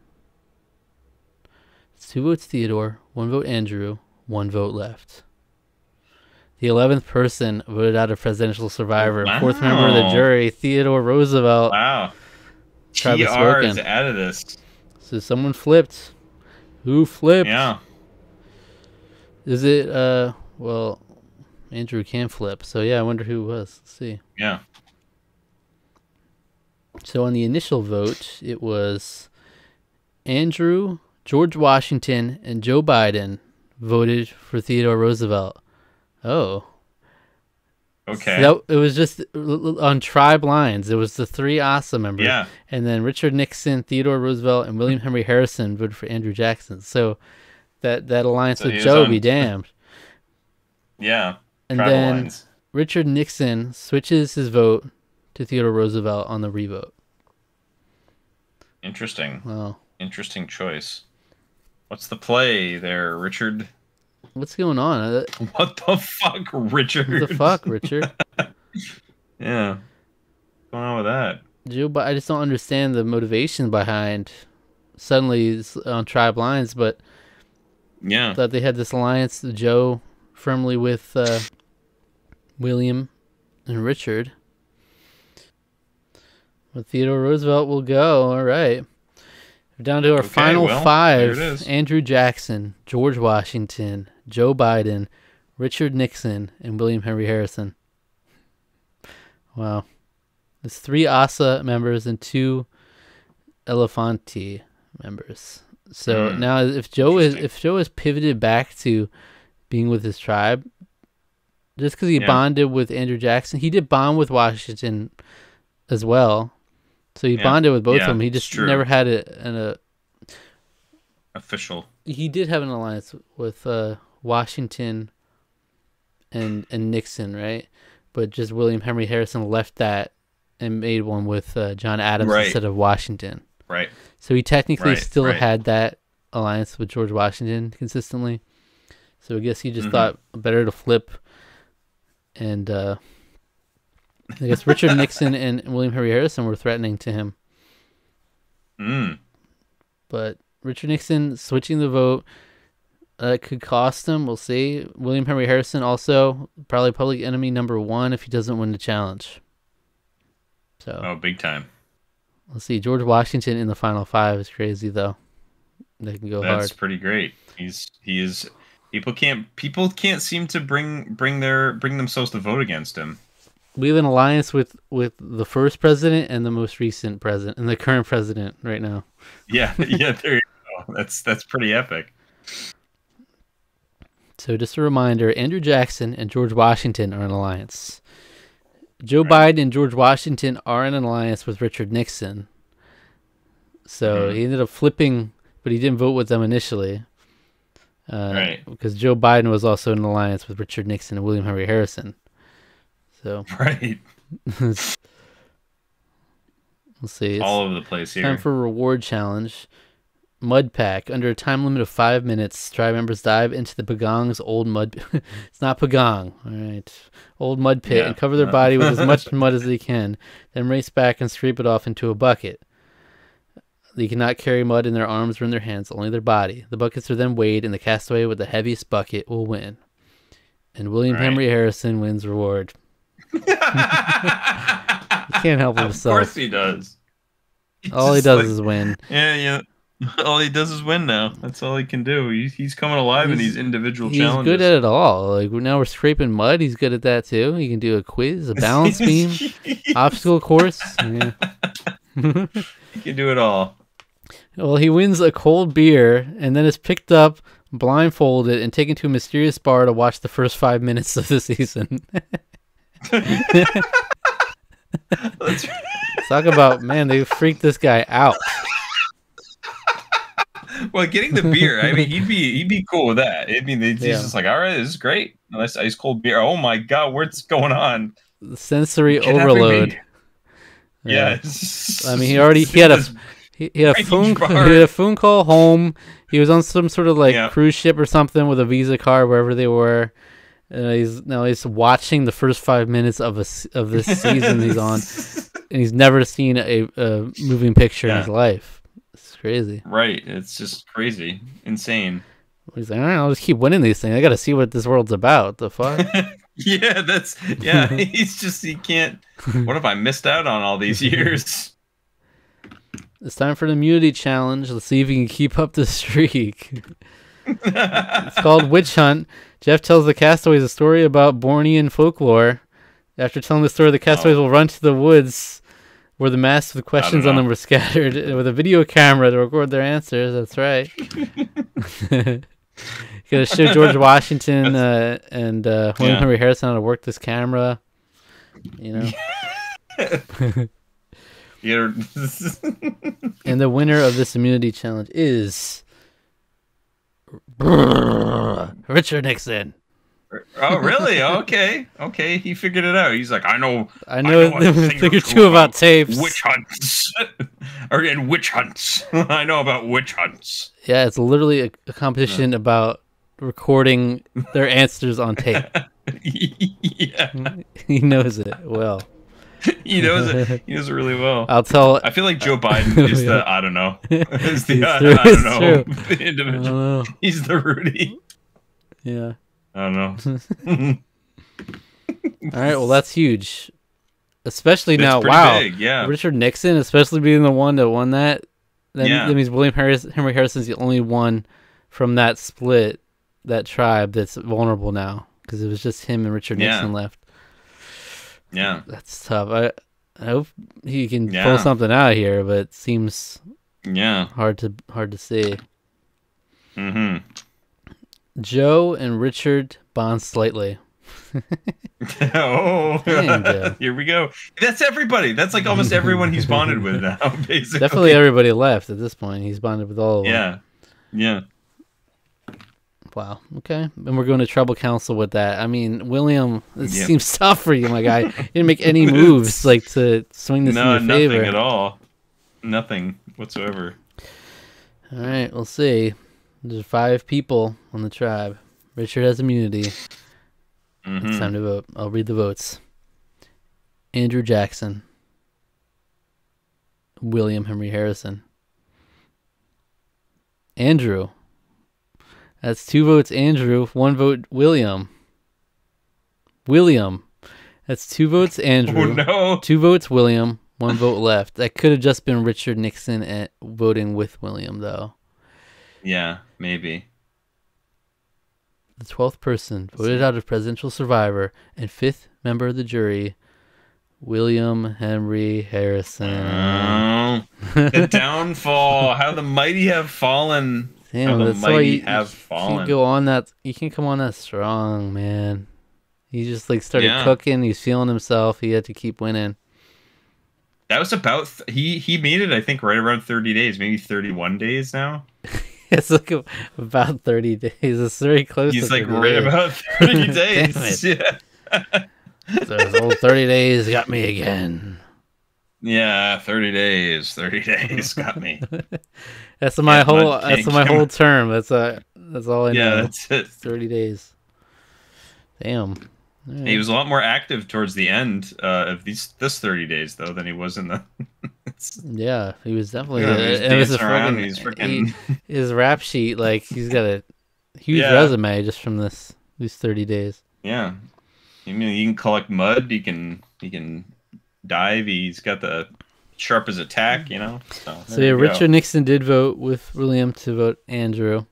Speaker 1: It's 2 votes Theodore, 1 vote Andrew, 1 vote left. The 11th person voted out a presidential survivor. Wow. 4th member of the jury, Theodore Roosevelt.
Speaker 2: Wow. TR is out of this.
Speaker 1: So someone flipped. Who flipped?
Speaker 2: Yeah.
Speaker 1: Is it, well, Andrew can flip. So, yeah, I wonder who it was. Let's see.
Speaker 2: Yeah.
Speaker 1: So, on the initial vote, it was Andrew, George Washington, and Joe Biden voted for Theodore Roosevelt. Oh.
Speaker 2: Okay.
Speaker 1: So it was just on tribe lines. It was the 3 ASA members.
Speaker 2: Yeah.
Speaker 1: And then Richard Nixon, Theodore Roosevelt, and William Henry Harrison voted for Andrew Jackson. So That alliance with Joe be damned.
Speaker 2: Yeah.
Speaker 1: And then lines. Richard Nixon switches his vote to Theodore Roosevelt on the revote.
Speaker 2: Interesting.
Speaker 1: Wow.
Speaker 2: Interesting choice. What's the play there, Richard?
Speaker 1: What's going on?
Speaker 2: What the fuck, Richard?
Speaker 1: What the fuck, Richard?
Speaker 2: Yeah. What's going on with that?
Speaker 1: Joe, but I just don't understand the motivation behind suddenly on tribe lines, but
Speaker 2: yeah,
Speaker 1: that they had this alliance, Joe firmly with William and Richard. But Theodore Roosevelt will go. All right. We're down to our final five. Andrew Jackson, George Washington, Joe Biden, Richard Nixon, and William Henry Harrison. Wow. There's 3 ASA members and 2 Elefanti members. So now if Joe is pivoted back to being with his tribe, just because he bonded with Andrew Jackson, he did bond with Washington as well. So he bonded with both of them. He just never had an
Speaker 2: official.
Speaker 1: He did have an alliance with Washington and Nixon, right? But just William Henry Harrison left that and made one with John Adams instead of Washington.
Speaker 2: Right.
Speaker 1: So he technically still had that alliance with George Washington consistently. So I guess he just thought better to flip. And I guess Richard Nixon and William Henry Harrison were threatening to him. But Richard Nixon switching the vote could cost him. We'll see. William Henry Harrison also probably public enemy number 1 if he doesn't win the challenge. So
Speaker 2: big time.
Speaker 1: Let's see. George Washington in the final 5 is crazy though. They can go hard.
Speaker 2: That's pretty great. He is. People can't seem to bring themselves to vote against him.
Speaker 1: We have an alliance with the first president and the most recent president and the current president right now.
Speaker 2: Yeah, there you go. That's pretty epic.
Speaker 1: So just a reminder, Andrew Jackson and George Washington are an alliance. Joe Biden and George Washington are in an alliance with Richard Nixon. So he ended up flipping, but he didn't vote with them initially. Because Joe Biden was also in an alliance with Richard Nixon and William Henry Harrison. So let's see. It's
Speaker 2: all over the place here.
Speaker 1: Time for a reward challenge. Mud pack. Under a time limit of 5 minutes, tribe members dive into the Pagong's old mud. It's not Pagong. All right. Old mud pit and cover their body with as much mud as they can. Then race back and scrape it off into a bucket. They cannot carry mud in their arms or in their hands, only their body. The buckets are then weighed, and the castaway with the heaviest bucket will win. And William Henry Harrison wins reward. He can't help himself.
Speaker 2: Of course he does.
Speaker 1: All he does is win.
Speaker 2: Yeah. All he does is win now. That's all he can do. He's coming alive in these individial challenges.
Speaker 1: He's good at it all. Like now we're scraping mud. He's good at that too. He can do a quiz, a balance beam, obstacle course. Yeah.
Speaker 2: He can do it all.
Speaker 1: Well, he wins a cold beer and then is picked up, blindfolded, and taken to a mysterious bar to watch the first 5 minutes of the season. Talk about, man, they freaked this guy out.
Speaker 2: Well, getting the beer, I mean, he'd be cool with that. I mean, he's just like, all right, this is great. Nice ice cold beer. Oh my god, what's going on?
Speaker 1: Sensory overload.
Speaker 2: Yeah.
Speaker 1: I mean, he had a phone call home. He was on some sort of like cruise ship or something with a Visa card wherever they were. He's watching the first 5 minutes of this season he's on, and he's never seen a moving picture in his life. It's crazy.
Speaker 2: Right. It's just crazy. Insane.
Speaker 1: He's like, all right, I'll just keep winning these things. I got to see what this world's about. The fuck?
Speaker 2: He can't. What if I missed out on all these years?
Speaker 1: It's time for the immunity challenge. Let's see if he can keep up the streak. It's called Witch Hunt. Jeff tells the castaways a story about Bornean folklore. After telling the story, the castaways will run to the woods where the masks with questions on them were scattered with a video camera to record their answers. That's right. Gonna show George Washington and William Henry Harrison how to work this camera. You know. And the winner of this immunity challenge is Richard Nixon.
Speaker 2: Oh, really? Okay. He figured it out. He's like, I know
Speaker 1: a thing or two about tapes.
Speaker 2: Witch hunts. And witch hunts. I know about witch hunts.
Speaker 1: Yeah, it's literally a competition about recording their answers on tape.
Speaker 2: Yeah.
Speaker 1: He knows it well.
Speaker 2: He knows it. He knows it really well.
Speaker 1: I
Speaker 2: feel like Joe Biden is the I don't know. Is the I don't know. The individual. He's the Rudy.
Speaker 1: Yeah.
Speaker 2: I don't know.
Speaker 1: All right, well that's huge. Especially
Speaker 2: it's
Speaker 1: now,
Speaker 2: big, yeah.
Speaker 1: Richard Nixon, especially being the one that won that. That means Henry Harrison's the only one from that split, that tribe, that's vulnerable now, because it was just him and Richard Nixon left.
Speaker 2: Yeah,
Speaker 1: that's tough. I hope he can pull something out here, but it seems hard to see.
Speaker 2: Mm-hmm.
Speaker 1: Joe and Richard bond slightly.
Speaker 2: Damn, here we go. That's everybody. That's like almost everyone he's bonded with now, basically.
Speaker 1: Definitely everybody left at this point. He's bonded with all of them.
Speaker 2: Yeah.
Speaker 1: Wow. Okay. And we're going to tribal council with that. I mean, William, it seems tough for you, my guy. You didn't make any moves like to swing this in your favor.
Speaker 2: Nothing at all. Nothing whatsoever.
Speaker 1: All right. We'll see. There's 5 people on the tribe. Richard has immunity. It's time to vote. I'll read the votes. Andrew Jackson. William Henry Harrison. Andrew. That's 2 votes Andrew, 1 vote William. That's 2 votes Andrew.
Speaker 2: Oh, no.
Speaker 1: 2 votes William, 1 vote left. That could have just been Richard Nixon voting with William, though.
Speaker 2: Yeah, maybe.
Speaker 1: The 12th person voted out of presidential survivor and 5th member of the jury, William Henry Harrison.
Speaker 2: Oh, the downfall. How the mighty have fallen.
Speaker 1: Damn, that's why you can't go on that. You can't come on that strong, man. He just like started cooking. He's feeling himself. He had to keep winning.
Speaker 2: That was about he made it. I think right around 30 days, maybe 31 days now.
Speaker 1: It's like about 30 days. It's very close.
Speaker 2: He's like right about 30 days.
Speaker 1: Yeah. So those old 30 days got me again.
Speaker 2: Yeah, 30 days. 30 days got me.
Speaker 1: That's my whole term. That's all I know.
Speaker 2: Yeah, that's it.
Speaker 1: 30 days. Damn. Right.
Speaker 2: He was a lot more active towards the end of this 30 days though than he was in the.
Speaker 1: Yeah, he was definitely.
Speaker 2: He's freaking
Speaker 1: his rap sheet. Like he's got a huge resume just from these 30 days.
Speaker 2: Yeah, I mean, he can collect mud. He can dive. He's got the sharpest attack. You know. So
Speaker 1: yeah, Richard Nixon did vote with William to vote Andrew.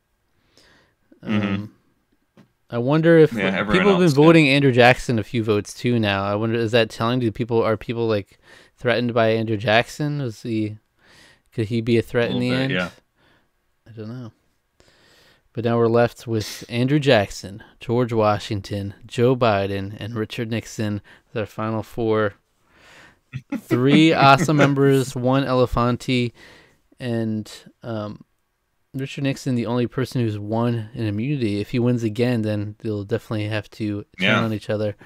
Speaker 1: I wonder if people have been voting Andrew Jackson a few votes too now. I wonder, is that telling are people like threatened by Andrew Jackson? Could he be a threat in the end?
Speaker 2: Yeah.
Speaker 1: I don't know. But now we're left with Andrew Jackson, George Washington, Joe Biden, and Richard Nixon. Their final 4. 3 awesome members, 1 Elefante, and Richard Nixon, the only person who's won an immunity. If he wins again, then they'll definitely have to turn on each other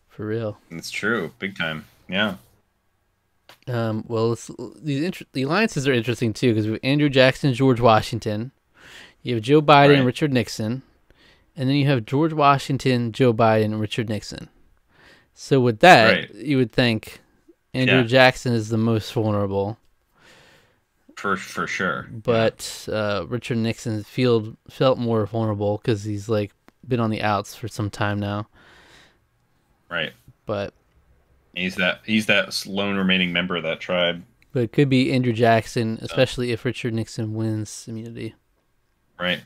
Speaker 1: for real.
Speaker 2: It's true, big time. Yeah.
Speaker 1: Well, the alliances are interesting too, because we have Andrew Jackson, George Washington. You have Joe Biden and Richard Nixon, and then you have George Washington, Joe Biden, and Richard Nixon. So with that, you would think Andrew Jackson is the most vulnerable.
Speaker 2: For sure.
Speaker 1: But Richard Nixon felt more vulnerable because he's like been on the outs for some time now.
Speaker 2: Right.
Speaker 1: But
Speaker 2: he's that lone remaining member of that tribe.
Speaker 1: But it could be Andrew Jackson, especially if Richard Nixon wins immunity.
Speaker 2: Right.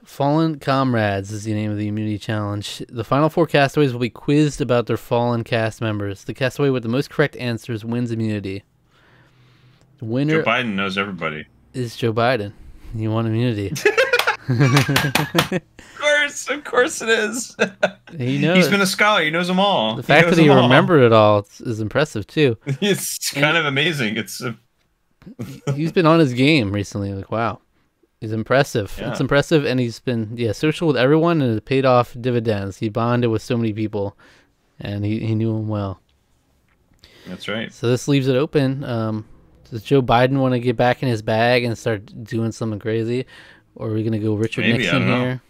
Speaker 1: Fallen Comrades is the name of the immunity challenge. The final 4 castaways will be quizzed about their fallen cast members. The castaway with the most correct answers wins immunity. The winner
Speaker 2: Joe Biden knows everybody.
Speaker 1: Is Joe Biden. He won immunity.
Speaker 2: Of course it is.
Speaker 1: He knows.
Speaker 2: He's been a scholar. He knows them all.
Speaker 1: The fact that he remembered it all is impressive too.
Speaker 2: It's kind of amazing. It's
Speaker 1: he's been on his game recently. Like, wow. He's impressive.
Speaker 2: Yeah.
Speaker 1: It's impressive, and he's been social with everyone, and it paid off dividends. He bonded with so many people, and he knew them well.
Speaker 2: That's right.
Speaker 1: So this leaves it open. Does Joe Biden want to get back in his bag and start doing something crazy, or are we gonna go Richard Nixon here?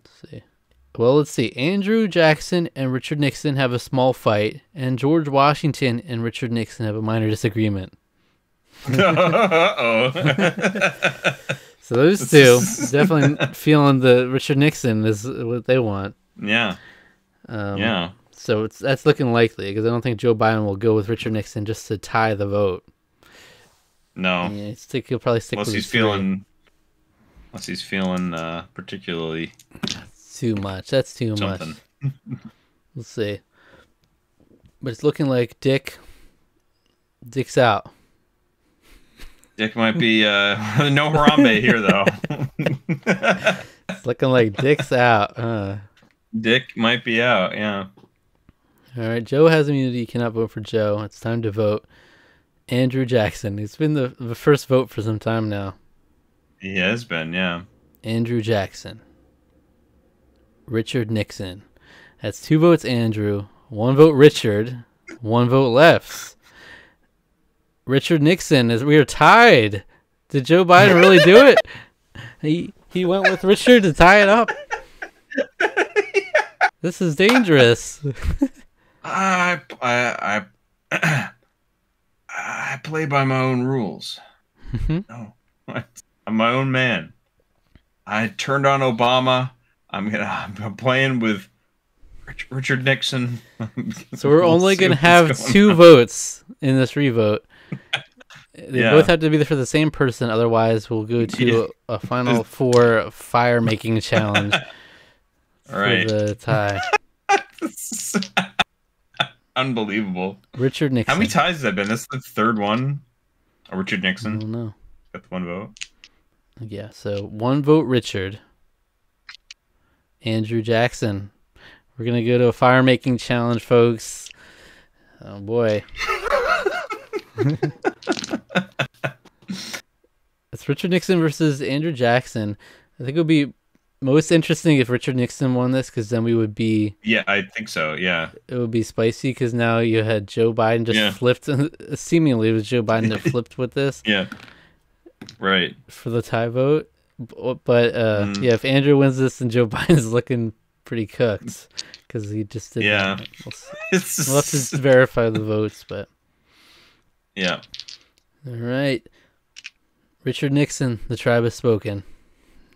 Speaker 1: Let's see. Well, let's see. Andrew Jackson and Richard Nixon have a small fight, and George Washington and Richard Nixon have a minor disagreement.
Speaker 2: Uh-oh.
Speaker 1: So those two definitely feeling the Richard Nixon is what they want.
Speaker 2: Yeah. Yeah.
Speaker 1: So that's looking likely because I don't think Joe Biden will go with Richard Nixon just to tie the vote.
Speaker 2: No.
Speaker 1: Yeah, he'll probably stick with his
Speaker 2: unless he's feeling particularly
Speaker 1: too much. That's too
Speaker 2: something.
Speaker 1: much. We'll see. But it's looking like Dick's out.
Speaker 2: Dick might be no Harambe here though.
Speaker 1: It's looking like Dick's out.
Speaker 2: Dick might be out, yeah.
Speaker 1: All right, Joe has immunity. You cannot vote for Joe. It's time to vote Andrew Jackson. It's been the first vote for some time now.
Speaker 2: He has been, yeah.
Speaker 1: Andrew Jackson. Richard Nixon. That's 2 votes Andrew, 1 vote Richard, 1 vote left. Richard Nixon, as we are tied. Did Joe Biden really do it? He went with Richard to tie it up. This is dangerous.
Speaker 3: I play by my own rules.
Speaker 2: No, I'm my own man. I turned on Obama. I'm playing with Richard Nixon.
Speaker 1: So we're only gonna have 2 votes in this revote. They both have to be there for the same person, otherwise we'll go to a final 4 fire making challenge for the tie.
Speaker 2: Unbelievable.
Speaker 1: Richard Nixon.
Speaker 2: How many ties has that been? This is the 3rd one. Oh, Richard Nixon.
Speaker 1: I don't know.
Speaker 2: Got the 1 vote.
Speaker 1: Yeah, so 1 vote Richard. Andrew Jackson. We're gonna go to a fire making challenge, folks. Oh boy. It's Richard Nixon versus Andrew Jackson. I think it would be most interesting if Richard Nixon won this, because then we would be...
Speaker 2: Yeah, I think so, yeah.
Speaker 1: It would be spicy, because now you had Joe Biden just flipped. Seemingly it was Joe Biden that flipped with this.
Speaker 2: Yeah, right.
Speaker 1: For the tie vote. But yeah, if Andrew wins this, then Joe Biden's looking pretty cooked, because he just did that. We'll have to verify the votes, but...
Speaker 2: Yeah.
Speaker 1: All right. Richard Nixon, the tribe has spoken.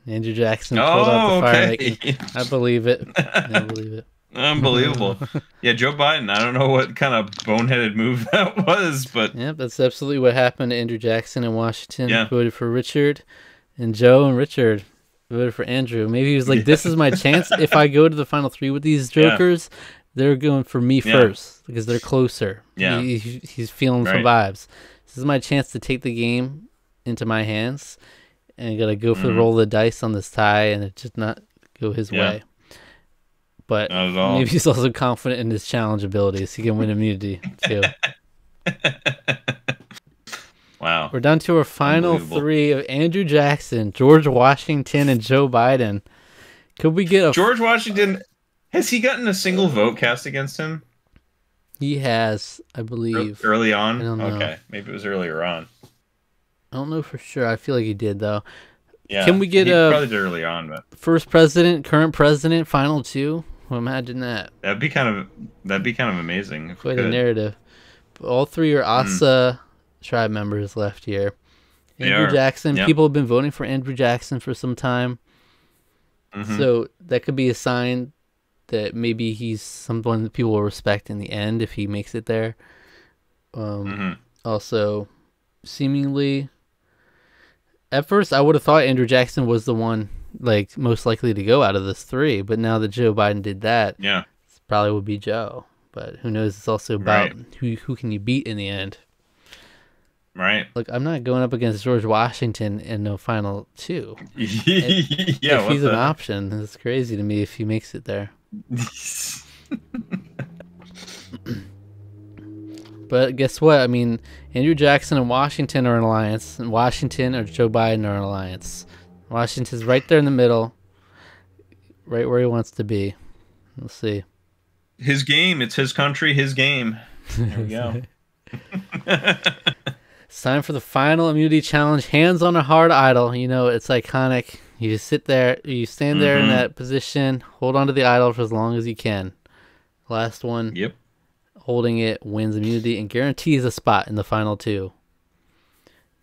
Speaker 1: Andrew Jackson pulled out the fire making. I believe it. I believe it.
Speaker 2: Unbelievable. Yeah, Joe Biden, I don't know what kind of boneheaded move that was, but...
Speaker 1: Yeah, that's absolutely what happened to Andrew Jackson in Washington. Voted for Richard, and Joe and Richard voted for Andrew. Maybe he was like, this is my chance. If I go to the final 3 with these jokers, they're going for me first, because they're closer.
Speaker 2: Yeah.
Speaker 1: He's feeling some vibes. This is my chance to take the game into my hands. And you gotta go for the roll of the dice on this tie, and it just not go his way. But maybe he's also confident in his challenge abilities. He can win immunity too.
Speaker 2: Wow.
Speaker 1: We're down to our final 3 of Andrew Jackson, George Washington, and Joe Biden. Could we get a
Speaker 2: George Washington? Has he gotten a single vote cast against him?
Speaker 1: He has, I believe.
Speaker 2: Early on?
Speaker 1: I don't know.
Speaker 2: Okay, maybe it was earlier on.
Speaker 1: I don't know for sure. I feel like he did though.
Speaker 2: Yeah.
Speaker 1: Can we get
Speaker 2: probably did early on, but
Speaker 1: first president, current president, final 2? Well, imagine that.
Speaker 2: That'd be kind of amazing. If
Speaker 1: Quite a narrative. But all 3 are Asa tribe members left here. Andrew Jackson. People have been voting for Andrew Jackson for some time. So that could be a sign that maybe he's someone that people will respect in the end if he makes it there. Also, seemingly, at first I would have thought Andrew Jackson was the one like most likely to go out of this 3, but now that Joe Biden did that, it probably would be Joe. But who knows? It's also about who can you beat in the end.
Speaker 2: Right.
Speaker 1: Look, I'm not going up against George Washington in no final 2.
Speaker 2: If
Speaker 1: he's an option, it's crazy to me if he makes it there. But guess what? I mean, Andrew Jackson and Washington are an alliance, and Washington or Joe Biden are an alliance. Washington's right there in the middle, right where he wants to be. We'll see.
Speaker 2: His game. It's his country, his game. There we go.
Speaker 1: It's time for the final immunity challenge. Hands on a hard idol. You know, it's iconic. You just sit there, you stand there in that position, hold on to the idol for as long as you can. Last one, holding it wins immunity and guarantees a spot in the final two.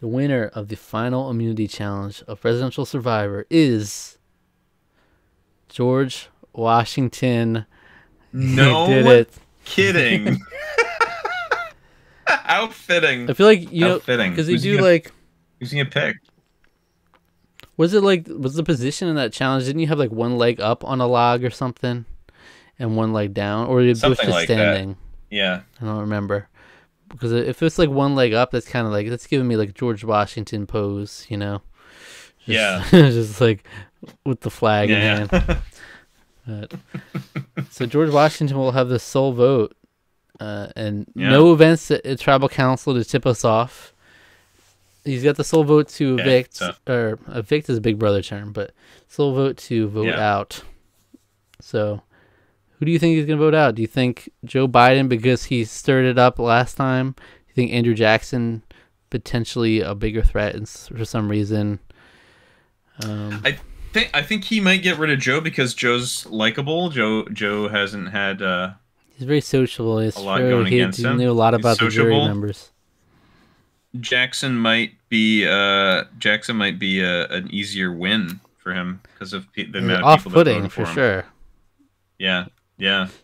Speaker 1: The winner of the final immunity challenge of Presidential Survivor is George Washington.
Speaker 2: No
Speaker 1: he did it.
Speaker 2: Kidding. How fitting.
Speaker 1: I feel like, you know, because they do like...
Speaker 2: Who's he gonna pick?
Speaker 1: Was the position in that challenge, didn't you have like one leg up on a log or something and one leg down? Or it was just
Speaker 2: like
Speaker 1: standing?
Speaker 2: That. Yeah.
Speaker 1: I don't remember. Because if it's like one leg up, that's kind of like, that's giving me like George Washington pose, you know? Just like with the flag in hand. But, so George Washington will have the sole vote and no events at Tribal Council to tip us off. He's got the sole vote to evict, or evict is a Big Brother term, but sole vote to vote out. So, who do you think is going to vote out? Do you think Joe Biden because he stirred it up last time? Do you think Andrew Jackson potentially a bigger threat for some reason?
Speaker 2: I think he might get rid of Joe because Joe's likable. Joe hasn't had
Speaker 1: he's very sociable. He's
Speaker 2: a lot going against him.
Speaker 1: He knew a lot about the jury members.
Speaker 2: Jackson might be an easier win for him because of the amount of people that voted for him.
Speaker 1: Sure.
Speaker 2: Yeah.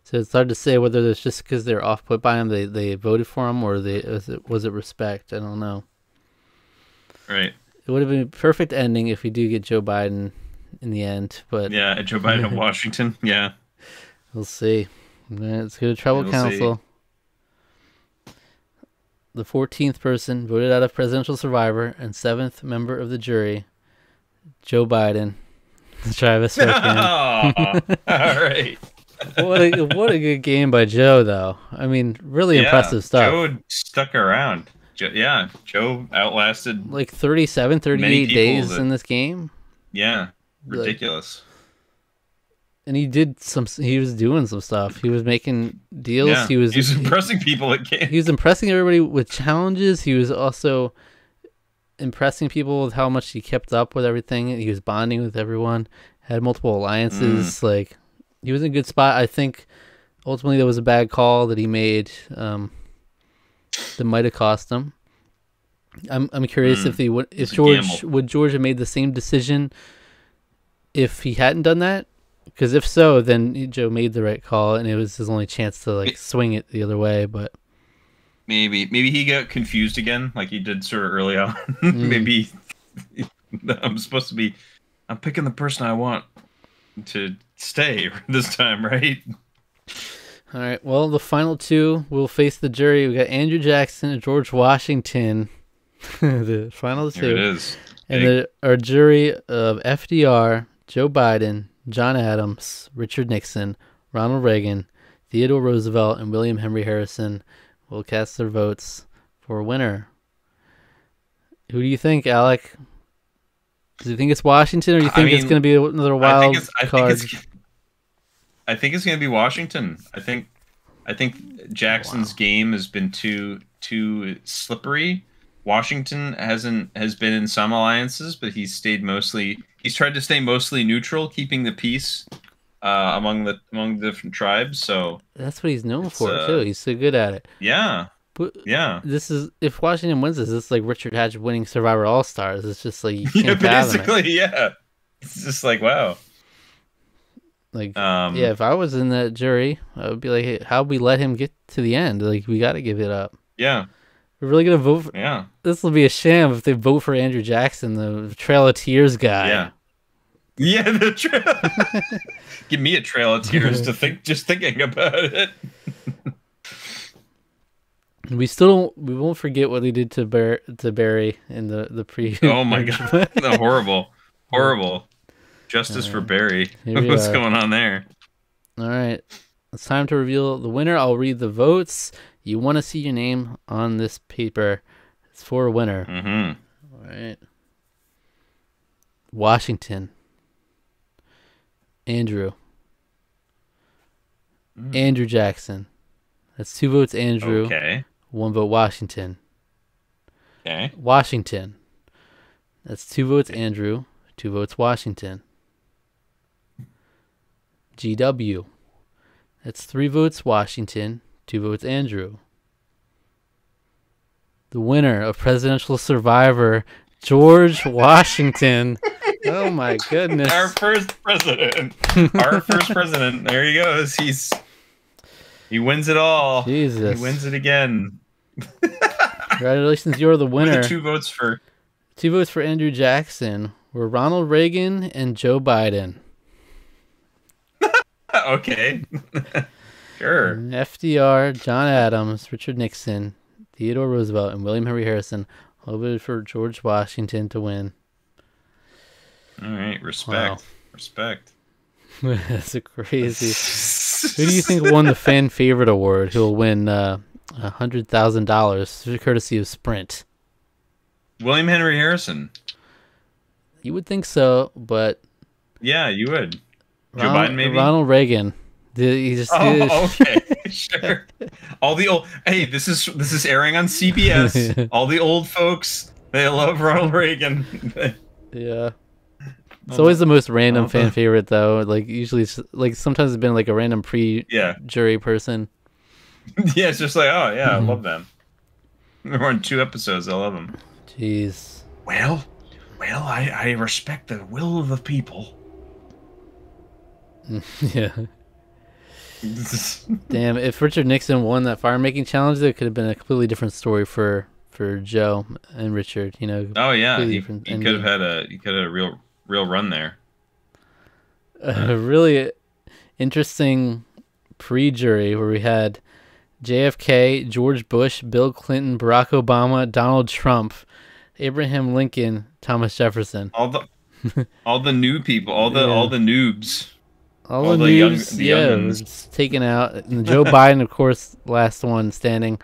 Speaker 1: So it's hard to say whether it's just because they're off put by him, they voted for him, or was it respect? I don't know.
Speaker 2: Right.
Speaker 1: It would have been a perfect ending if we do get Joe Biden in the end, but
Speaker 2: Joe Biden of Washington. Yeah.
Speaker 1: We'll see. Let's go to Tribal Council. The 14th person voted out of Presidential Survivor and 7th member of the jury, Joe Biden. Travis.
Speaker 2: All right.
Speaker 1: What a good game by Joe, though. I mean, really impressive stuff.
Speaker 2: Joe stuck around. Joe outlasted
Speaker 1: like 37, 38 days in this game.
Speaker 2: Yeah, ridiculous.
Speaker 1: And he was doing some stuff. He was making deals.
Speaker 2: Yeah, he was impressing people at games.
Speaker 1: He was impressing everybody with challenges. He was also impressing people with how much he kept up with everything. He was bonding with everyone, had multiple alliances. Like, he was in a good spot. I think ultimately there was a bad call that he made that might have cost him. I'm curious if George have made the same decision if he hadn't done that. Because if so, then Joe made the right call, and it was his only chance to like swing it the other way. But
Speaker 2: maybe he got confused again, like he did sort of early on. Maybe I'm picking the person I want to stay this time, right?
Speaker 1: All right. Well, the final two will face the jury. We got Andrew Jackson and George Washington. The final two.
Speaker 2: Here it is.
Speaker 1: And our jury of FDR, Joe Biden, John Adams, Richard Nixon, Ronald Reagan, Theodore Roosevelt, and William Henry Harrison will cast their votes for a winner. Who do you think, Alec? Do you think it's Washington, or do you think it's going to be another wild card?
Speaker 2: I think it's going to be Washington. I think Jackson's game has been too slippery. Washington has been in some alliances, but he's tried to stay mostly neutral, keeping the peace among the different tribes. So
Speaker 1: that's what he's known for too. He's so good at it.
Speaker 2: Yeah.
Speaker 1: But
Speaker 2: yeah.
Speaker 1: This is, if Washington wins this, it's like Richard Hatch winning Survivor All Stars. It's just like you can't
Speaker 2: basically,
Speaker 1: it.
Speaker 2: Yeah. It's just like wow.
Speaker 1: Like if I was in that jury, I would be like, hey, how'd we let him get to the end? Like, we got to give it up.
Speaker 2: Yeah.
Speaker 1: We're really gonna vote for.
Speaker 2: Yeah.
Speaker 1: This will be a sham if they vote for Andrew Jackson, the Trail of Tears guy.
Speaker 2: Yeah. Yeah, the trail. Give me a trail of tears to think. Just thinking about it.
Speaker 1: We won't forget what he did to Barry in the pre.
Speaker 2: Oh my god! Horrible. Justice for Barry. What's going on there?
Speaker 1: All right, it's time to reveal the winner. I'll read the votes. You want to see your name on this paper. It's for a winner.
Speaker 2: Mm-hmm.
Speaker 1: All right. Washington. Andrew. Andrew Jackson. That's 2 votes Andrew.
Speaker 2: Okay.
Speaker 1: 1 vote Washington.
Speaker 2: Okay.
Speaker 1: Washington. That's 2 votes Andrew. 2 votes Washington. GW. That's 3 votes Washington. 2 votes Andrew. The winner of Presidential Survivor, George Washington. Oh my goodness.
Speaker 2: Our first president. Our first president. There he goes. He wins it all.
Speaker 1: Jesus.
Speaker 2: He wins it again.
Speaker 1: Congratulations, you're the winner.
Speaker 2: Two votes for
Speaker 1: Andrew Jackson were Ronald Reagan and Joe Biden.
Speaker 2: Okay. Sure.
Speaker 1: FDR, John Adams, Richard Nixon, Theodore Roosevelt, and William Henry Harrison all voted for George Washington to win.
Speaker 2: All right. Respect.
Speaker 1: Wow.
Speaker 2: Respect.
Speaker 1: That's crazy. Who do you think won the fan favorite award? Who will win $100,000 courtesy of Sprint?
Speaker 2: William Henry Harrison.
Speaker 1: You would think so, but
Speaker 2: yeah, you would. Joe Biden, maybe.
Speaker 1: Ronald Reagan. He just.
Speaker 2: Okay, sure. All the old. Hey, this is airing on CBS. All the old folks, they love Ronald Reagan.
Speaker 1: Yeah. It's always the most random fan favorite, though. Like usually, like sometimes it's been like a random pre-jury person.
Speaker 2: Yeah, it's just like, oh yeah, I love them. We're on 2 episodes. I love them.
Speaker 1: Jeez.
Speaker 3: Well, I respect the will of the people.
Speaker 1: Yeah. Damn, if Richard Nixon won that fire making challenge, it could have been a completely different story for Joe and Richard. You know.
Speaker 2: Oh yeah, he could have had a real run there.
Speaker 1: A really interesting pre-jury where we had JFK, George Bush, Bill Clinton, Barack Obama, Donald Trump, Abraham Lincoln, Thomas Jefferson.
Speaker 2: All the new people, all the noobs.
Speaker 1: All the noobs, was taken out. And Joe Biden, of course, last one standing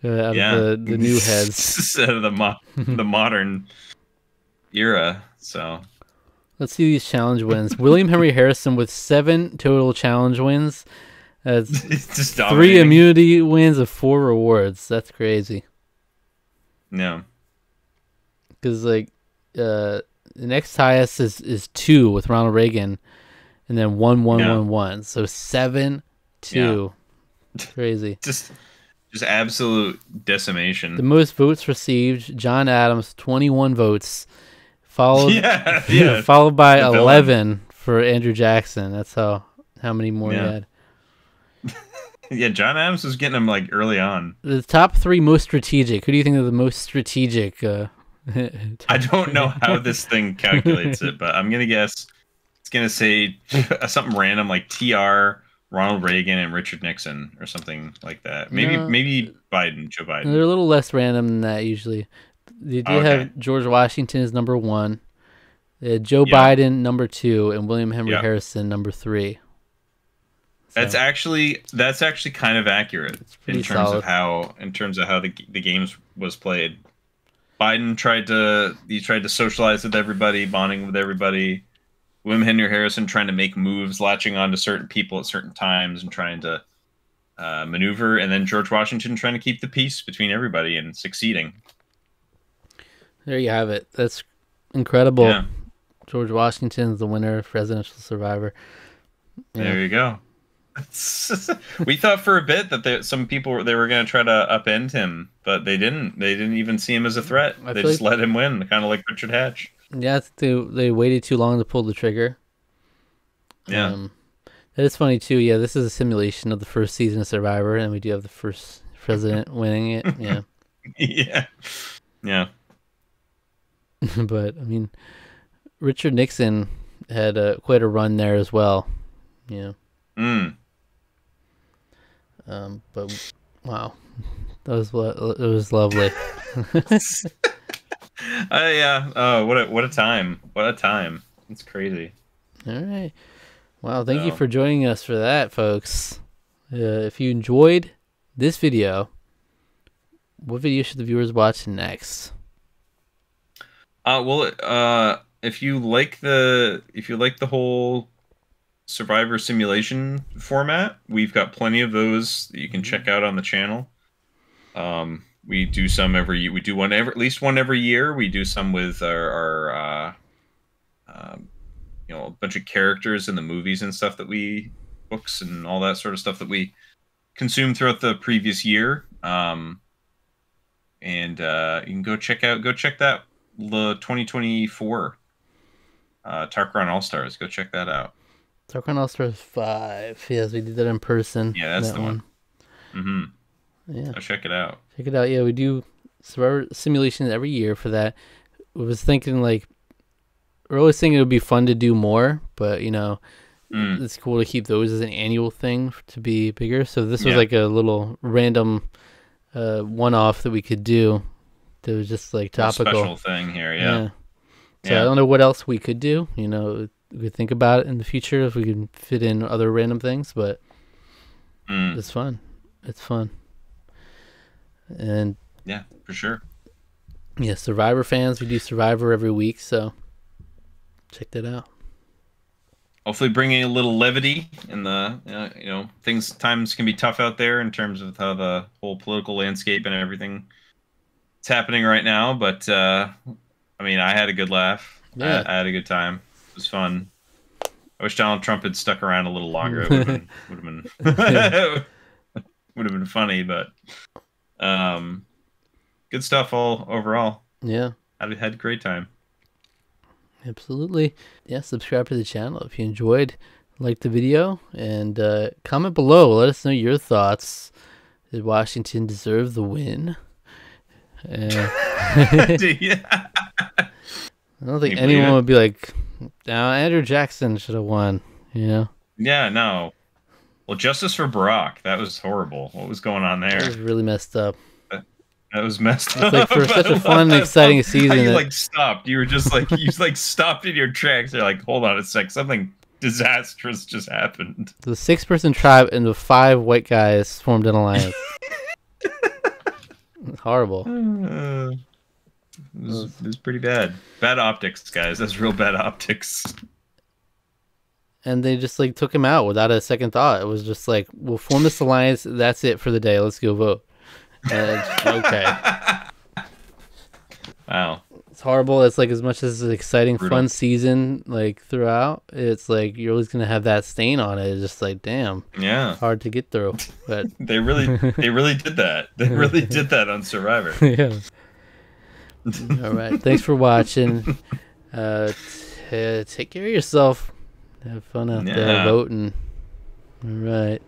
Speaker 1: out of the new heads.
Speaker 2: Out of the modern era, so...
Speaker 1: Let's see these challenge wins. William Henry Harrison with 7 total challenge wins. That's
Speaker 2: just
Speaker 1: 3 immunity wins of 4 rewards. That's crazy.
Speaker 2: No.
Speaker 1: Because, like, the next highest is 2 with Ronald Reagan, and then 1-1-1-1. So 7-2. Yeah. Crazy.
Speaker 2: Just absolute decimation.
Speaker 1: The most votes received, John Adams, 21 votes. Followed by 11 for Andrew Jackson. That's how many more he had.
Speaker 2: Yeah, John Adams was getting him like early on.
Speaker 1: The top 3 most strategic. Who do you think are the most strategic?
Speaker 2: I don't know how this thing calculates it, but I'm gonna guess it's gonna say something random like TR, Ronald Reagan, and Richard Nixon or something like that. Maybe Biden, Joe Biden.
Speaker 1: They're a little less random than that usually. They do have George Washington as number 1, Joe Biden number 2, and William Henry Harrison number 3. So,
Speaker 2: that's actually kind of accurate in terms of how the games was played. Biden tried to socialize with everybody, bonding with everybody. William Henry Harrison trying to make moves, latching on to certain people at certain times, and trying to maneuver. And then George Washington trying to keep the peace between everybody and succeeding.
Speaker 1: There you have it. That's incredible.
Speaker 2: Yeah.
Speaker 1: George Washington is the winner of Presidential Survivor.
Speaker 2: Yeah. There you go. We thought for a bit that some people were going to try to upend him, but they didn't. They didn't even see him as a threat. They just let him win, kind of like Richard Hatch.
Speaker 1: Yeah, they waited too long to pull the trigger.
Speaker 2: Yeah.
Speaker 1: That is funny, too. Yeah, this is a simulation of the first season of Survivor, and we do have the first president winning it. Yeah.
Speaker 2: Yeah.
Speaker 1: But, I mean, Richard Nixon had quite a run there as well. Yeah. But, wow. It was lovely.
Speaker 2: Yeah. Oh, what a time. What a time. It's crazy.
Speaker 1: All right. Wow, thank you for joining us for that, folks. If you enjoyed this video, what video should the viewers watch next?
Speaker 2: Well, if you like the whole Survivor simulation format, we've got plenty of those that you can check out on the channel. We do some we do at least one every year. We do some with our a bunch of characters in the movies and stuff books and all that sort of stuff that we consumed throughout the previous year. And you can go check that the 2024 Tarqaron All Stars. Go check that out.
Speaker 1: Tarqaron All Stars 5. Yes, we did that in person.
Speaker 2: Yeah, that's the one. Mm-hmm.
Speaker 1: Yeah,
Speaker 2: I'll check it out.
Speaker 1: Check it out. Yeah, we do Survivor simulations every year for that. I was thinking we're always thinking it would be fun to do more, but it's cool to keep those as an annual thing to be bigger. So this was like a little random one-off that we could do. That was just topical.
Speaker 2: A special thing here, yeah.
Speaker 1: So I don't know what else we could do. We could think about it in the future if we can fit in other random things, but it's fun. It's fun. And
Speaker 2: yeah, for sure.
Speaker 1: Yeah, Survivor fans, we do Survivor every week, so check that out.
Speaker 2: Hopefully bringing a little levity in the, times can be tough out there in terms of how the whole political landscape and everything it's happening right now. But, I had a good laugh.
Speaker 1: Yeah.
Speaker 2: I had a good time. It was fun. I wish Donald Trump had stuck around a little longer. It would have been would have been funny, but good stuff all overall.
Speaker 1: Yeah.
Speaker 2: I had a great time.
Speaker 1: Absolutely. Yeah, subscribe to the channel if you enjoyed, like the video, and comment below. Let us know your thoughts. Did Washington deserve the win?
Speaker 2: Yeah.
Speaker 1: I don't think anyone would be like, "Now Andrew Jackson should have won."
Speaker 2: Yeah, no. Well, justice for Barack. That was horrible. What was going on there?
Speaker 1: That was really messed up.
Speaker 2: That was messed up.
Speaker 1: It's for such a fun, exciting season.
Speaker 2: How you stopped. You were just you stopped in your tracks. You're like, hold on a sec. Something disastrous just happened.
Speaker 1: The 6-person tribe and the 5 white guys formed an alliance. It's horrible.
Speaker 2: It was pretty bad. Bad optics, guys. That's real bad optics.
Speaker 1: And they just took him out without a second thought. It was just we'll form this alliance. That's it for the day. Let's go vote. Okay.
Speaker 2: Wow.
Speaker 1: It's horrible. It's as much as an exciting, fun season throughout. It's you're always gonna have that stain on it. It's just damn.
Speaker 2: Yeah.
Speaker 1: Hard to get through. But
Speaker 2: they really did that. They really did that on Survivor.
Speaker 1: Yeah. All right. Thanks for watching. Take care of yourself. Have fun out there voting. All right.